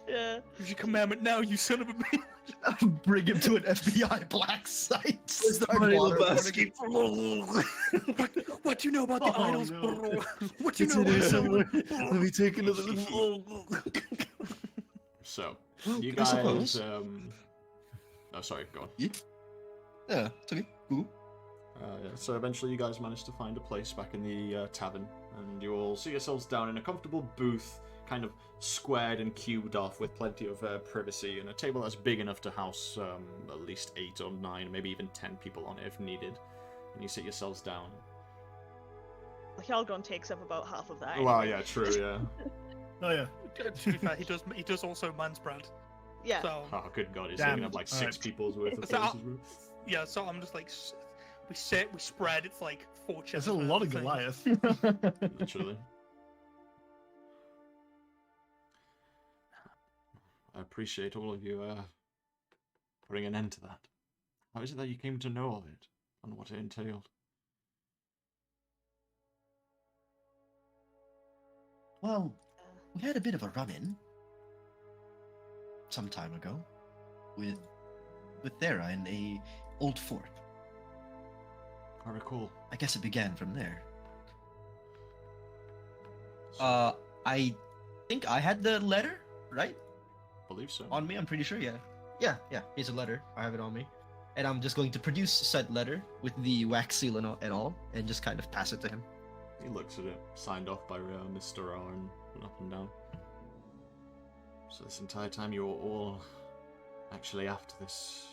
Yeah. Here's your commandment now, you son of a bitch. Bring him to an FBI black site. Where's the money, Lebowski? What do you know about the Oh, idols, no. bro? What do you It's know in here about somewhere. somewhere? Let me take another look. So, Well, you I guys, suppose. Oh, sorry, go on. Yeah, it's okay. Cool. Yeah, so eventually you guys manage to find a place back in the tavern, and you all see yourselves down in a comfortable booth, kind of squared and cubed off with plenty of privacy, and a table that's big enough to house at least 8 or 9, maybe even 10 people on it if needed. And you sit yourselves down. Hjarlgron takes up about half of that. Well, anyway. yeah, true, yeah. Oh yeah. To be fair, he does also manspread. Yeah. So Oh, good God, he's Damn. taking up like 6 Alright. people's worth of So I'll- places. Bro. yeah, so I'm just like, we sit, we spread. It's like 4 chests. There's a lot of thing. Goliath. Literally. I appreciate all of you putting an end to that. How is it that you came to know of it, and what it entailed? Well, we had a bit of a run-in some time ago with Thera in a old fort. I recall. I guess it began from there. So, I think I had the letter, right? believe so. On me, I'm pretty sure, yeah. Yeah, here's a letter. I have it on me. And I'm just going to produce said letter with the wax seal and all, and just kind of pass it to him. He looks at it, signed off by Mr. R and up and down. So this entire time you were all actually after this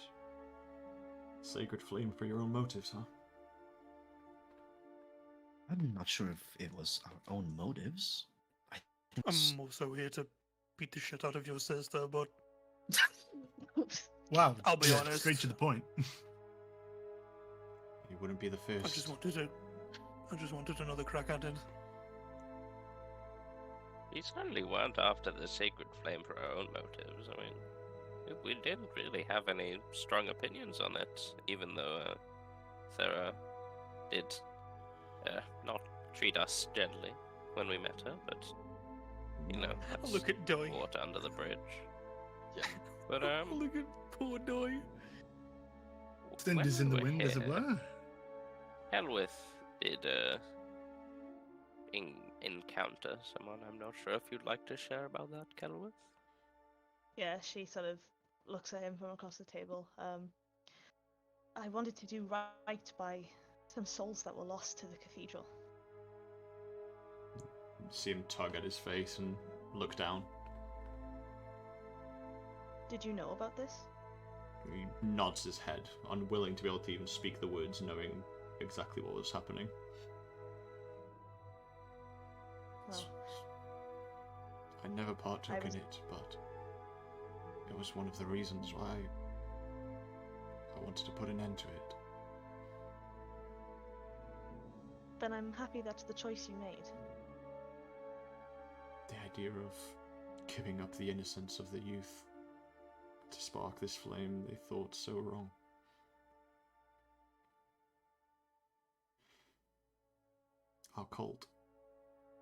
sacred flame for your own motives, huh? I'm not sure if it was our own motives. I think it's- I'm also here to beat the shit out of your sister, but Wow. I'll be Yeah, honest. Straight to the point. You wouldn't be the I first. just wanted another crack at it. We certainly weren't after the sacred flame for our own motives. I mean, we didn't really have any strong opinions on it, even though Thera did not treat us gently when we met her, but, you know, that's Look at Doy. water under the bridge. Yeah. But, Look at poor Doy. Cinders in the wind, as it were. Celwydd did encounter someone. I'm not sure if you'd like to share about that, Celwydd. Yeah, she sort of looks at him from across the table. I wanted to do right by some souls that were lost to the cathedral. See him tug at his face and look down. Did you know about this? He nods his head, unwilling to be able to even speak the words, knowing exactly what was happening. Well, I never partook was- in it, but it was one of the reasons why I wanted to put an end to it. then I'm happy that's the choice you made. The idea of giving up the innocence of the youth to spark this flame they thought so wrong. Our cult,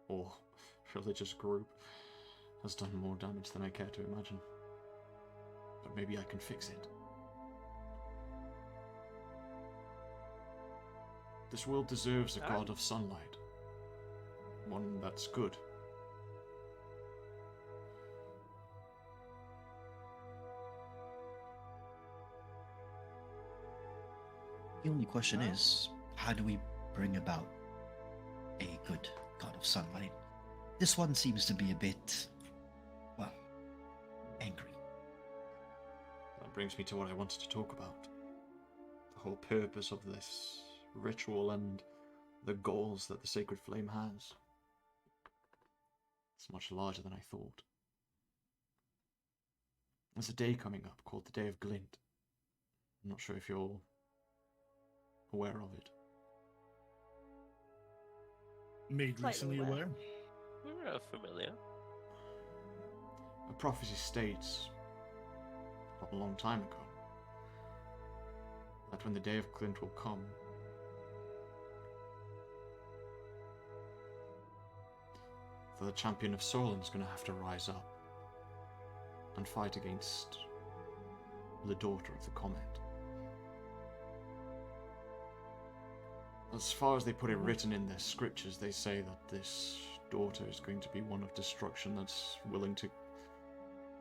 or religious group, has done more damage than I care to imagine. But maybe I can fix it. This world deserves a god of sunlight. One that's good. The only question is, how do we bring about a good god of sunlight? This one seems to be a bit, well, angry. That brings me to what I wanted to talk about. The whole purpose of this ritual and the goals that the sacred flame has. It's much larger than I thought. There's a day coming up called the Day of Glint. I'm not sure if you're aware of it. Made Slightly recently aware. aware. We're familiar. A prophecy states, not a long time ago, that when the day of Clint will come, the champion of Solon's going to have to rise up and fight against the daughter of the Comet. As far as they put it written in their scriptures, they say that this daughter is going to be one of destruction that's willing to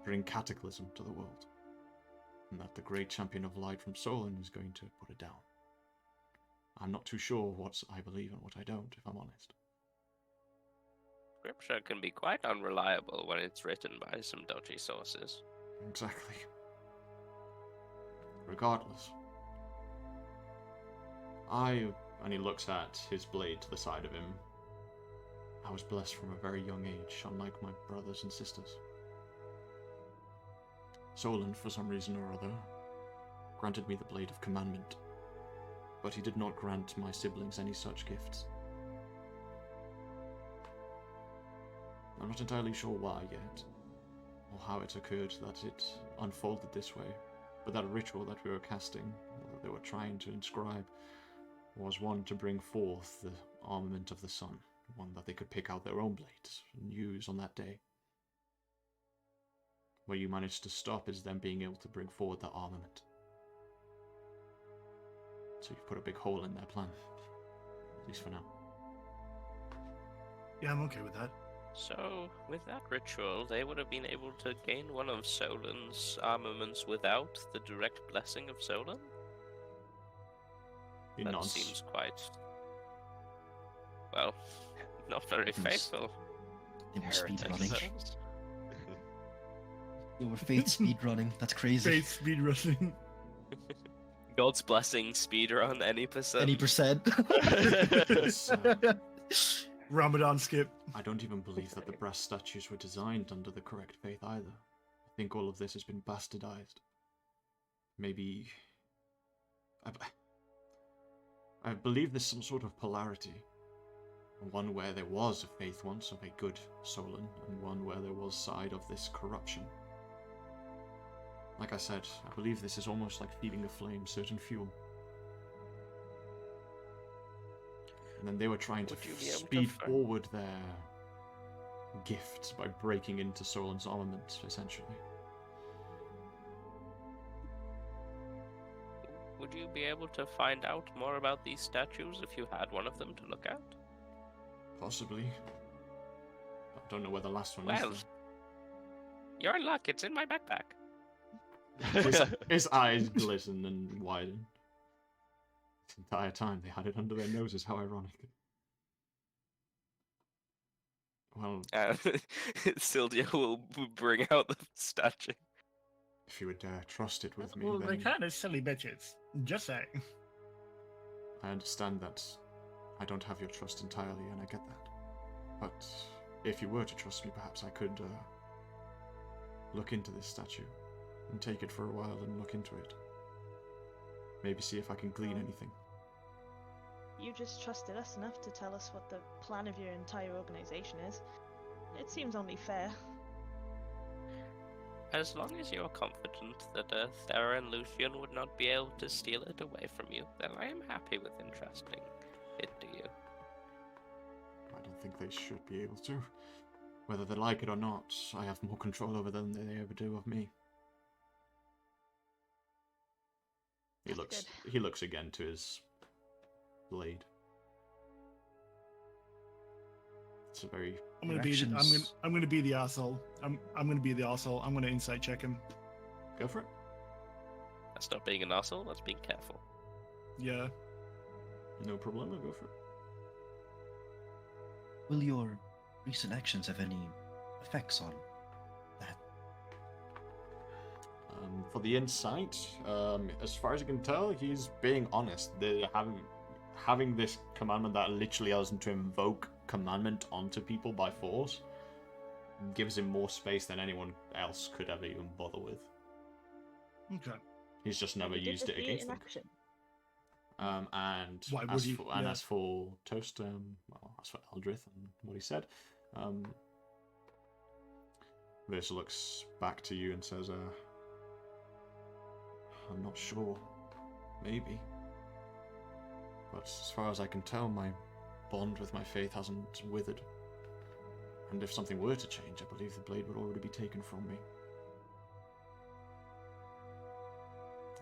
bring cataclysm to the world, and that the great champion of light from Solon is going to put it down. I'm not too sure what I believe and what I don't, if I'm honest. Scripture can be quite unreliable when it's written by some dodgy sources. Exactly. Regardless, and he looks at his blade to the side of him, I was blessed from a very young age, unlike my brothers and sisters. Solon, for some reason or other, granted me the Blade of Commandment, but he did not grant my siblings any such gifts. I'm not entirely sure why yet, or how it occurred that it unfolded this way, but that ritual that we were casting, or that they were trying to inscribe, was one to bring forth the armament of the sun, one that they could pick out their own blades and use on that day. Where you managed to stop is them being able to bring forward that armament. So you've put a big hole in their plan, at least for now. Yeah, I'm okay with that. So, with that ritual, they would have been able to gain one of Solon's armaments without the direct blessing of Solon? He That nods. seems quite... well, not very faithful. They were speed Heretics. running. They were fate speed running. That's crazy. Faith speed running. God's blessing, speedrun, any percent. Any percent. It's, Ramadan skip. I don't even believe that the brass statues were designed under the correct faith either. I think all of this has been bastardized. Maybe... I believe there's some sort of polarity. One where there was a faith once of a good Solon, and one where there was side of this corruption. Like I said, I believe this is almost like feeding a flame certain fuel. And then they were trying to Would you be able to speed find- forward their gifts by breaking into Solon's armament, essentially. Would you be able to find out more about these statues if you had one of them to look at? Possibly. I don't know where the last one Well, is. you're in luck, it's in my backpack. His eyes glisten and widen. This entire time they had it under their noses, how ironic. Well, Syldia will bring out the statue. if you would dare trust it with me, Well, they then kind of silly bitches. Just saying. I understand that I don't have your trust entirely, and I get that. But if you were to trust me, perhaps I could look into this statue and take it for a while and look into it. Maybe see if I can glean anything. You just trusted us enough to tell us what the plan of your entire organization is. It seems only fair. As long as you're confident that Thera and Lucien would not be able to steal it away from you, then I am happy with entrusting it to you. I don't think they should be able to. Whether they like it or not, I have more control over them than they ever do of me. That's He looks again to his blade. It's a very... I'm gonna be. I'm gonna be the asshole. I'm gonna be the asshole. I'm gonna insight check him. Go for it. That's not being an asshole, that's being careful. Yeah. No problem, I'll go for it. Will your recent actions have any effects on that? For the insight, as far as you can tell, he's being honest. They having this commandment that literally allows him to invoke commandment onto people by force gives him more space than anyone else could ever even bother with. Okay. He's just never Good used to it see against in them. action. And Why would as he? for, Yeah. as for Toast, as for Eldrith and what he said, This looks back to you and says, I'm not sure. Maybe. But as far as I can tell, my bond with my faith hasn't withered. And if something were to change, I believe the blade would already be taken from me.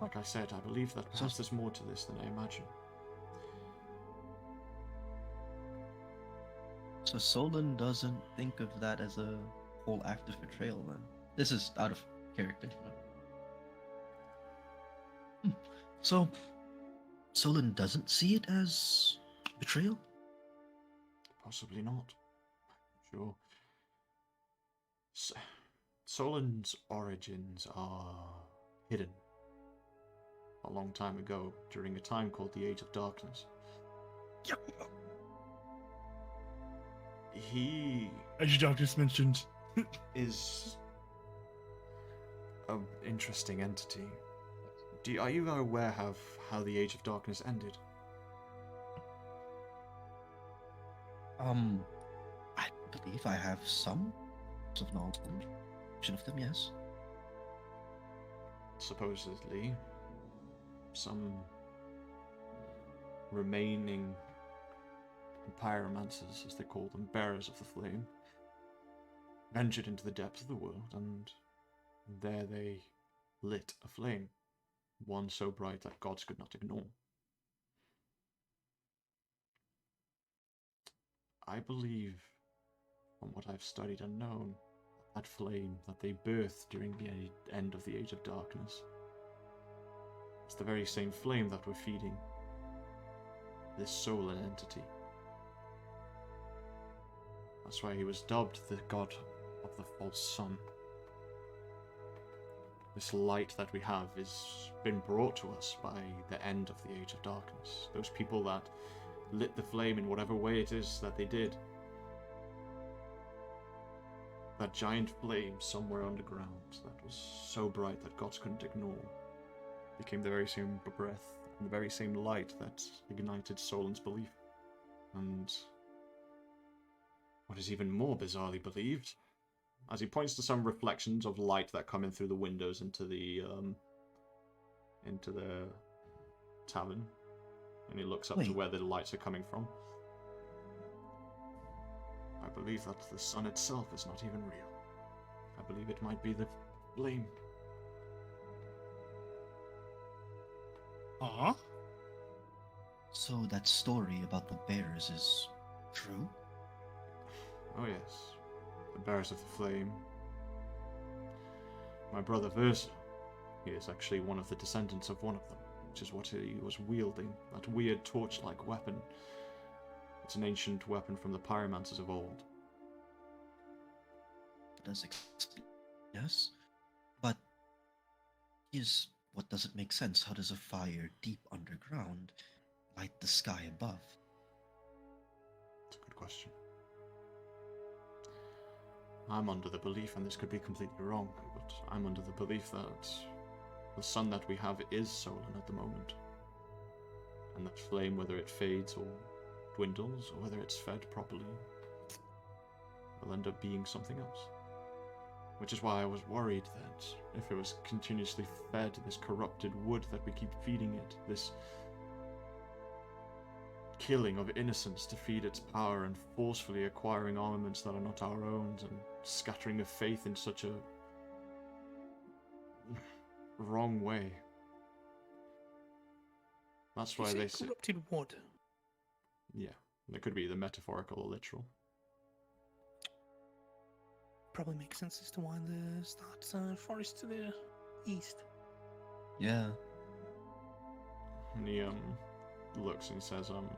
Like I said, I believe that perhaps there's more to this than I imagine. So Solon doesn't think of that as a whole act of betrayal, then? This is out of character. So, Solon doesn't see it as betrayal? Possibly not. Sure. Solon's origins are hidden. A long time ago, during a time called the Age of Darkness. He Age of Darkness mentioned. is an interesting entity. Are you aware of how the Age of Darkness ended? I believe I have some of knowledge of them, yes. Supposedly, some remaining pyromancers, as they call them, bearers of the flame, ventured into the depths of the world, and there they lit a flame, one so bright that gods could not ignore. I believe, from what I've studied and known, that flame that they birthed during the end of the Age of Darkness is the very same flame that we're feeding this Solon entity. That's why he was dubbed the god of the false sun. This light that we have has been brought to us by the end of the Age of Darkness. Those people that lit the flame in whatever way it is that they did. That giant flame somewhere underground that was so bright that gods couldn't ignore became the very same breath and the very same light that ignited Solon's belief. And what is even more bizarrely believed, as he points to some reflections of light that come in through the windows into the tavern, and he looks up to where the lights are coming from. I believe that the sun itself is not even real. I believe it might be the flame. So that story about the bears is true? Oh yes, the bearers of the flame. My brother Versa, he is actually one of the descendants of one of them, which is what he was wielding, that weird torch-like weapon. It's an ancient weapon from the pyromancers of old. Yes, but is what doesn't make sense? How does a fire deep underground light the sky above? That's a good question. I'm under the belief, and this could be completely wrong, but I'm under the belief that the sun that we have is Solon at the moment. And that flame, whether it fades or dwindles, or whether it's fed properly, will end up being something else. Which is why I was worried that if it was continuously fed this corrupted wood that we keep feeding it, this killing of innocents to feed its power and forcefully acquiring armaments that are not our own and scattering of faith in such a wrong way. That's why they say corrupted wood. Yeah, it could be the metaphorical or literal. Probably makes sense as to why there's that forest to the east. Yeah. And he looks and says, and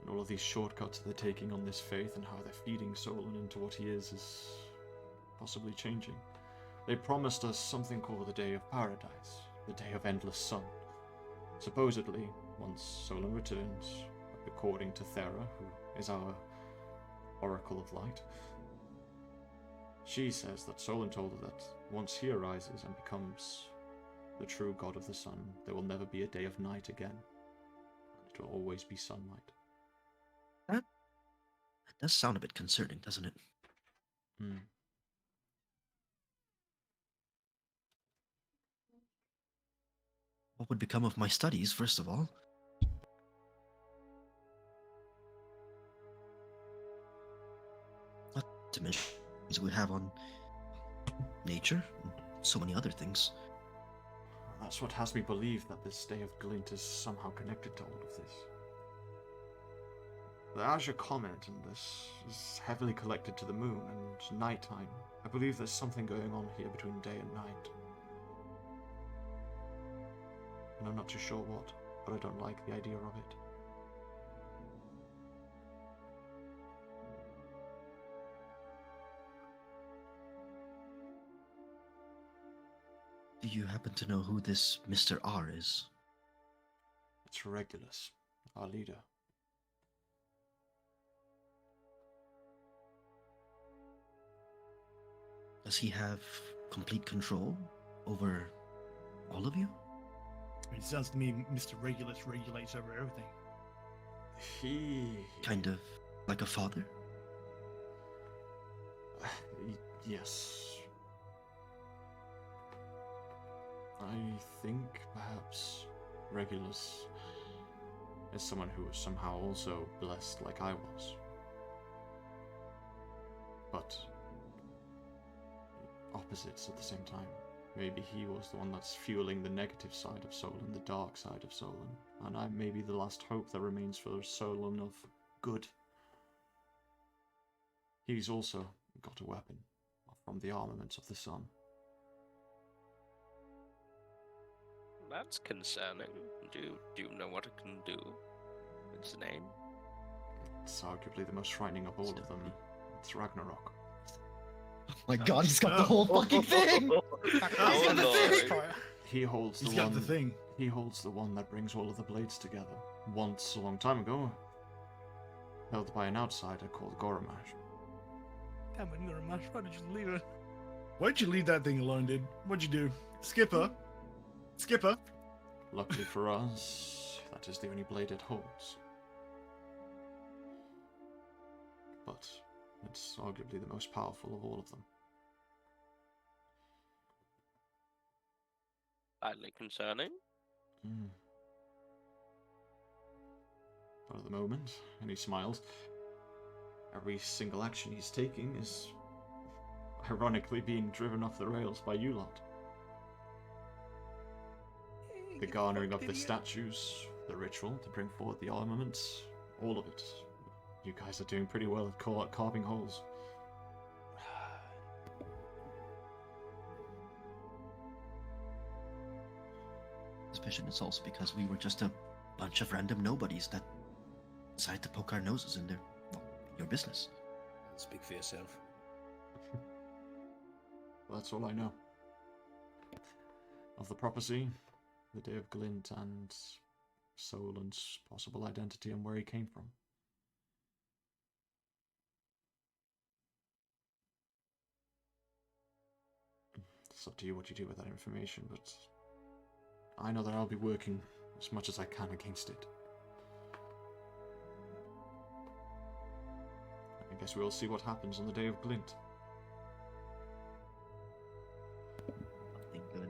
all of these shortcuts they're taking on this faith and how they're feeding Solon into what he is possibly changing. They promised us something called the Day of Paradise, the Day of Endless Sun. Supposedly, once Solon returns, according to Thera, who is our Oracle of Light, she says that Solon told her that once he arises and becomes the true god of the sun, there will never be a day of night again. It will always be sunlight. That does sound a bit concerning, doesn't it? Hmm. What would become of my studies, first of all? Not to mention it would have on nature and so many other things. That's what has me believe that this Day of Glint is somehow connected to all of this. The Azure Comet and this is heavily connected to the moon and nighttime. I believe there's something going on here between day and night. And I'm not too sure what, but I don't like the idea of it. Do you happen to know who this Mr. R is? It's Regulus, our leader. Does he have complete control over all of you? It sounds to me Mr. Regulus regulates over everything. He... Kind of like a father? Yes. I think perhaps Regulus is someone who was somehow also blessed like I was. But opposites at the same time. Maybe he was the one that's fueling the negative side of Solon, the dark side of Solon, and I may be the last hope that remains for Solon of good. He's also got a weapon from the armaments of the sun. That's concerning. Do you know what it can do? Its name? It's arguably the most frightening of all of them. It's Ragnarok. Oh my god, he's got the whole fucking thing! He's got the thing! He holds the He's one. got the thing. He holds the one that brings all of the blades together. Once, a long time ago, held by an outsider called Goramash. Damn it, Goramash, why did you leave her? Why'd you leave that thing alone, dude? What'd you do? Skipper? Skipper? Luckily for us, that is the only blade it holds. But it's arguably the most powerful of all of them. Slightly concerning. But at the moment, and he smiles, every single action he's taking is ironically being driven off the rails by you lot. The garnering of the statues, the ritual to bring forward the armaments, all of it. You guys are doing pretty well at carving holes. Suspicion it's also because we were just a bunch of random nobodies that decided to poke our noses in your business. Speak for yourself. That's all I know. Of the prophecy, the Day of Glint, and Solon's possible identity and where he came from. It's up to you what you do with that information, but I know that I'll be working as much as I can against it. I guess we'll see what happens on the Day of Glint. Nothing good.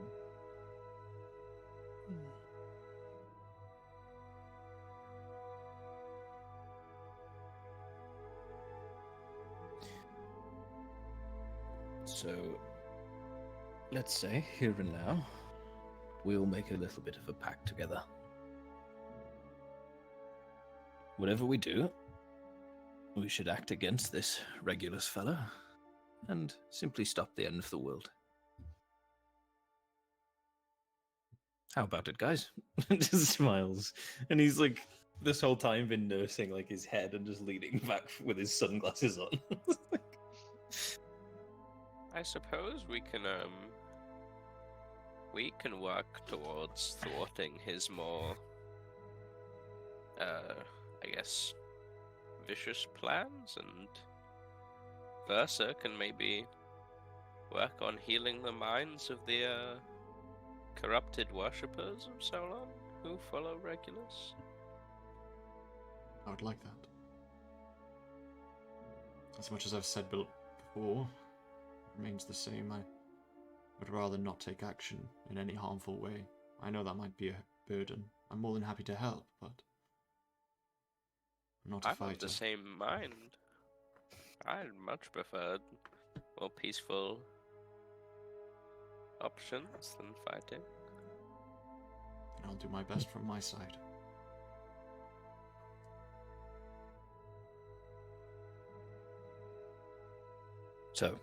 So, let's say, here and now, we'll make a little bit of a pact together. Whatever we do, we should act against this Regulus fellow and simply stop the end of the world. How about it, guys? Just smiles. And he's like, this whole time been nursing like his head and just leaning back with his sunglasses on. I suppose we can work towards thwarting his more, I guess, vicious plans, and Versa can maybe work on healing the minds of the corrupted worshippers of Solon who follow Regulus. I would like that. As much as I've said before, remains the same. I would rather not take action in any harmful way. I know that might be a burden. I'm more than happy to help, but I'm not a I'm fighter. of the same mind. I'd much prefer more peaceful options than fighting. I'll do my best from my side. So,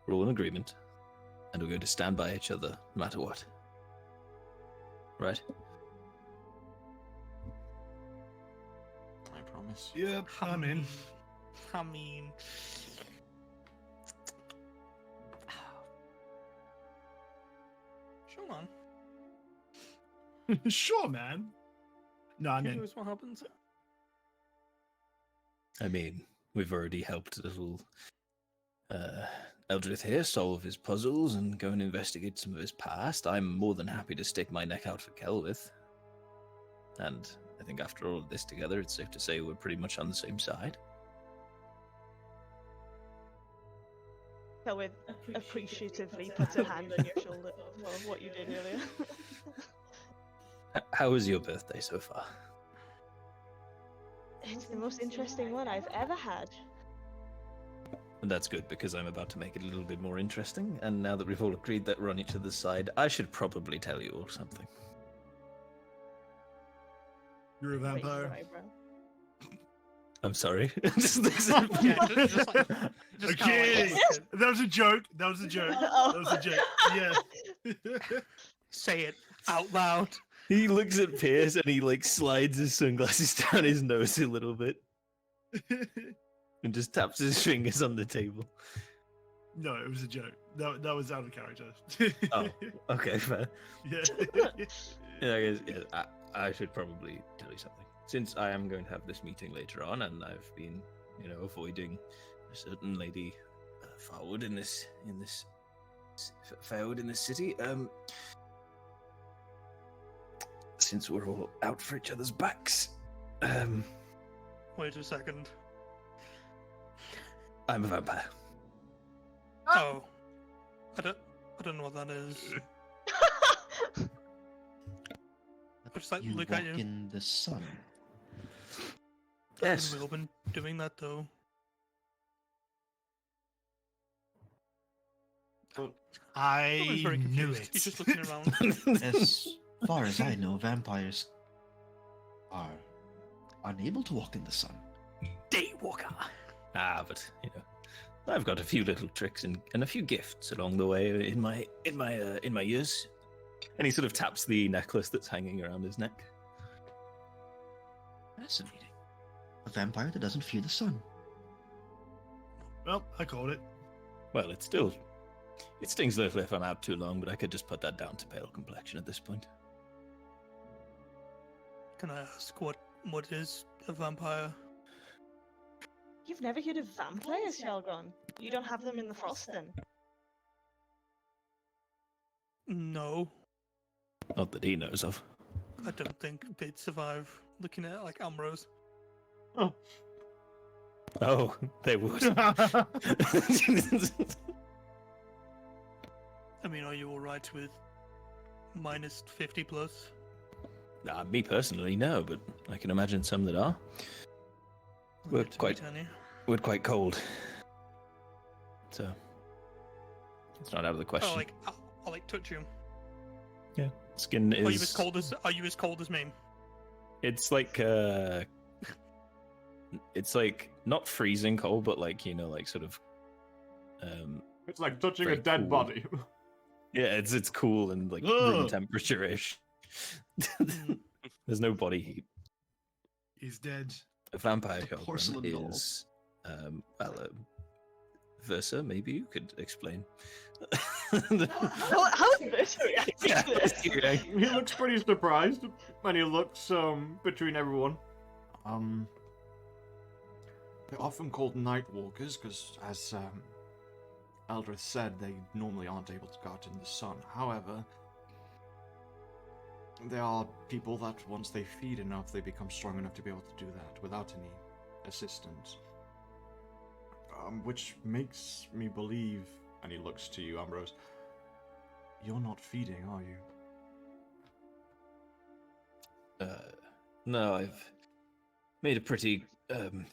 we're all in agreement, and we're going to stand by each other no matter what. Right? I promise. Yep, I'm in. I mean, sure, man. Sure, man. No, I'm in. Here's what happens. I mean, we've already helped little Eldrith here solve his puzzles and go and investigate some of his past. I'm more than happy to stick my neck out for Celwydd. And I think after all of this together, it's safe to say we're pretty much on the same side. Celwydd appreciatively puts a hand on your shoulder for what you did earlier. How was your birthday so far? It's the most interesting one I've ever had. And that's good, because I'm about to make it a little bit more interesting, and now that we've all agreed that we're on each other's side, I should probably tell you all something. You're a Raise your vampire. eyebrow. I'm sorry. Yeah, just like, Okay, that was a joke. That was a joke. Oh. That was a joke. Yeah. say it out loud. He looks at Pierce and he like slides his sunglasses down his nose a little bit and just taps his fingers on the table. No, it was a joke. That was out of character. Oh, okay, fair. Yeah. Yeah, I guess I should probably tell you something. Since I am going to have this meeting later on, and I've been, avoiding a certain lady Farwood in this city. Since we're all out for each other's backs, Wait a second. I'm a vampire. Oh, I don't know what that is. I just like You look walk at you. in the sun. Yes. We've all been doing that though. I Everyone's very knew confused. it. He's just looking around. As far as I know, vampires are unable to walk in the sun. Daywalker. But I've got a few little tricks and a few gifts along the way in my years. And he sort of taps the necklace that's hanging around his neck. Fascinating. A vampire that doesn't fear the sun. Well, I called it. Well, it stings a little if I'm out too long, but I could just put that down to pale complexion at this point. Can I ask what is a vampire? You've never heard of vampires, Hjarlgron? You don't have them in the frost then? No, Not that he knows of. I don't think they'd survive. Looking at like Ambrose. Oh, they would. I mean, are you alright with minus 50 plus? Me personally, no, but I can imagine some that are. We're To quite meet any. We're quite cold. So it's not out of the question. I'll like touch you. Yeah. Skin is Are you as cold as me? it's like it's like not freezing cold, but like sort of It's like touching a Very dead cool. body. yeah, it's cool and like room Ugh. temperature ish. There's no body heat. He's dead. A vampire Porcelain Hjarlgron doll. is Versa, maybe you could explain. How's this reacting Yeah, to this? He looks pretty surprised when he looks between everyone. They're often called night walkers because, as Eldrith said, they normally aren't able to go out in the sun. However, there are people that once they feed enough, they become strong enough to be able to do that without any assistance. Which makes me believe, and he looks to you, Ambrose, you're not feeding, are you? No, I've made a pretty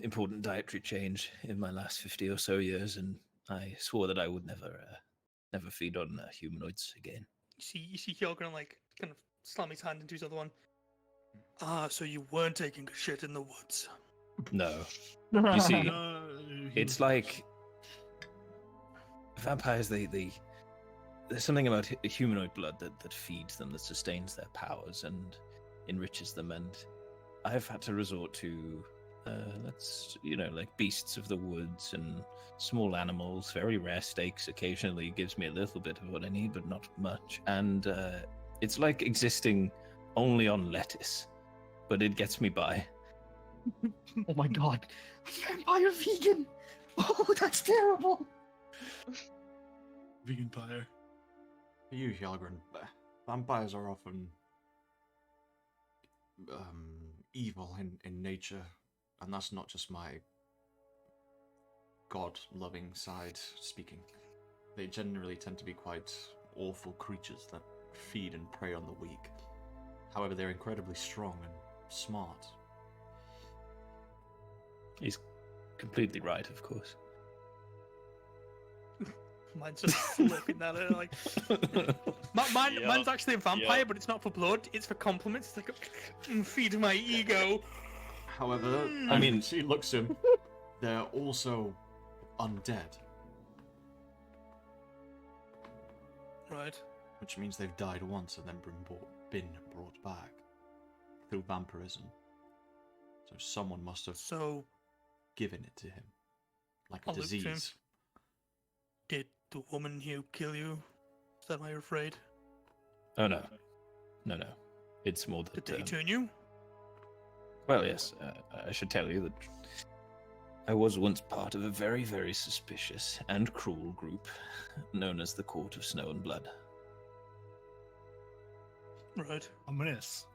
important dietary change in my last 50 or so years, and I swore that I would never feed on humanoids again. You see Hjarlgron like kind of slam his hand into his other one. Ah, so you weren't taking a shit in the woods. No. You see, No, he it's was- like vampires, there's something about humanoid blood that feeds them, that sustains their powers and enriches them, and I've had to resort to like beasts of the woods and small animals, very rare steaks occasionally gives me a little bit of what I need, but not much. And it's like existing only on lettuce, but it gets me by. Oh my god. Vampire vegan! Oh, that's terrible! vegan pyre. For you, Hjarlgron, vampires are often evil in nature, and that's not just my god-loving side speaking. They generally tend to be quite awful creatures that feed and prey on the weak. However, they're incredibly strong and smart. He's completely right, of course. Mine's just flipping that out, like. Mine's actually a vampire, but it's not for blood, it's for compliments. It's like, feed my ego. However, I mean- she looks to him. They're also undead, Right. which means they've died once and then been brought back through vampirism. So someone must have So, given it to him, like a I'll look to him. disease. did the woman here kill you? Is that why you're afraid? Oh no. No. It's more that... Did they turn you? Well, yes, I should tell you that I was once part of a very, very suspicious and cruel group known as the Court of Snow and Blood. Right. Ominous.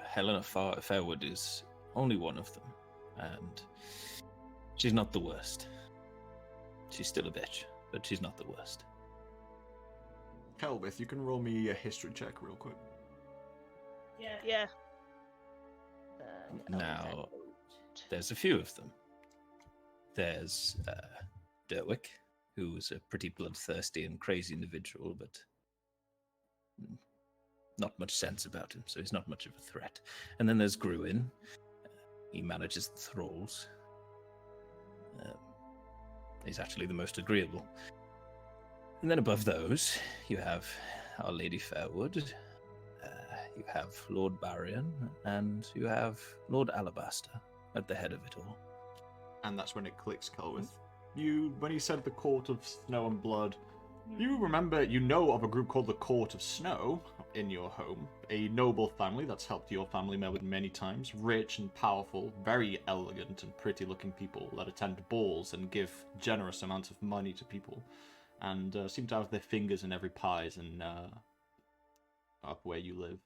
Helena Fairwood is only one of them, and she's not the worst. She's still a bitch, but she's not the worst. Celwydd, you can roll me a history check real quick. Yeah. Now, there's a few of them. There's Derwick, who's a pretty bloodthirsty and crazy individual, but not much sense about him, so he's not much of a threat. And then there's Gruin. He manages the thralls. He's actually the most agreeable. And then above those, you have Our Lady Fairwood, you have Lord Barrion, and you have Lord Alabaster at the head of it all. And that's when it clicks, Celwydd. When he said the Court of Snow and Blood, you know of a group called the Court of Snow in your home, a noble family that's helped your family many times, rich and powerful, very elegant and pretty looking people that attend balls and give generous amounts of money to people, and seem to have their fingers in every pies and up where you live.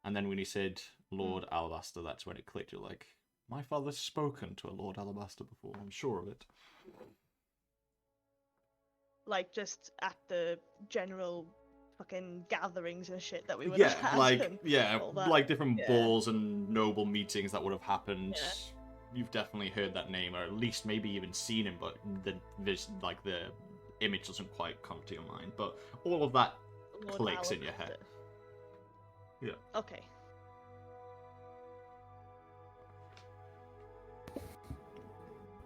And then when he said Lord Alabaster, that's when it clicked. You're like, my father's spoken to a Lord Alabaster before, I'm sure of it. Like, just at the general fucking gatherings and shit that we would have had. and all that. like different Yeah. balls and noble meetings that would have happened. Yeah. You've definitely heard that name, or at least maybe even seen him, but the image doesn't quite come to your mind. But all of that Lord clicks in your head. Alabaster. Yeah. Okay.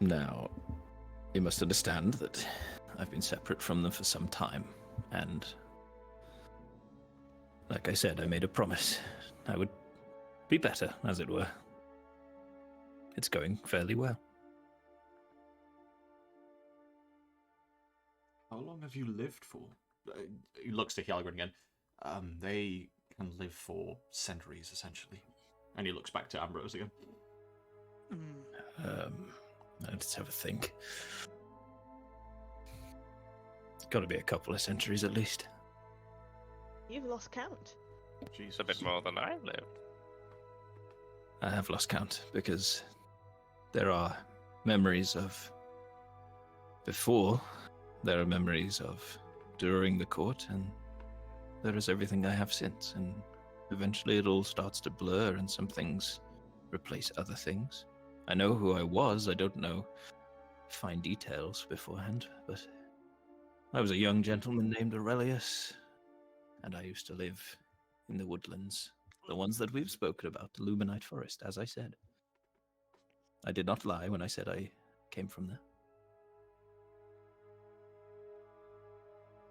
Now, you must understand that I've been separate from them for some time, and like I said, I made a promise. I would be better, as it were. It's going fairly well. How long have you lived for? He looks to Hjarlgron again. They can live for centuries, essentially. And he looks back to Ambrose again. Let's have a think. Got to be a couple of centuries at least. You've lost count. Jesus. It's a bit more than I've lived. I have lost count because there are memories of before, there are memories of during the court, and there is everything I have since, and eventually it all starts to blur and some things replace other things. I know who I was, I don't know fine details beforehand, but I was a young gentleman named Aurelius, and I used to live in the woodlands, the ones that we've spoken about, the Luminite Forest, as I said. I did not lie when I said I came from there.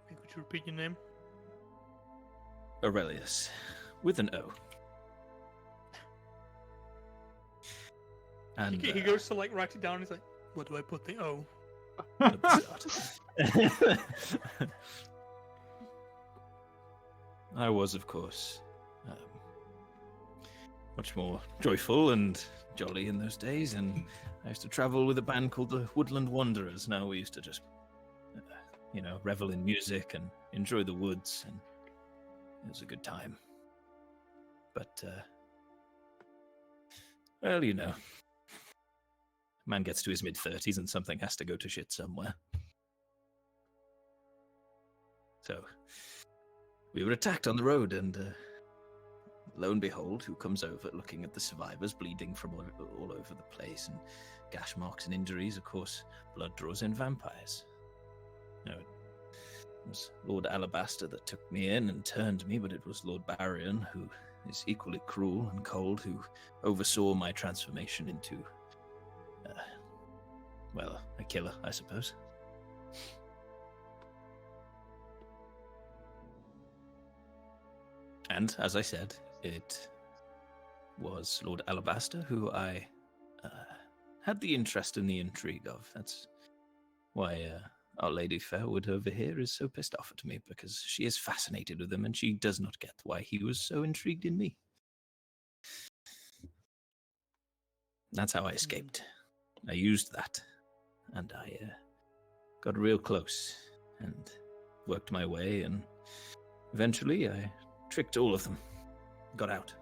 Could you repeat your name? Aurelius, with an O. And He goes to like write it down. He's like, "Where do I put the O?" at the start. I was, of course, much more joyful and jolly in those days, and I used to travel with a band called the Woodland Wanderers. Now we used to just, revel in music and enjoy the woods, and it was a good time. But, well, man gets to his mid-30s and something has to go to shit somewhere. So, we were attacked on the road, and lo and behold, who comes over looking at the survivors bleeding from all over the place, and gash marks and injuries. Of course, blood draws in vampires. It was Lord Alabaster that took me in and turned me, but it was Lord Barrion, who is equally cruel and cold, who oversaw my transformation into, a killer, I suppose. And, as I said, it was Lord Alabaster who I had the interest and the intrigue of. That's why Our Lady Fairwood over here is so pissed off at me, because she is fascinated with him and she does not get why he was so intrigued in me. That's how I escaped. I used that, and I got real close and worked my way, and eventually I tricked all of them. Got out.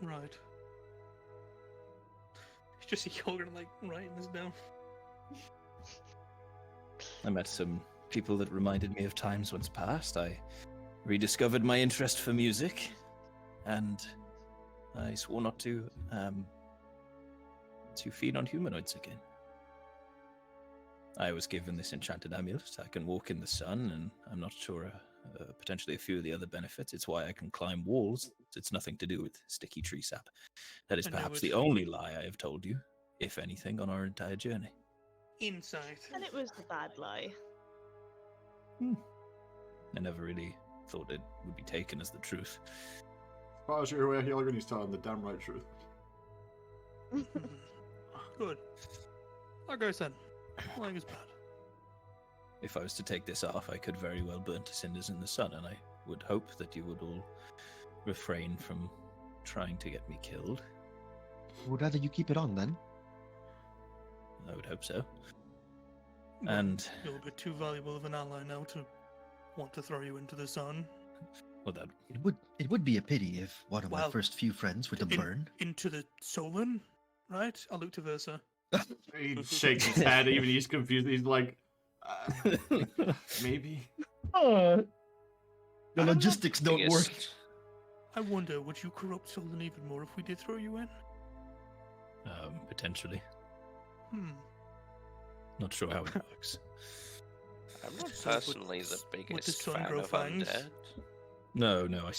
Right. It's just Hjarlgron like writing this down. I met some people that reminded me of times once past. I rediscovered my interest for music, and I swore not to feed on humanoids again. I was given this enchanted amulet. I can walk in the sun, and I'm not sure potentially a few of the other benefits. It's why I can climb walls. It's nothing to do with sticky tree sap. That is perhaps the only lie I have told you, if anything, on our entire journey. Insight. And it was the bad lie. I never really thought it would be taken as the truth. As far as you're aware, Hjarlgron is telling the damn right truth. Good. Like I said, lying is bad. If I was to take this off, I could very well burn to cinders in the sun, and I would hope that you would all refrain from trying to get me killed. Would rather you keep it on then? I would hope so. Well, And you're a bit too valuable of an ally now to want to throw you into the sun. well, that It would be a pity if one of my Well, first few friends were to burn. Into the Solon, right? I'll look to Versa. He shakes his head, even he's confused. He's like, maybe. The I don't know. logistics don't work. I wonder, would you corrupt Solon even more if we did throw you in? potentially. Hmm. Not sure how it works. I'm not So would- personally the would the biggest sun fan grow of fangs? undead. No,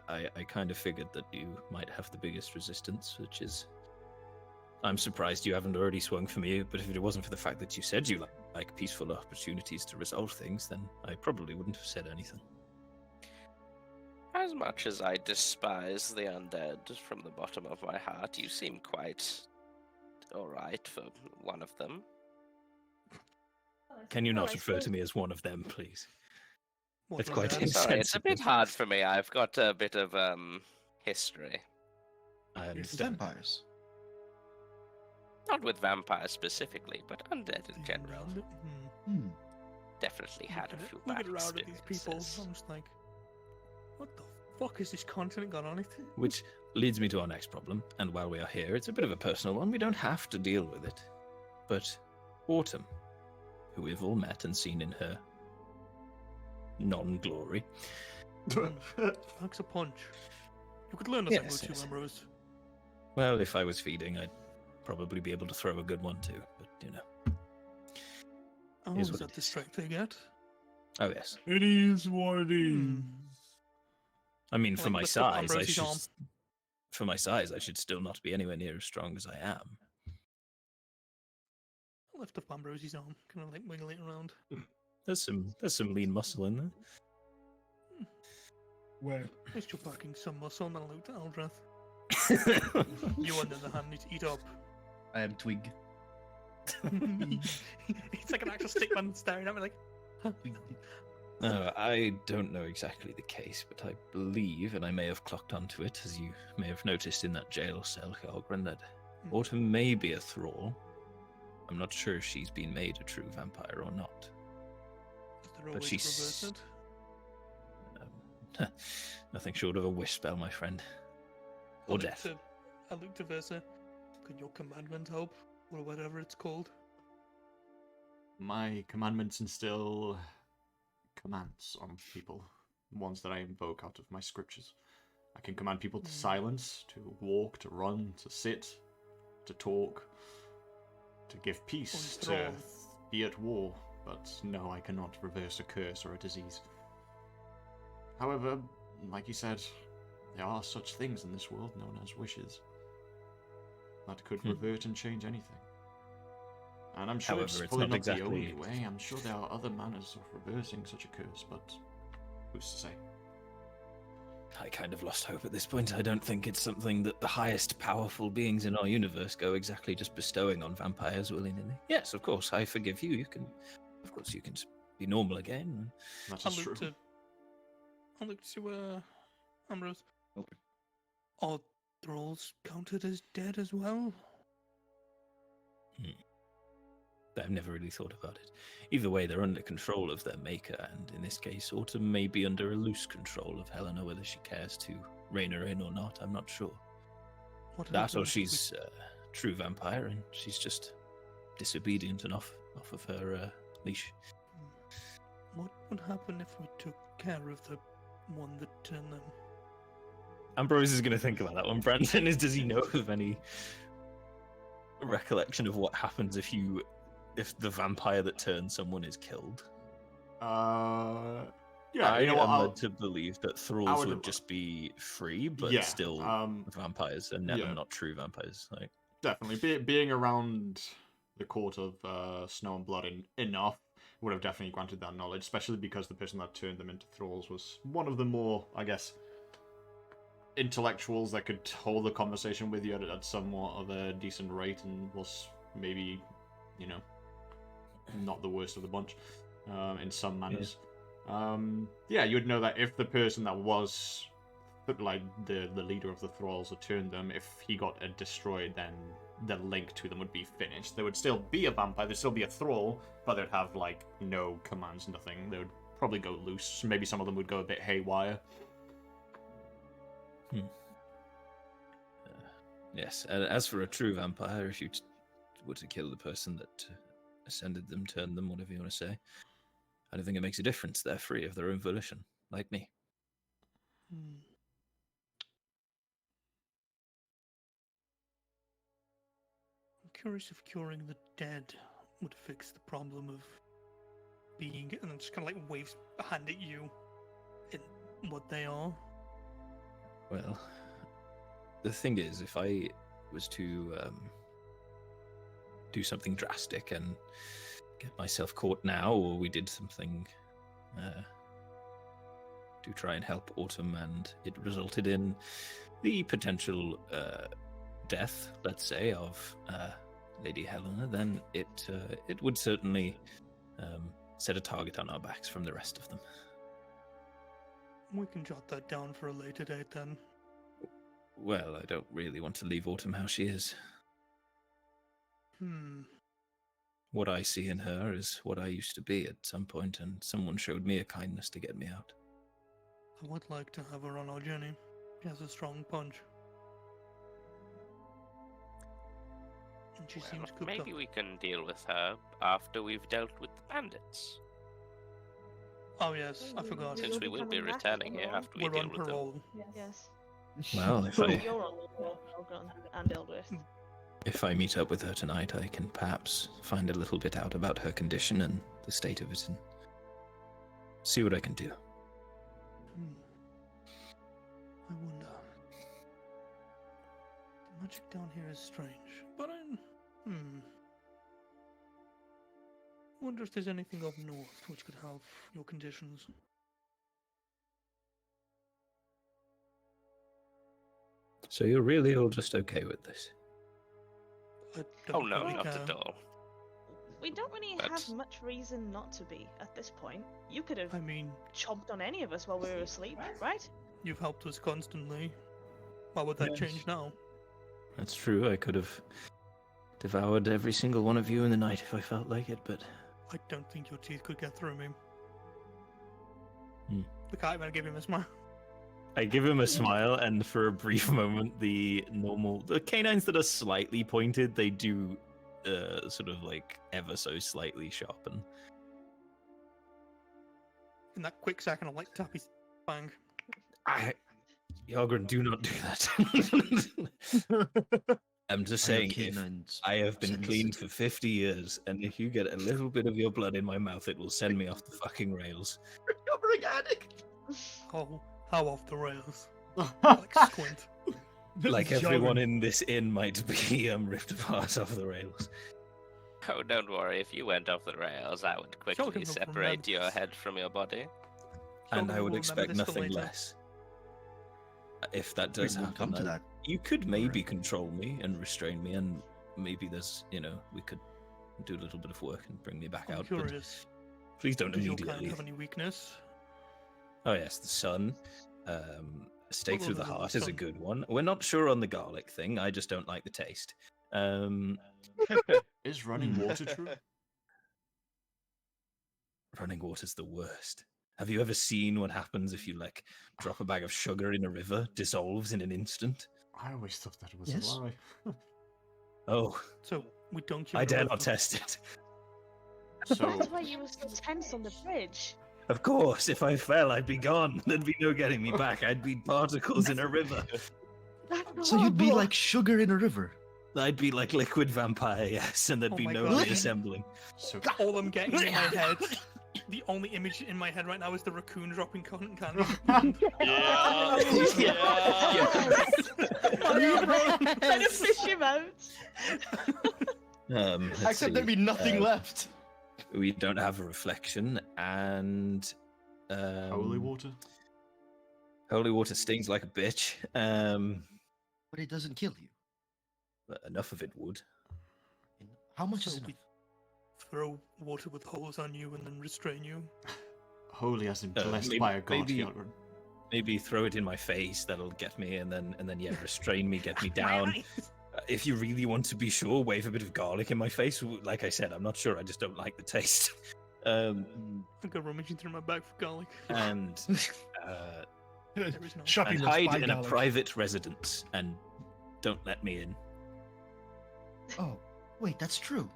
I kind of figured that you might have the biggest resistance, which is... I'm surprised you haven't already swung for me, but if it wasn't for the fact that you said you like peaceful opportunities to resolve things, then I probably wouldn't have said anything. As much as I despise the undead from the bottom of my heart, you seem quite alright for one of them. Can you not Alright, refer so- to me as one of them, please? What That's on quite earth? insane. Sorry, it's a bit Insensitive. hard for me. I've got a bit of history. I It's understand. vampires. Not with vampires specifically, but undead in general. Around it? Hmm. Definitely had a few Looking bad around at these people, experiences. I'm just like, what the fuck has this continent got on it? Which leads me to our next problem, and while we are here, it's a bit of a personal one. We don't have to deal with it. But Autumn, who we've all met and seen in her non-glory. Packs a punch. You could learn a Yes, thing or two, yes. Ambrose. Well, if I was feeding, I'd probably be able to throw a good one too, but you know. Oh, Is is what that it the is. strength they get? Oh, yes. It is what it is. Hmm. I mean, for Like my lift up size, I Ambrose's should... arm. For my size, I should still not be anywhere near as strong as I am. Lift up Ambrose's arm, kind of like wiggle it around. There's some lean muscle in there. Where? At least you're packing some muscle, and I'll look to Eldrith. You, on the other hand, need to eat up. I am Twig. It's like an actual stickman staring at me like, huh. I don't know exactly the case, but I believe, and I may have clocked onto it, as you may have noticed in that jail cell, Hjarlgron, that Autumn may be a thrall. I'm not sure if she's been made a true vampire or not. Is there a way to reverse it? Nothing short of a wish spell, my friend. Or death. I look to Versa. Could your commandment help? Or whatever it's called. My commandments instill commands on people, ones that I invoke out of my scriptures. I can command people to silence, to walk, to run, to sit, to talk, to give peace, to be at war, but no, I cannot reverse a curse or a disease. However, like you said, there are such things in this world known as wishes that could revert and change anything. And I'm sure However, it's it's probably not not exactly- the only way. I'm sure there are other manners of reversing such a curse, but who's to say? I kind of lost hope at this point. I don't think it's something that the highest powerful beings in our universe go exactly just bestowing on vampires willy-nilly. Yes, of course, I forgive you. You can be normal again. That I'll is true. I'll look to Ambrose. Okay. Are thralls counted as dead as well? I've never really thought about it. Either way, they're under control of their maker, and in this case, Autumn may be under a loose control of Helena, whether she cares to rein her in or not, I'm not sure. What That or happens if we- she's a true vampire, and she's just disobedient and off of her leash. What would happen if we took care of the one that turned them? Ambrose is going to think about that one. Brandon, does he know of any recollection of what happens if the vampire that turns someone is killed? Yeah, I you know what? am led to believe that thralls would- would just be free, but Yeah, still vampires, and yeah. not true vampires. Like, Definitely. Being around the court of Snow and Blood enough would have definitely granted that knowledge, especially because the person that turned them into thralls was one of the more, I guess, intellectuals that could hold the conversation with you at somewhat of a decent rate, and was maybe, not the worst of the bunch in some manners. Yeah, you'd know that if the person that was like the leader of the thralls that turned them, if he got destroyed, then the link to them would be finished. There would still be a vampire, there'd still be a thrall, but they'd have like no commands, nothing. They would probably go loose. Maybe some of them would go a bit haywire. yes, and as for a true vampire, if you were to kill the person that ascended them, turned them, whatever you want to say, I don't think it makes a difference. They're free of their own volition, like me. I'm curious if curing the dead would fix the problem of being, and then just kind of like waves a hand at you in what they are. Well, the thing is, if I was to do something drastic and get myself caught now, or we did something to try and help Autumn, and it resulted in the potential death, let's say, of Lady Helena, then it would certainly set a target on our backs from the rest of them. We can jot that down for a later date then. Well, I don't really want to leave Autumn how she is. What I see in her is what I used to be at some point, and someone showed me a kindness to get me out. I would like to have her on our journey. She has a strong punch. And she seems cooked Maybe up. we can deal with her after we've dealt with the bandits. Oh yes, I forgot. Since we will be coming back returning here tomorrow. after we We're deal on with them. parole. Yes. Well, if You're on Hjarlgron and Eldrith. I meet up with her tonight, I can perhaps find a little bit out about her condition and the state of it, and see what I can do. I wonder. The magic down here is strange, but wonder if there's anything up north which could help your conditions. So you're really all just okay with this? I Oh don't no, really not care. at all. We don't really That's- have much reason not to be at this point. You could have I mean, chomped on any of us while we were asleep, right? you've helped us constantly. Why would that Yes. change now? That's true, I could have devoured every single one of you in the night if I felt like it, but I don't think your teeth could get through me. Hmm. The cat man gave him a smile. I give him a smile, and for a brief moment, the canines that are slightly pointed, they do sort of like ever so slightly sharpen. In that quick second, I'll like tap his bang. Hjarlgron, do not do that. I'm just I have saying, if canines I have been clean sensitive. for 50 years, and if you get a little bit of your blood in my mouth, it will send me off the fucking rails. Recovering addict. How off the rails? Like squint. Like everyone in this inn might be ripped apart off the rails. Oh, don't worry. If you went off the rails, I would quickly will remember separate your this. head from your body. And I Sheldon would will remember expect this for nothing later. less. If that It does won't happen, come to that. you could maybe control me and restrain me, and maybe there's, we could do a little bit of work and bring me back I'm out. But curious. please don't Does your kind immediately. have any weakness? Oh yes, the sun. A stake Well, through the the heart is a sun. good one. We're not sure on the garlic thing. I just don't like the taste. Is running water true? Running water's the worst. Have you ever seen what happens if you drop a bag of sugar in a river, dissolves in an instant? I always thought that was Yes. a lie. Oh, So we dunk you I in a dare river. not test it. So, That's why you were so tense on the bridge. Of course, if I fell, I'd be gone. There'd be no getting me back. I'd be particles in a river. That's So you'd be horrible. like sugar in a river. I'd be like liquid vampire, yes, and there'd Oh be my no God. reassembling. so All I'm getting in my head, the only image in my head right now is the raccoon dropping cotton candy. Yeah. Trying to fish him out. Let's Except see. there'd be nothing Uh, left. We don't have a reflection, and holy water. holy water stings like a bitch. But it doesn't kill you. Enough of it would. How much So is we enough? throw water with holes on you and then restrain you. Holy as in Uh, blessed maybe- by a god, maybe- Hjarlgron. Maybe throw it in my face. That'll get me, and then yeah, restrain me, get me down. If you really want to be sure, wave a bit of garlic in my face. Like I said, I'm not sure. I just don't like the taste. I go rummaging through my bag for garlic. And There is no. Shopping and list, hide buy in a garlic. private residence, and don't let me in. Oh, wait, that's true.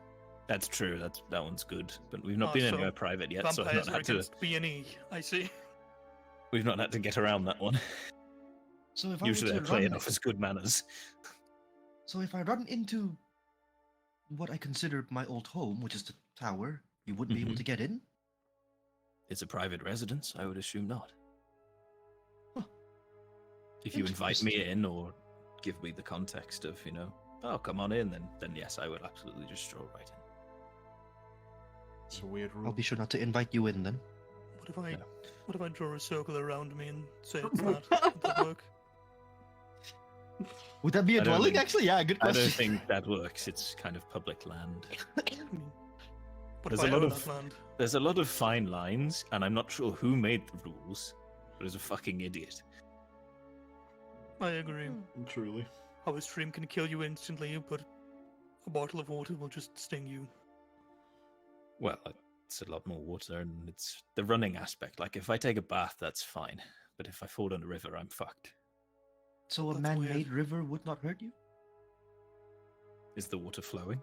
That's true. That one's good. But we've not Oh, been so anywhere private yet, so I've Vampires not are had to. against B&E. I see. We've not had to get around that one. So if Usually I I were to play run, it off as good manners. so if I run into what I consider my old home, which is the tower, you wouldn't be able Mhm. to get in. It's a private residence. I would assume not. Huh. If you invite me Interesting. in or give me the context of, oh, come on in, then yes, I would absolutely just stroll right in. It's a weird rule. I'll be sure not to invite you in then. What if I draw a circle around me and say it's that? Would that work? Would that be a I don't dwelling? think- Actually, yeah, good I question. don't think that works. It's kind of public land. I mean, what There's if I a lot own of- that land? There's a lot of fine lines, and I'm not sure who made the rules, but he's a fucking idiot. I agree. Truly. How a stream can kill you instantly, but a bottle of water will just sting you. Well, it's a lot more water, and it's the running aspect. Like, if I take a bath, that's fine. but if I fall in a river, I'm fucked. So a That's man-made weird. river would not hurt you? Is the water flowing?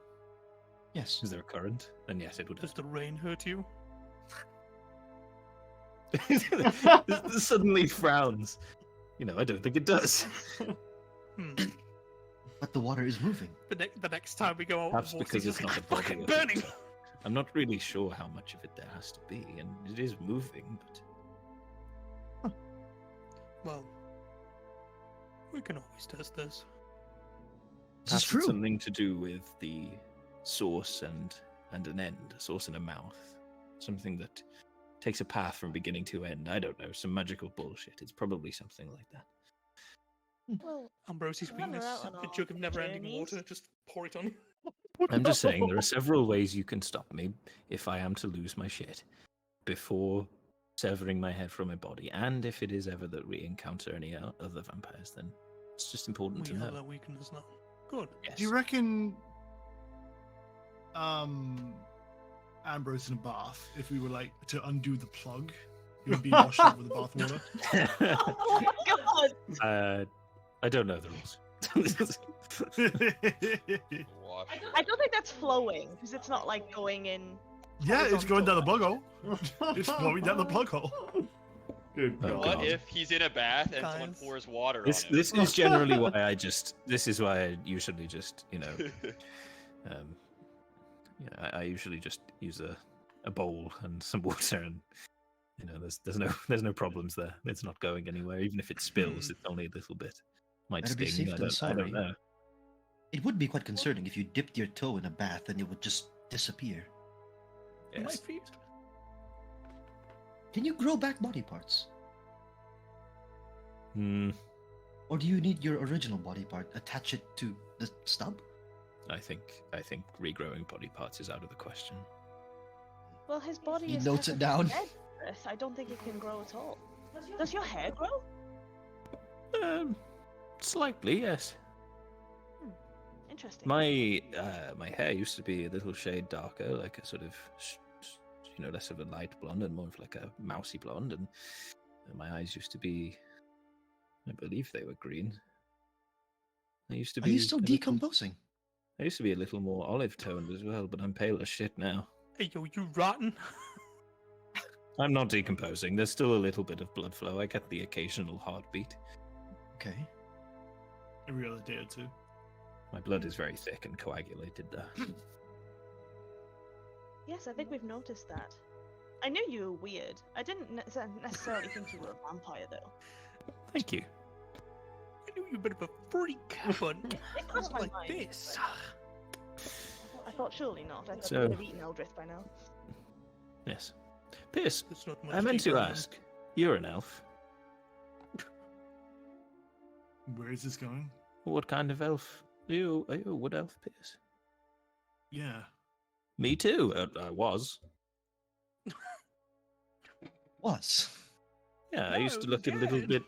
Yes. Is there a current? Then yes, it would Does hurt. the rain hurt you? This suddenly frowns. I don't think it does. Hmm. But the water is moving. The next time we go out, Perhaps walk, because he's it's just not a body fucking of burning. it. I'm not really sure how much of it there has to be, and it is moving, but Well, we can always test this. This is perhaps true. it's something to do with the source and an end, a source and a mouth. Something that takes a path from beginning to end. I don't know, some magical bullshit. It's probably something like that. Well, Ambrosie's when we're weakness, out on a our jug of never-ending journeys- water, just pour it on you. I'm just saying there are several ways you can stop me if I am to lose my shit before severing my head from my body, and if it is ever that we encounter any other vampires, then it's just important We to have know. that weakness now. Good. Yes. Do you reckon Ambrose in a bath, if we were like to undo the plug, he would be washed up with the bath water? Oh my god! I don't know the rules. Wash I don't think that's flowing because it's not like going in. Yeah, it's going down the plug hole. It's flowing down the plug hole. Good Oh, God. What God. if he's in a bath and someone Guys. pours water This on him? this is generally why this is why I usually just I usually just use a bowl and some water, and there's no problems there. It's not going anywhere. Even if it spills, it's only a little bit. Might Better be sting. safe I than don't sorry. know. It would be quite concerning if you dipped your toe in a bath and it would just disappear. My Yes. feet. Can you grow back body parts? Hmm. Or do you need your original body part? Attach it to the stub? I think regrowing body parts is out of the question. Well, his body He is. notes it technically down. dead, Eldrith. I don't think it can grow at all. Does your hair grow? Slightly, yes. Interesting. My hair used to be a little shade darker, like a sort of less of a light blonde and more of like a mousy blonde, and my eyes used to be, I believe they were green. I used to Are be. you still a little- decomposing? I used to be a little more olive toned as well, but I'm pale as shit now. Hey, yo, you rotten. I'm not decomposing. There's still a little bit of blood flow. I get the occasional heartbeat. Okay. Every other day or two. My blood is very thick and coagulated, though. Yes, I think we've noticed that. I knew you were weird. I didn't necessarily think you were a vampire, though. Thank you. I knew you were a bit of a freak, but It crossed not my like mind. this. I thought surely not. I thought So- you would have eaten Eldrith by now. Yes. Pierce, There's not much I meant to deeper than- ask. You're an elf. Where is this going? What kind of elf? Are you a wood elf, Pierce? Yeah. Me too. I was. Was. Yeah, I used to No, look a little dead.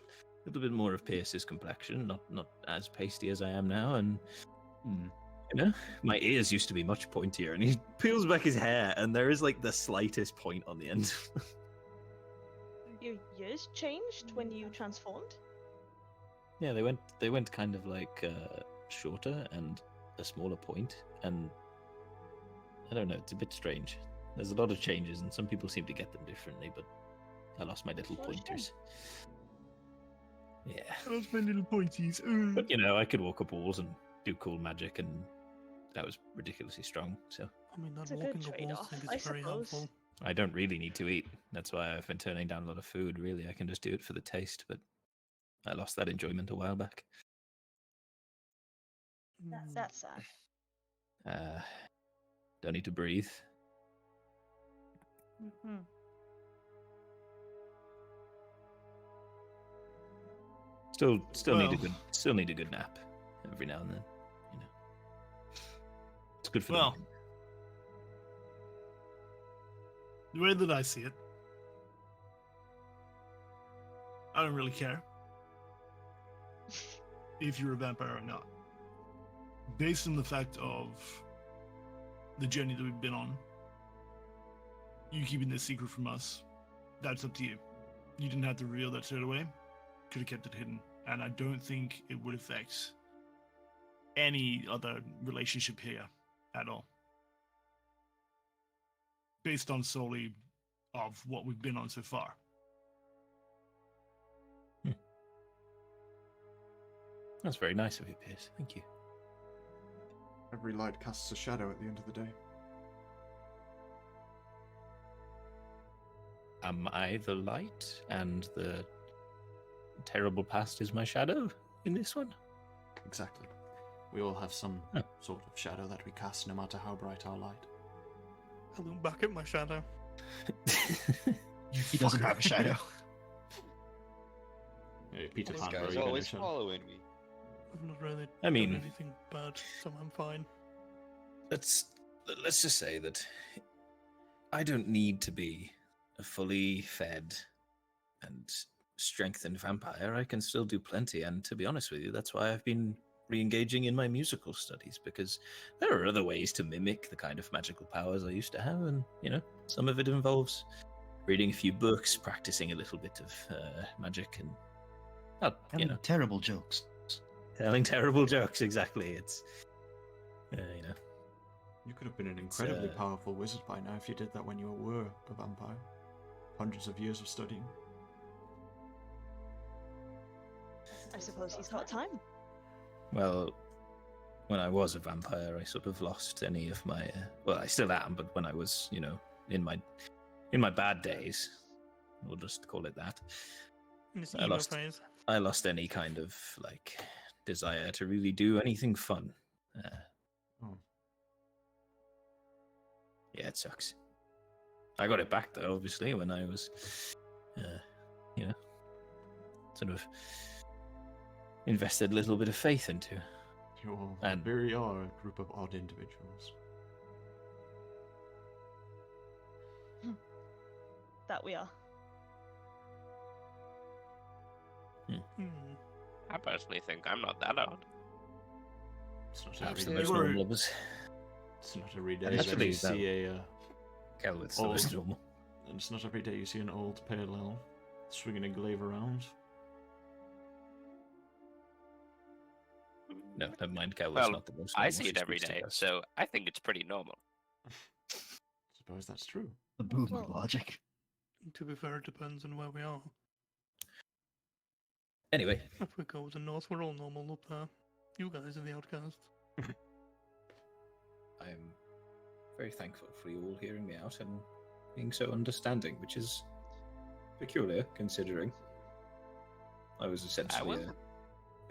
bit more of Pierce's complexion, not as pasty as I am now, and Hmm. my ears used to be much pointier. And he peels back his hair, and there is like the slightest point on the end. Your ears changed when you transformed? Yeah, they went kind of like shorter and a smaller point, and I don't know, it's a bit strange. There's a lot of changes, and some people seem to get them differently, but I lost my little What a shame. pointers. Yeah, Those my little pointies. but I could walk up walls and do cool magic, and that was ridiculously strong. So I mean, that It's a walking good the walls trade-off, thing I is very suppose. helpful. I don't really need to eat. That's why I've been turning down a lot of food. Really, I can just do it for the taste. But I lost that enjoyment a while back. Mm. That's sad. Don't need to breathe. Mm-hmm. Still need a Well- good nap every now and then. It's good for Well, them. the way that I see it, I don't really care if you're a vampire or not. Based on the fact of the journey that we've been on, you keeping this secret from us, that's up to you. you didn't have to reveal that straight away. Could have kept it hidden, and I don't think it would affect any other relationship here at all. Based on solely of what we've been on so far. That's very nice of you, Pierce. Thank you. Every light casts a shadow at the end of the day. Am I the light and the terrible past is my shadow in this one? Exactly. We all have some Huh. sort of shadow that we cast, no matter how bright our light. I look back at my shadow. He doesn't have a shadow. Hey, Peter This Pan, bro, guy's you got no always shadow. following me. I've not really I mean- done anything bad, so I'm fine. let's just say that I don't need to be a fully fed and strengthened vampire. I can still do plenty, and to be honest with you, that's why I've been re-engaging in my musical studies, because there are other ways to mimic the kind of magical powers I used to have, and some of it involves reading a few books, practicing a little bit of magic, and Telling terrible jokes. telling terrible jokes. Exactly. It's You could have been an incredibly powerful wizard by now if you did that when you were a vampire. Hundreds of years of studying. I suppose he's got time. Well, when I was a vampire, I sort of lost any of my. Well, I still am, but when I was, in my bad days, we'll just call it that. In this I emo lost- phase. I lost any kind of desire to really do anything fun. Oh. Yeah, it sucks. I got it back though, obviously, when I was, sort of invested a little bit of faith into. You all And- very are a group of odd individuals. That we are. Hmm. I personally think I'm not that odd. It's not Perhaps every the most day. normal of us. It's not every day Actually, that you that- see Celwydd's the most normal. and it's not every day you see an old pale elf swinging a glaive around. No, never mind. Celwydd's Well, not the most I normal. see She it every speaks to day, ghosts. so I think it's pretty normal. Suppose that's true. The boomer Well- logic. To be fair, it depends on where we are. Anyway, If we go to the north, we're all normal up there. You guys are the outcasts. I'm very thankful for you all hearing me out and being so understanding, which is peculiar considering I was essentially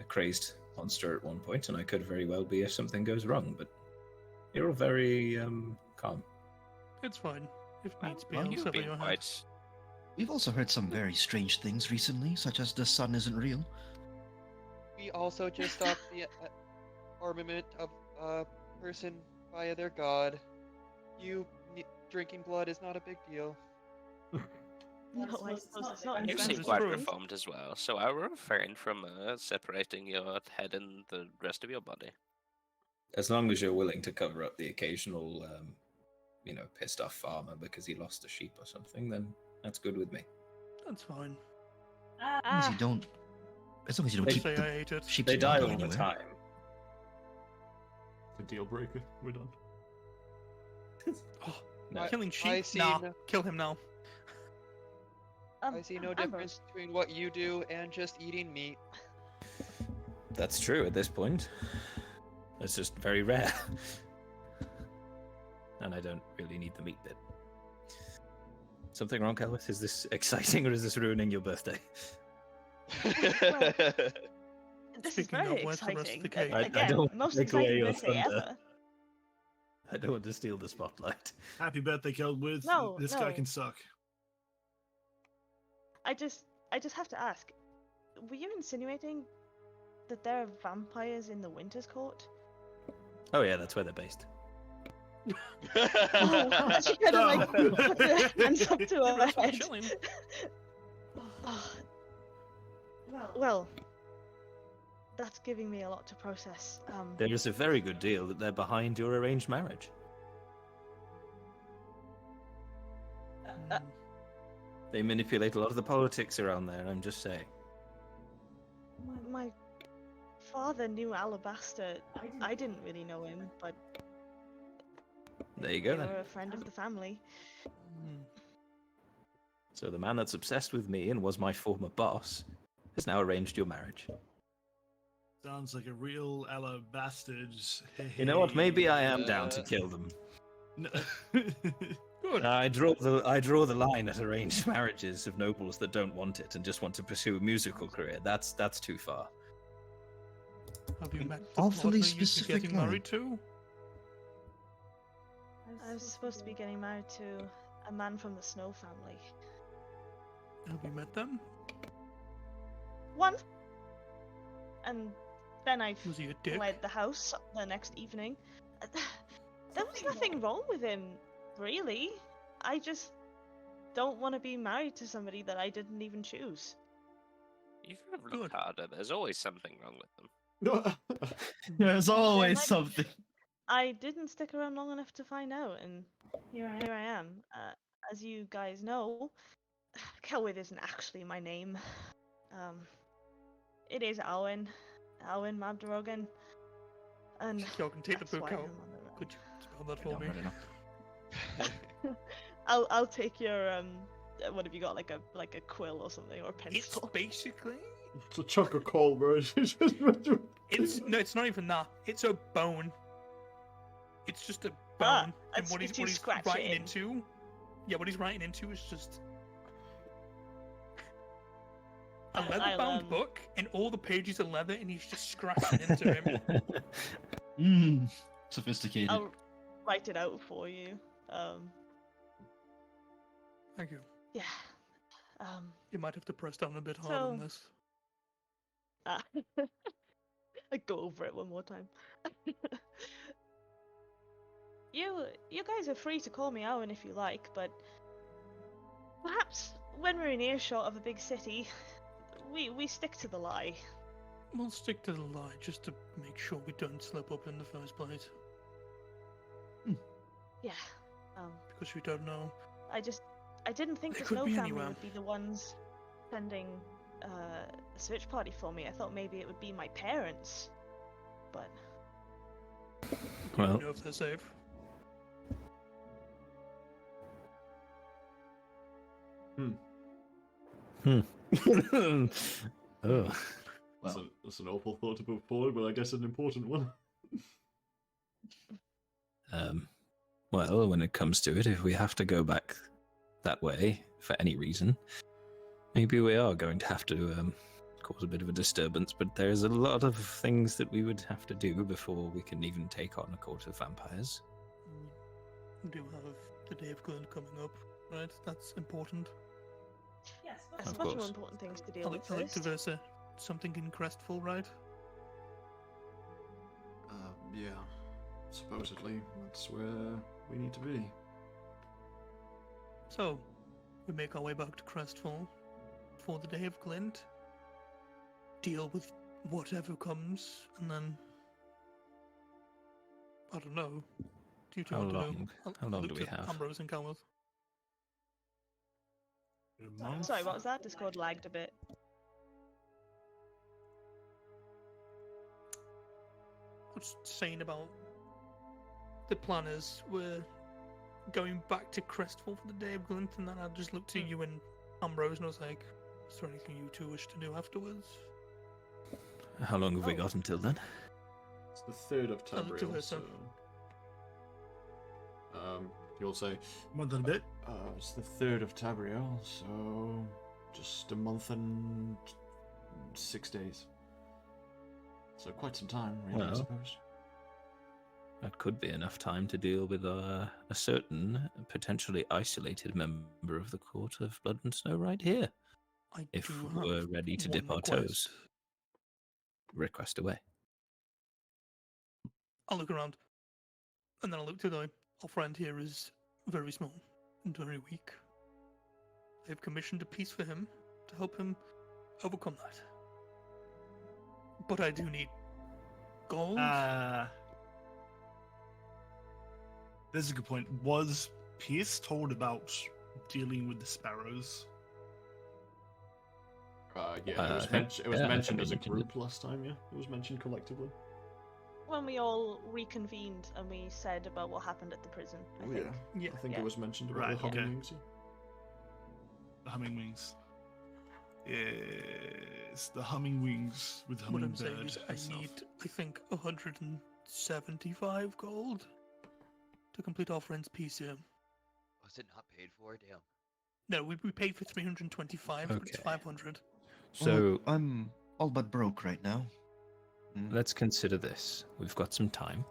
a crazed monster at one point, and I could very well be if something goes wrong, but you're all very calm. It's fine. If needs be, Well, I'll you've sever been your head. quite. We've also heard some very strange things recently, such as the sun isn't real. We also just stopped the armament of a person via their god. Drinking blood is not a big deal. No, I suppose it's not. You That's seem true. quite reformed as well, so I will refrain from separating your head and the rest of your body. As long as you're willing to cover up the occasional, pissed off farmer because he lost a sheep or something, then that's good with me. That's fine. As long as you don't. As long as you don't They keep Say the I ate it. sheep They die all anywhere. the time. It's a deal breaker. We're done. No. Killing I sheep? see Nah, no- kill him now. I see no difference between what you do and just eating meat. That's true at this point. It's just very rare. And I don't really need the meat bit. Something wrong, Celwydd? Is this exciting or is this ruining your birthday? This is Speaking of very where's the rest of exciting. the cake? I Again, don't want to most take away exciting your birthday thunder. ever. I don't want to steal the spotlight. Happy birthday, Celwydd. No, This guy no. can suck. I just have to ask, were you insinuating that there are vampires in the Winter's Court? Oh yeah, that's where they're based. Oh, she kind of like put her hands up to Give her us some head. chilling. Oh. Well, that's giving me a lot to process. There is a very good deal that they're behind your arranged marriage. Uh, They manipulate a lot of the politics around there, I'm just saying. My father knew Alabaster. I didn't really know him, but There you go they then. were a friend of the family. So the man that's obsessed with me and was my former boss has now arranged your marriage. Sounds like a real Alabastard. You know what? Maybe I am down to kill them. Good. I draw the line at arranged marriages of nobles that don't want it and just want to pursue a musical career. That's too far. Have you met the Awfully partner you'd be specific getting line. married to? I was supposed to be getting married to a man from the Snow family. Have you met them? Once. And then I Was he a dick? fled the house the next evening. There was nothing wrong with him, really. I just don't want to be married to somebody that I didn't even choose. You could have looked harder. There's always something wrong with them. There's always like- something. I didn't stick around long enough to find out, and here I am. As you guys know, Celwydd isn't actually my name. It is Alwyn Mabdarogan. And Y'all can take the that's book why out. I'm on the run. Could you spell that for me? I'll take your what have you got, like a quill or something, or a It's pencil? basically It's a chunk of coal, bro. it's not even that. It's a bone. It's just a bone. Ah, and that's- what he's did you scratch it writing in? into, what he's writing into is just a leather-bound book, and all the pages are leather, and he's just scratching into him. Sophisticated. I'll write it out for you. Thank you. Yeah. You might have to press down a bit harder on So- this. I go over it one more time. You guys are free to call me Owen if you like, but perhaps when we're in earshot of a big city, we stick to the lie. We'll stick to the lie just to make sure we don't slip up in the first place, Yeah. because we don't know. I didn't think They the could Snow be family anywhere. would be the ones sending a search party for me. I thought maybe it would be my parents, but We Well, don't know if they're safe. Oh. That's an awful thought to put forward, but I guess an important one. Well, when it comes to it, if we have to go back that way for any reason, maybe we are going to have to cause a bit of a disturbance, but there's a lot of things that we would have to do before we can even take on a court of vampires. We do have the Day of Glen coming up, right? That's important. there's Of much more course. important things to deal with Like to first. verse something in Crestful, right? Yeah. Supposedly, that's where we need to be. So, we make our way back to Crestfall for the Day of Glint, deal with whatever comes, and then I don't know. Do you two How want to long? know? How long look do we to have? Ambrose and Calmuth. Sorry, what was that? Discord lagged a bit. What's saying about the planners? We're going back to Crestfall for the Day of Glint, and then I just looked to you and Ambrose, and I was like, "Is there anything you two wish to do afterwards?" How long have we Oh. got until then? It's the 3rd of I'll look to Tabriel, her, so... sir. You'll say, Month and a bit. it's the 3rd of Tabriel, so... just a month and 6 days. So quite some time, really, I Well. suppose. That could be enough time to deal with a certain, potentially isolated member of the Court of Blood and Snow right here, I if do we're have ready to one dip our request. toes. Request away. I'll look around, and then I'll look to the. Our friend here is very small and very weak. They've commissioned a piece for him to help him overcome that. But I do need gold. There's a good point. Was Pierce told about dealing with the sparrows Yeah, it was, I think- it was yeah, I mentioned think as we a mentioned group last time, yeah? It was mentioned collectively. When we all reconvened and we said about what happened at the prison, I Oh, think. yeah. Yeah. I think Yeah. it was mentioned about Right, the humming okay. wings. The humming wings. Yes, the humming wings with What I'm saying hummingbird is I herself. need, I think, 175 gold to complete our friend's piece here. Was it not paid for? Damn. No, we paid for 325, but it's Okay. 500. So I'm all but broke right now. let's consider this. We've got some time.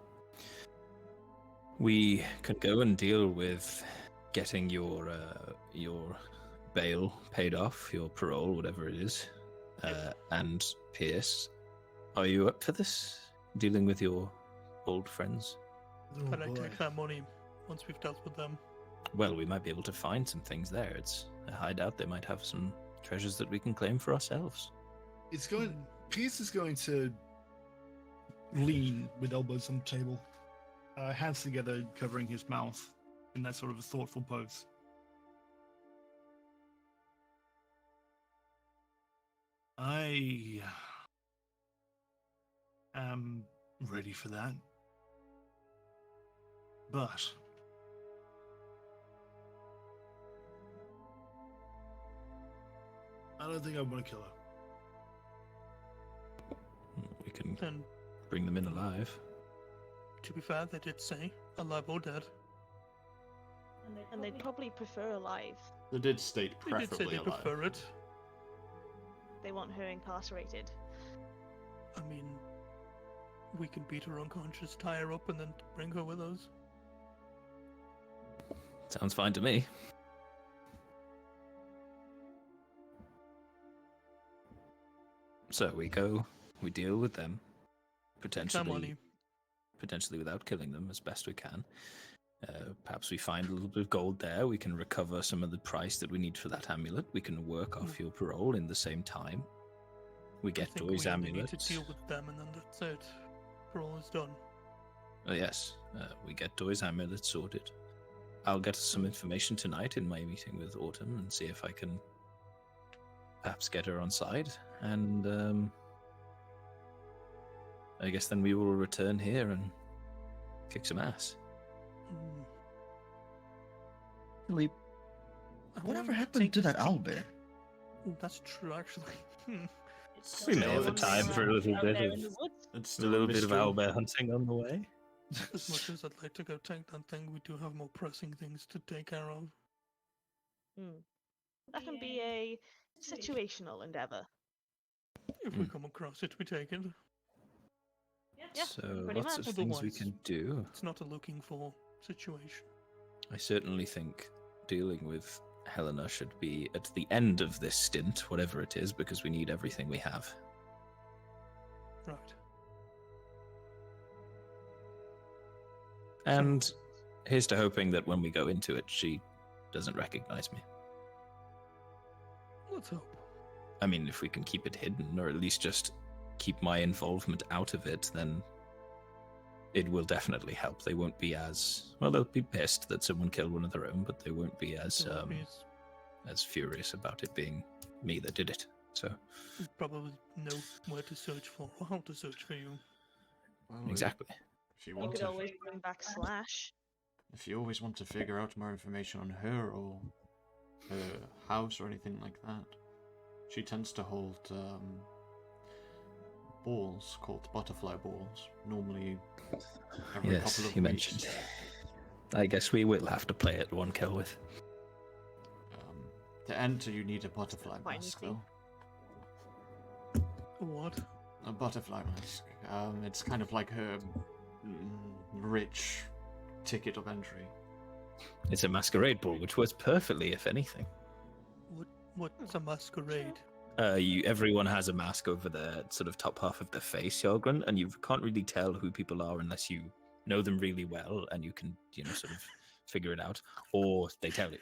We can go and deal with getting your bail paid off, your parole, whatever it is, and Pierce. Are you up for this? Dealing with your old friends? Oh, But I boy. take that money once we've dealt with them. Well, we might be able to find some things there. It's a hideout. They might have some treasures that we can claim for ourselves. It's going. Pierce is going to lean with elbows on the table, hands together, covering his mouth in that sort of a thoughtful pose. I am ready for that, but I don't think I want to kill her. We can And bring them in alive. to be fair, they did say alive or dead. And they'd probably prefer alive. They did state They did say preferably they alive. prefer it. They want her incarcerated. I mean, we can beat her unconscious, tie her up, and then bring her with us. Sounds fine to me. So we go, we deal with them, Some money. potentially without killing them as best we can. Perhaps we find a little bit of gold there. We can recover some of the price that we need for that amulet. We can work off your parole in the same time. We I get think Doy's we only amulet. need to deal with them, and then that's it. Parole is done. Oh, yes, we get Doy's amulet sorted. I'll get us some information tonight in my meeting with Autumn and see if I can perhaps get her on side. And I guess then we will return here and kick some ass. Mm. Really, I whatever wanna happened take to this that owlbear? That's true, actually. Hmm. We may have a Still- time for a little Out bit there of in the woods. It's a still little bit of mystery. owlbear hunting on the way. As much as I'd like to go take that thing, we do have more pressing things to take care of. That can be a situational endeavor. If we come across it, we take it. Yeah, So pretty lots much. of things we Otherwise- can do. It's not a looking for situation. I certainly think dealing with Helena should be at the end of this stint, whatever it is, because we need everything we have. Right. And here's to hoping that when we go into it, she doesn't recognize me. Let's hope. I mean, if we can keep it hidden, or at least just keep my involvement out of it, then it will definitely help. They won't be as well. They'll be pissed that someone killed one of their own, but they won't be as There will be s- as furious about it being me that did it. So we probably know where to search for or how to search for you. Well, exactly. If you You want could to, always bring back Slash. if you always want to figure out more information on her or her house or anything like that, she tends to hold balls called butterfly balls. Normally, every Yes, couple of you weeks. mentioned. I guess we will have to play it one kill with. To enter, you need a butterfly Quite mask, easy. though. What? A butterfly mask. It's kind of like her rich ticket of entry. It's a masquerade ball, which works perfectly, if anything. What's a masquerade? Everyone has a mask over the sort of top half of the face, Hjarlgron, and you can't really tell who people are unless you know them really well and you can, sort of figure it out, or they tell you.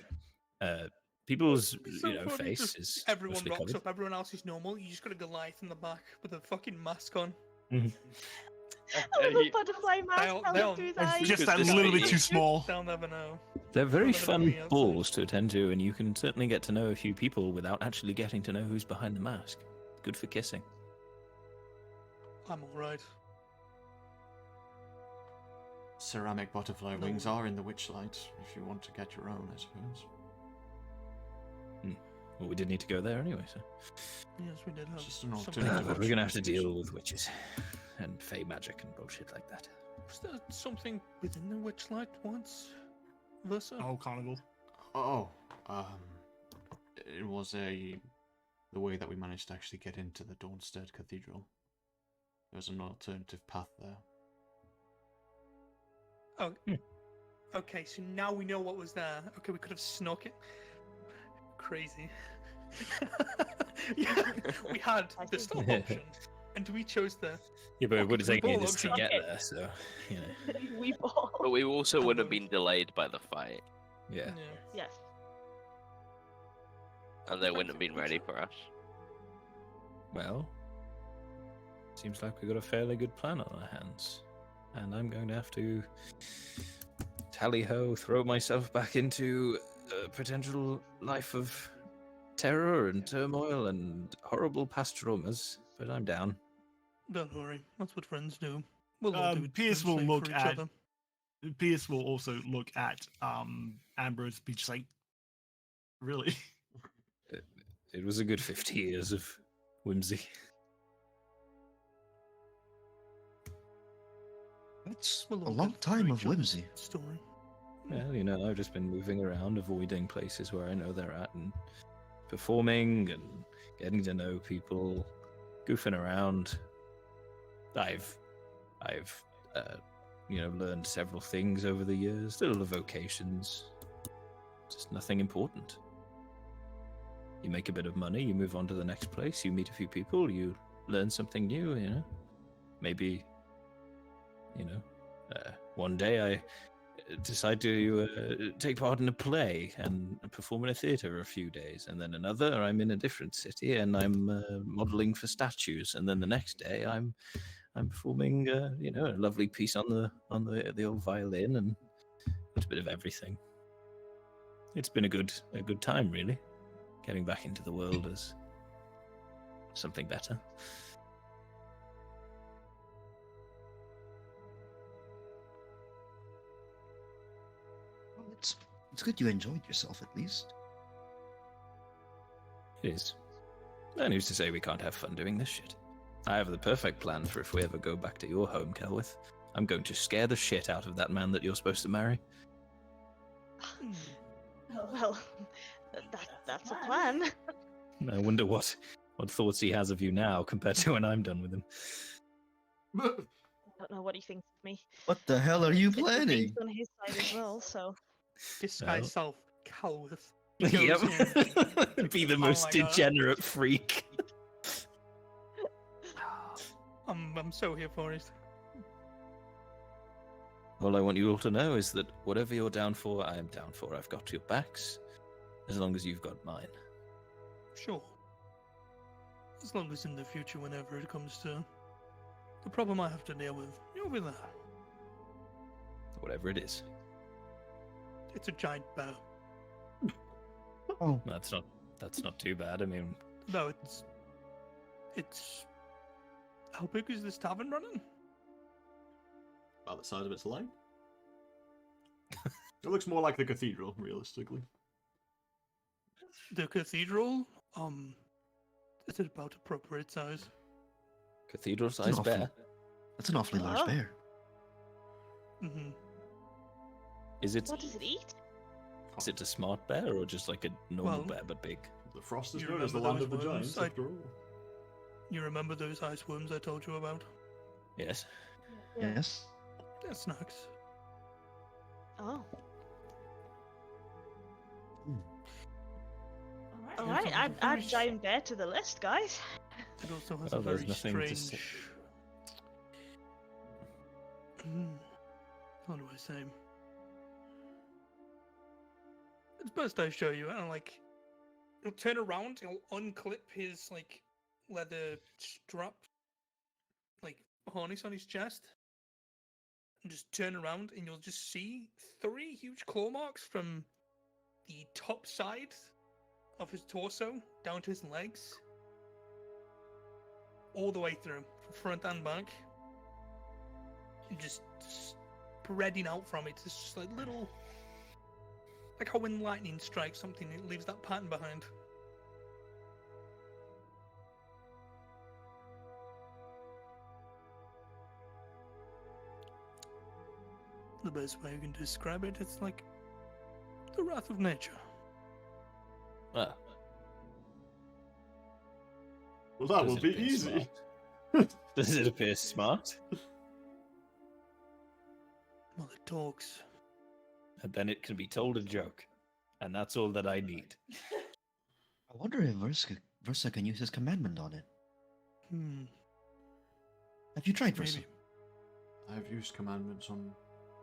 People's, So funny, face just is everyone mostly rocks covered. up, everyone else is normal. You just got a Goliath in the back with a fucking mask on. A little butterfly mask They'll- held through his It's eyes. just Could that this little be- bit too small. They'll never know. They're very Rather than fun being outside. balls to attend to, and you can certainly get to know a few people without actually getting to know who's behind the mask. Good for kissing. I'm alright. Ceramic butterfly wings are in the witchlight, if you want to get your own, I suppose. Well, we did need to go there anyway, so. Yes, we did have It's just an something. alternative. But we're gonna have to deal with witches and fey magic and bullshit like that. Was there something within the witchlight once? Versa? The whole carnival. Oh, it was the way that we managed to actually get into the Dawnstead Cathedral. There was an alternative path there. Oh. Okay, so now we know what was there. Okay, we could have snuck it. Crazy. Yeah, we had the stop option, and we chose the. Yeah, but it would have Okay, taken ball us to option. get there, so, you know. We all. But we also would have been delayed by the fight, Yeah. Yes. and they wouldn't have been ready for us. Well, seems like we've got a fairly good plan on our hands. And I'm going to have to tally-ho, throw myself back into a potential life of terror and turmoil and horrible past traumas, but I'm down. Don't worry, that's what friends do. We'll all do it Pierce will same look for each at- other. Pierce will also look at Ambrose, be just like, really? It was a good 50 years of whimsy. That's We'll a all long get through time each of other's whimsy. Story. Well, you know, I've just been moving around, avoiding places where I know they're at, and performing and getting to know people, goofing around. I've learned several things over the years, little vocations, just nothing important. You make a bit of money, you move on to the next place, you meet a few people, you learn something new, you know. Maybe, one day I decide to take part in a play and perform in a theatre a few days, and then another I'm in a different city and I'm modelling for statues, and then the next day I'm performing a lovely piece on the old violin, and it's a bit of everything. It's been a good time, really, getting back into the world as something better. Well, it's good you enjoyed yourself at least. It is. And who's to say we can't have fun doing this shit? I have the perfect plan for if we ever go back to your home, Celwydd. I'm going to scare the shit out of that man that you're supposed to marry. Oh, well, that's a plan. I wonder what thoughts he has of you now compared to when I'm done with him. I don't know what he thinks of me. What the hell are you It's the planning? things on his side as well, so. Disguise self, Celwydd. Yep. Be the Oh most my God. degenerate freak. I'm so here for it. All I want you all to know is that whatever you're down for, I am down for. I've got your backs, as long as you've got mine. Sure. As long as in the future, whenever it comes to the problem I have to deal with, you'll be there. Whatever it is. It's a giant bear. Oh, That's not too bad. I mean, No, it's. How big is this tavern running? About the size of its leg. It looks more like the cathedral, realistically. The cathedral, is it about appropriate size? cathedral-sized awful- bear. that's an awfully large Oh. bear. Mm-hmm. Is it? What does it eat? Is it a smart bear or just like a normal Well, bear but big? The frost is You known as the remember land of the those worms? giants, I- after all. You remember those ice worms I told you about? Yes. Yes. They're snacks. Oh. Hmm. Alright, Sounds add very giant bear to the list, guys. It also has Well, a there's very nothing to strange. say. What do I say? It's best I show you. And he'll turn around. He'll unclip his leather strap, harness on his chest and just turn around, and you'll just see 3 huge claw marks from the top side of his torso down to his legs, all the way through, from front and back, and just spreading out from it. It's just like little, like how when lightning strikes something, it leaves that pattern behind. The best way I can describe it, it's like the wrath of nature. Ah, Well, that does will it be appear easy. smart? Does it appear smart? Well, it talks. And then it can be told a joke. And that's all that I need. I wonder if Versa can use his commandment on it. Have you tried Versa? Maybe. I've used commandments on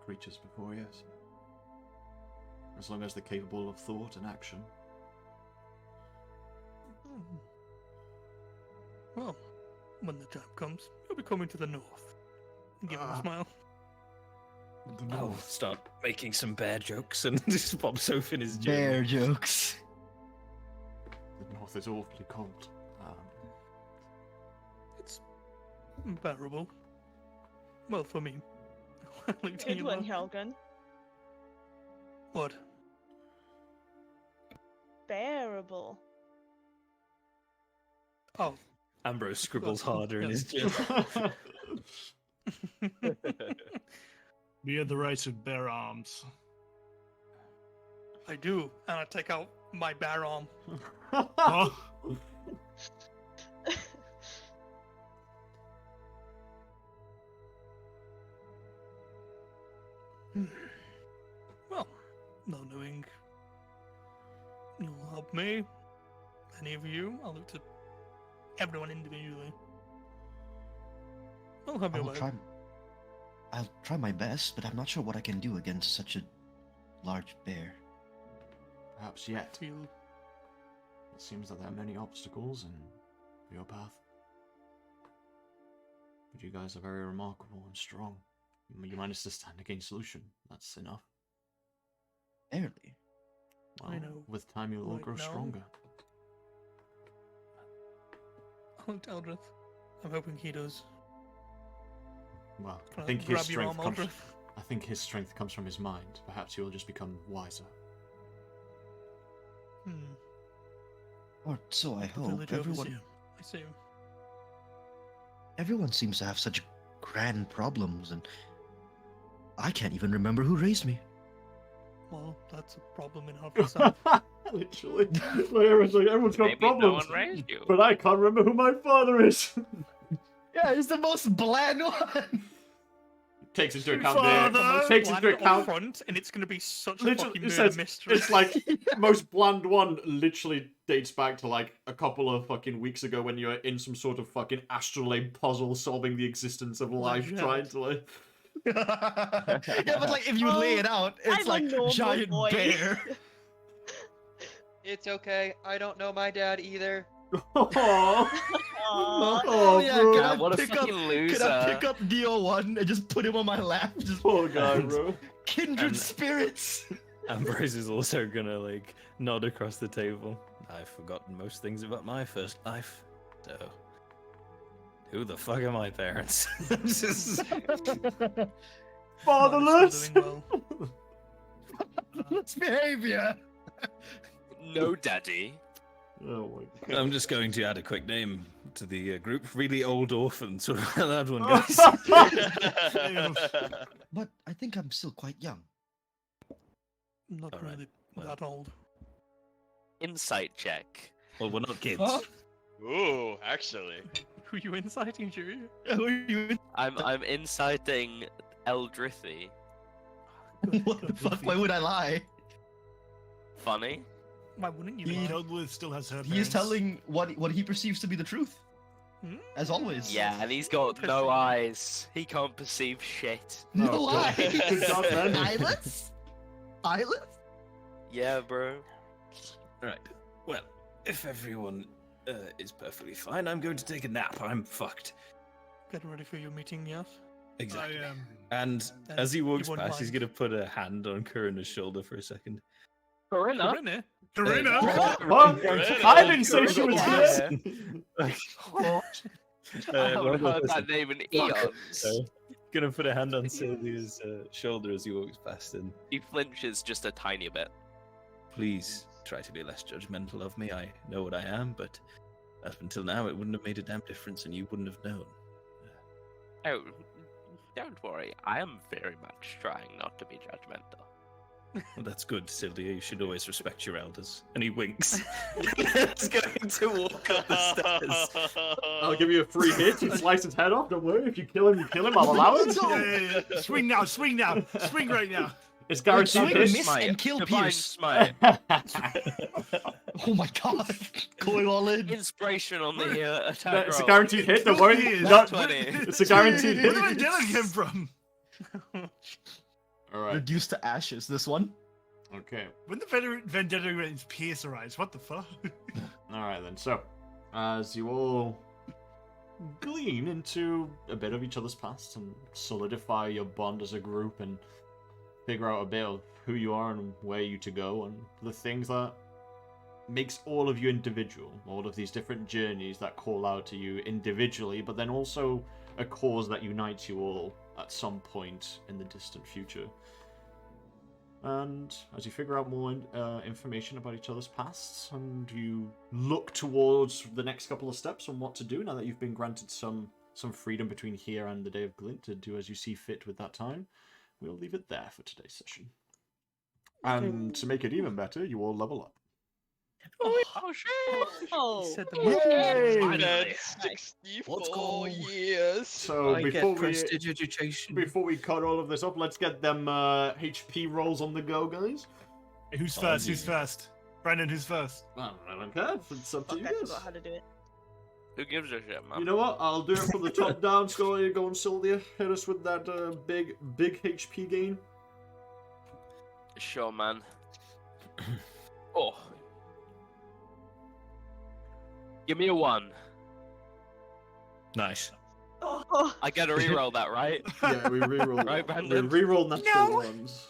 creatures before, yes. As long as they're capable of thought and action. Well, when the time comes, you'll be coming to the north. Give him a smile. I'll start making some bear jokes and just pops open his gym. Bear jokes. The north is awfully cold. It's bearable. Well, for me. Good one, Hjarlgron. What? Bearable. Oh. Ambrose scribbles Well, harder in yeah. his gym. We have the right to bear arms. I do, and I take out my bare arm. Huh? Well, not knowing you'll help me, any of you, I'll look to everyone individually. I'll have your back. I'll try my best, but I'm not sure what I can do against such a large bear. Perhaps yet. Feel It seems that there are many obstacles in your path. But you guys are very remarkable and strong. You managed to stand against Lucien. That's enough. Barely. Well, I know. with time you'll all Right grow now. stronger. I'll look to Eldrith. I'm hoping he does. Well, I Can I think his grab your strength arm, comes. Eldrith? I think his strength comes from his mind. Perhaps he will just become wiser. Or so I The hope. village overseer. I see. Everyone seems to have such grand problems, and I can't even remember who raised me. Well, that's a problem in of itself. Literally. Everyone's got Maybe no problems. one raised you. But I can't remember who my father is. Yeah, it's the most bland one. Takes into Your account father! the takes into Bland up account front, and it's going to be such a literally fucking it murder says mystery. it's like most bland one literally dates back to like a couple of fucking weeks ago when you were in some sort of fucking astrolabe puzzle solving the existence of life, Legend. trying to like Yeah, but like if you lay it out, it's I'm a like normal giant boy. bear. It's okay. I don't know my dad either. Aww. Aw. Oh, yeah, bro. can God, I what a pick up- fucking loser. Can I pick up DO1 and just put him on my lap? Just Poor guy, bro. kindred And- spirits. Ambrose is also gonna like nod across the table. I've forgotten most things about my first life. So, who the fuck are my parents? Just- Fatherless. Doing well. Let's behavior. No, daddy. Oh my god. I'm just going to add a quick name to the group. Really old orphan, sort of a loud one, guys. But I think I'm still quite young. Not All right, really well. that old. Insight check. Well, we're not kids. Huh? Ooh, actually. Who are you inciting, Chewie? Who are you? I'm inciting Eldrithy. What the fuck? Why would I lie? Funny? Why wouldn't you? He lie? Eldrith still has her He is parents. telling what he perceives to be the truth, Hmm? as always. Yeah, and he's got no eyes. He can't perceive shit. No Oh, God. eyes. Good job, man. Eyeless? Eyeless? Yeah, bro. Right. Well, if everyone is perfectly fine, I'm going to take a nap. I'm fucked. getting ready for your meeting, yes? Exactly. I am. And And as he walks you won't past, he's mind. gonna put a hand on Karina's shoulder for a second. Corinna? Corinne? Karina! What? I didn't say she was Yeah. here. I haven't one more heard person. that name in eons. So, gonna put a hand on Sylvia's shoulder as he walks past, and He flinches just a tiny bit. please try to be less judgmental of me. I know what I am, but up until now, it wouldn't have made a damn difference, and you wouldn't have known. Oh, don't worry. I am very much trying not to be judgmental. Well, that's good, Sylvia. You should always respect your elders. And he winks. He's going to walk up the stairs. I'll give you a free hit. You slice his head off. Don't worry. If you kill him, you kill him. I'll allow it. Yeah. Swing now, swing now, swing right now. It's guaranteed Swing, hit. miss, and kill Divine Pierce. smite. Oh my god. Going all in. Inspiration on the attack It's a roll. guaranteed hit. Don't worry. Yes. Not- 20. It's a guaranteed Where did hit. Mandela come from? All right. Reduced to ashes, this one. Okay. When the vendetta against Pierce arrives, what the fuck? All right then. So, as you all glean into a bit of each other's past and solidify your bond as a group and figure out a bit of who you are and where you to go and the things that makes all of you individual, all of these different journeys that call out to you individually, but then also a cause that unites you all at some point in the distant future. And as you figure out more information about each other's pasts, and you look towards the next couple of steps on what to do now that you've been granted some freedom between here and the Day of Glint to do as you see fit with that time, we'll leave it there for today's session. And to make it even better, you all level up. Oh shit! Oh, Said the Yay! most- That's Let's 64 go. years. So I before get we prestige education. cut all of this up, let's get them HP rolls on the go, guys. Who's first? Who's first? Brandon, who's first? I don't care. It's up to fuck, you I guys. forgot how to do it. Who gives a shit, man? You know what? I'll do it from the top down. So you go on, Syldia. Hit us with that big HP gain. Sure, man. Oh. Give me a 1. Nice. Oh, I get to reroll that, right? Yeah, we reroll. Right, we Brandon? reroll natural No. ones.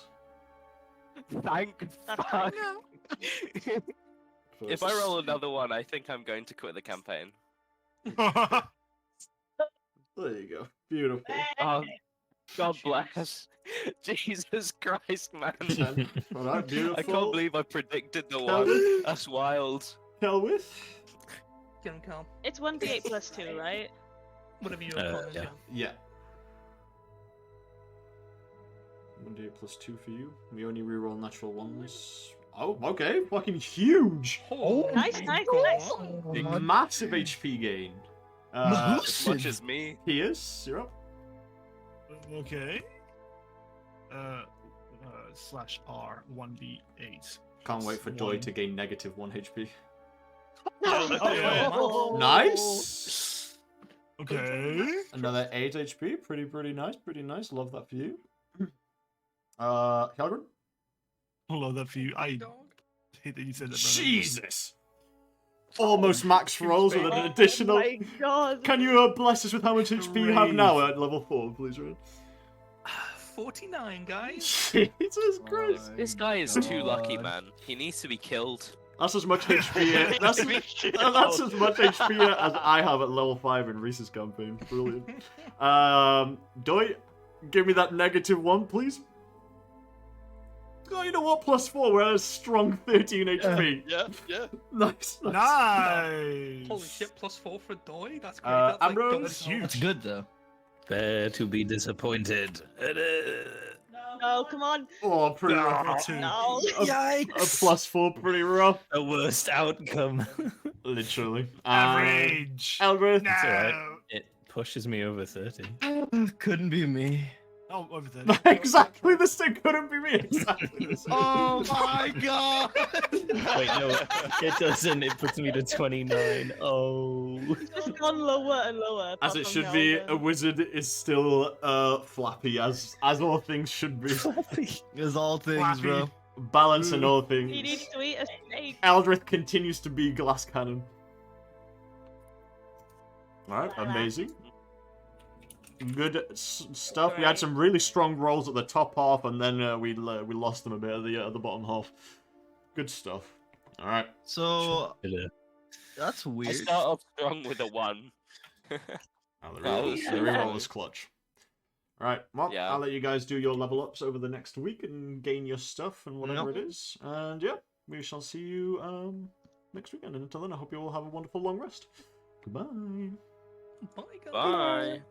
Thank That's fuck. fine. If I roll another 1, I think I'm going to quit the campaign. There you go. Beautiful. Oh, God bless. Jesus Christ, man. Alright, beautiful. I can't believe I predicted the Kelvin? 1. That's wild. Celwydd? Get him, Cal. It's 1d8 plus 2, right? Whatever your Uh, con is, yeah. yeah. Yeah. 1d8 plus 2 for you. We only reroll natural ones. Oh, okay. Fucking huge. Oh, Nice, my nice, God. nice. Massive HP gain. As much as me. Pierce, you're up. Okay. Slash R 1d8. Can't wait for Joy to gain negative 1 HP. Oh, Nice! Okay. Another 8 HP. Pretty nice, pretty nice. Love that for you. Hjarlgron? I love that for you. I hate that you said that. Brandon. Jesus! Almost max rolls with an additional. Oh my god. Can you bless us with how much HP you have now at level 4, please, Red? 49, guys. Jesus Christ! This guy is too lucky, man. He needs to be killed. That's as much HP. That's as much HP as I have at level 5 in Reece's campaign. Brilliant. Doi, give me that negative 1, please. Oh, you know what? Plus 4, we're at a strong 13 HP. Yeah. Nice. Nice. Holy shit, plus 4 for Doi? That's great. Uh, That's like Ambrose? double That's health. huge. That's good though. Prepare to be disappointed. No, come on. Oh, pretty rough. Level 2. No. A plus 4, pretty rough. A worst outcome. Literally. Average. Eldrith. No. alright. It pushes me over 30. Couldn't be me. Oh, over there. Exactly the same. Couldn't be me. Exactly the same. Oh my god! Wait, no, it doesn't. It puts me to 29. Oh. It's just gone lower and lower. As apart it from should be, Hjarlgron. a wizard is still flappy, as all things should be. There's all things, Flappy. bro. Balance in all He things. needs to eat a steak. Eldrith continues to be glass cannon. Alright, amazing. good stuff. We had some really strong rolls at the top half, and then we lost them a bit at the bottom half. Good stuff. All right. So Yeah. that's I weird. start off strong with a 1. Oh, the Well, reroll, yeah. the reroll was clutch. All right. Well, Yeah. I'll let you guys do your level ups over the next week and gain your stuff and whatever it is. And yeah, we shall see you next weekend. And until then, I hope you all have a wonderful long rest. Goodbye. Bye, guys. Bye.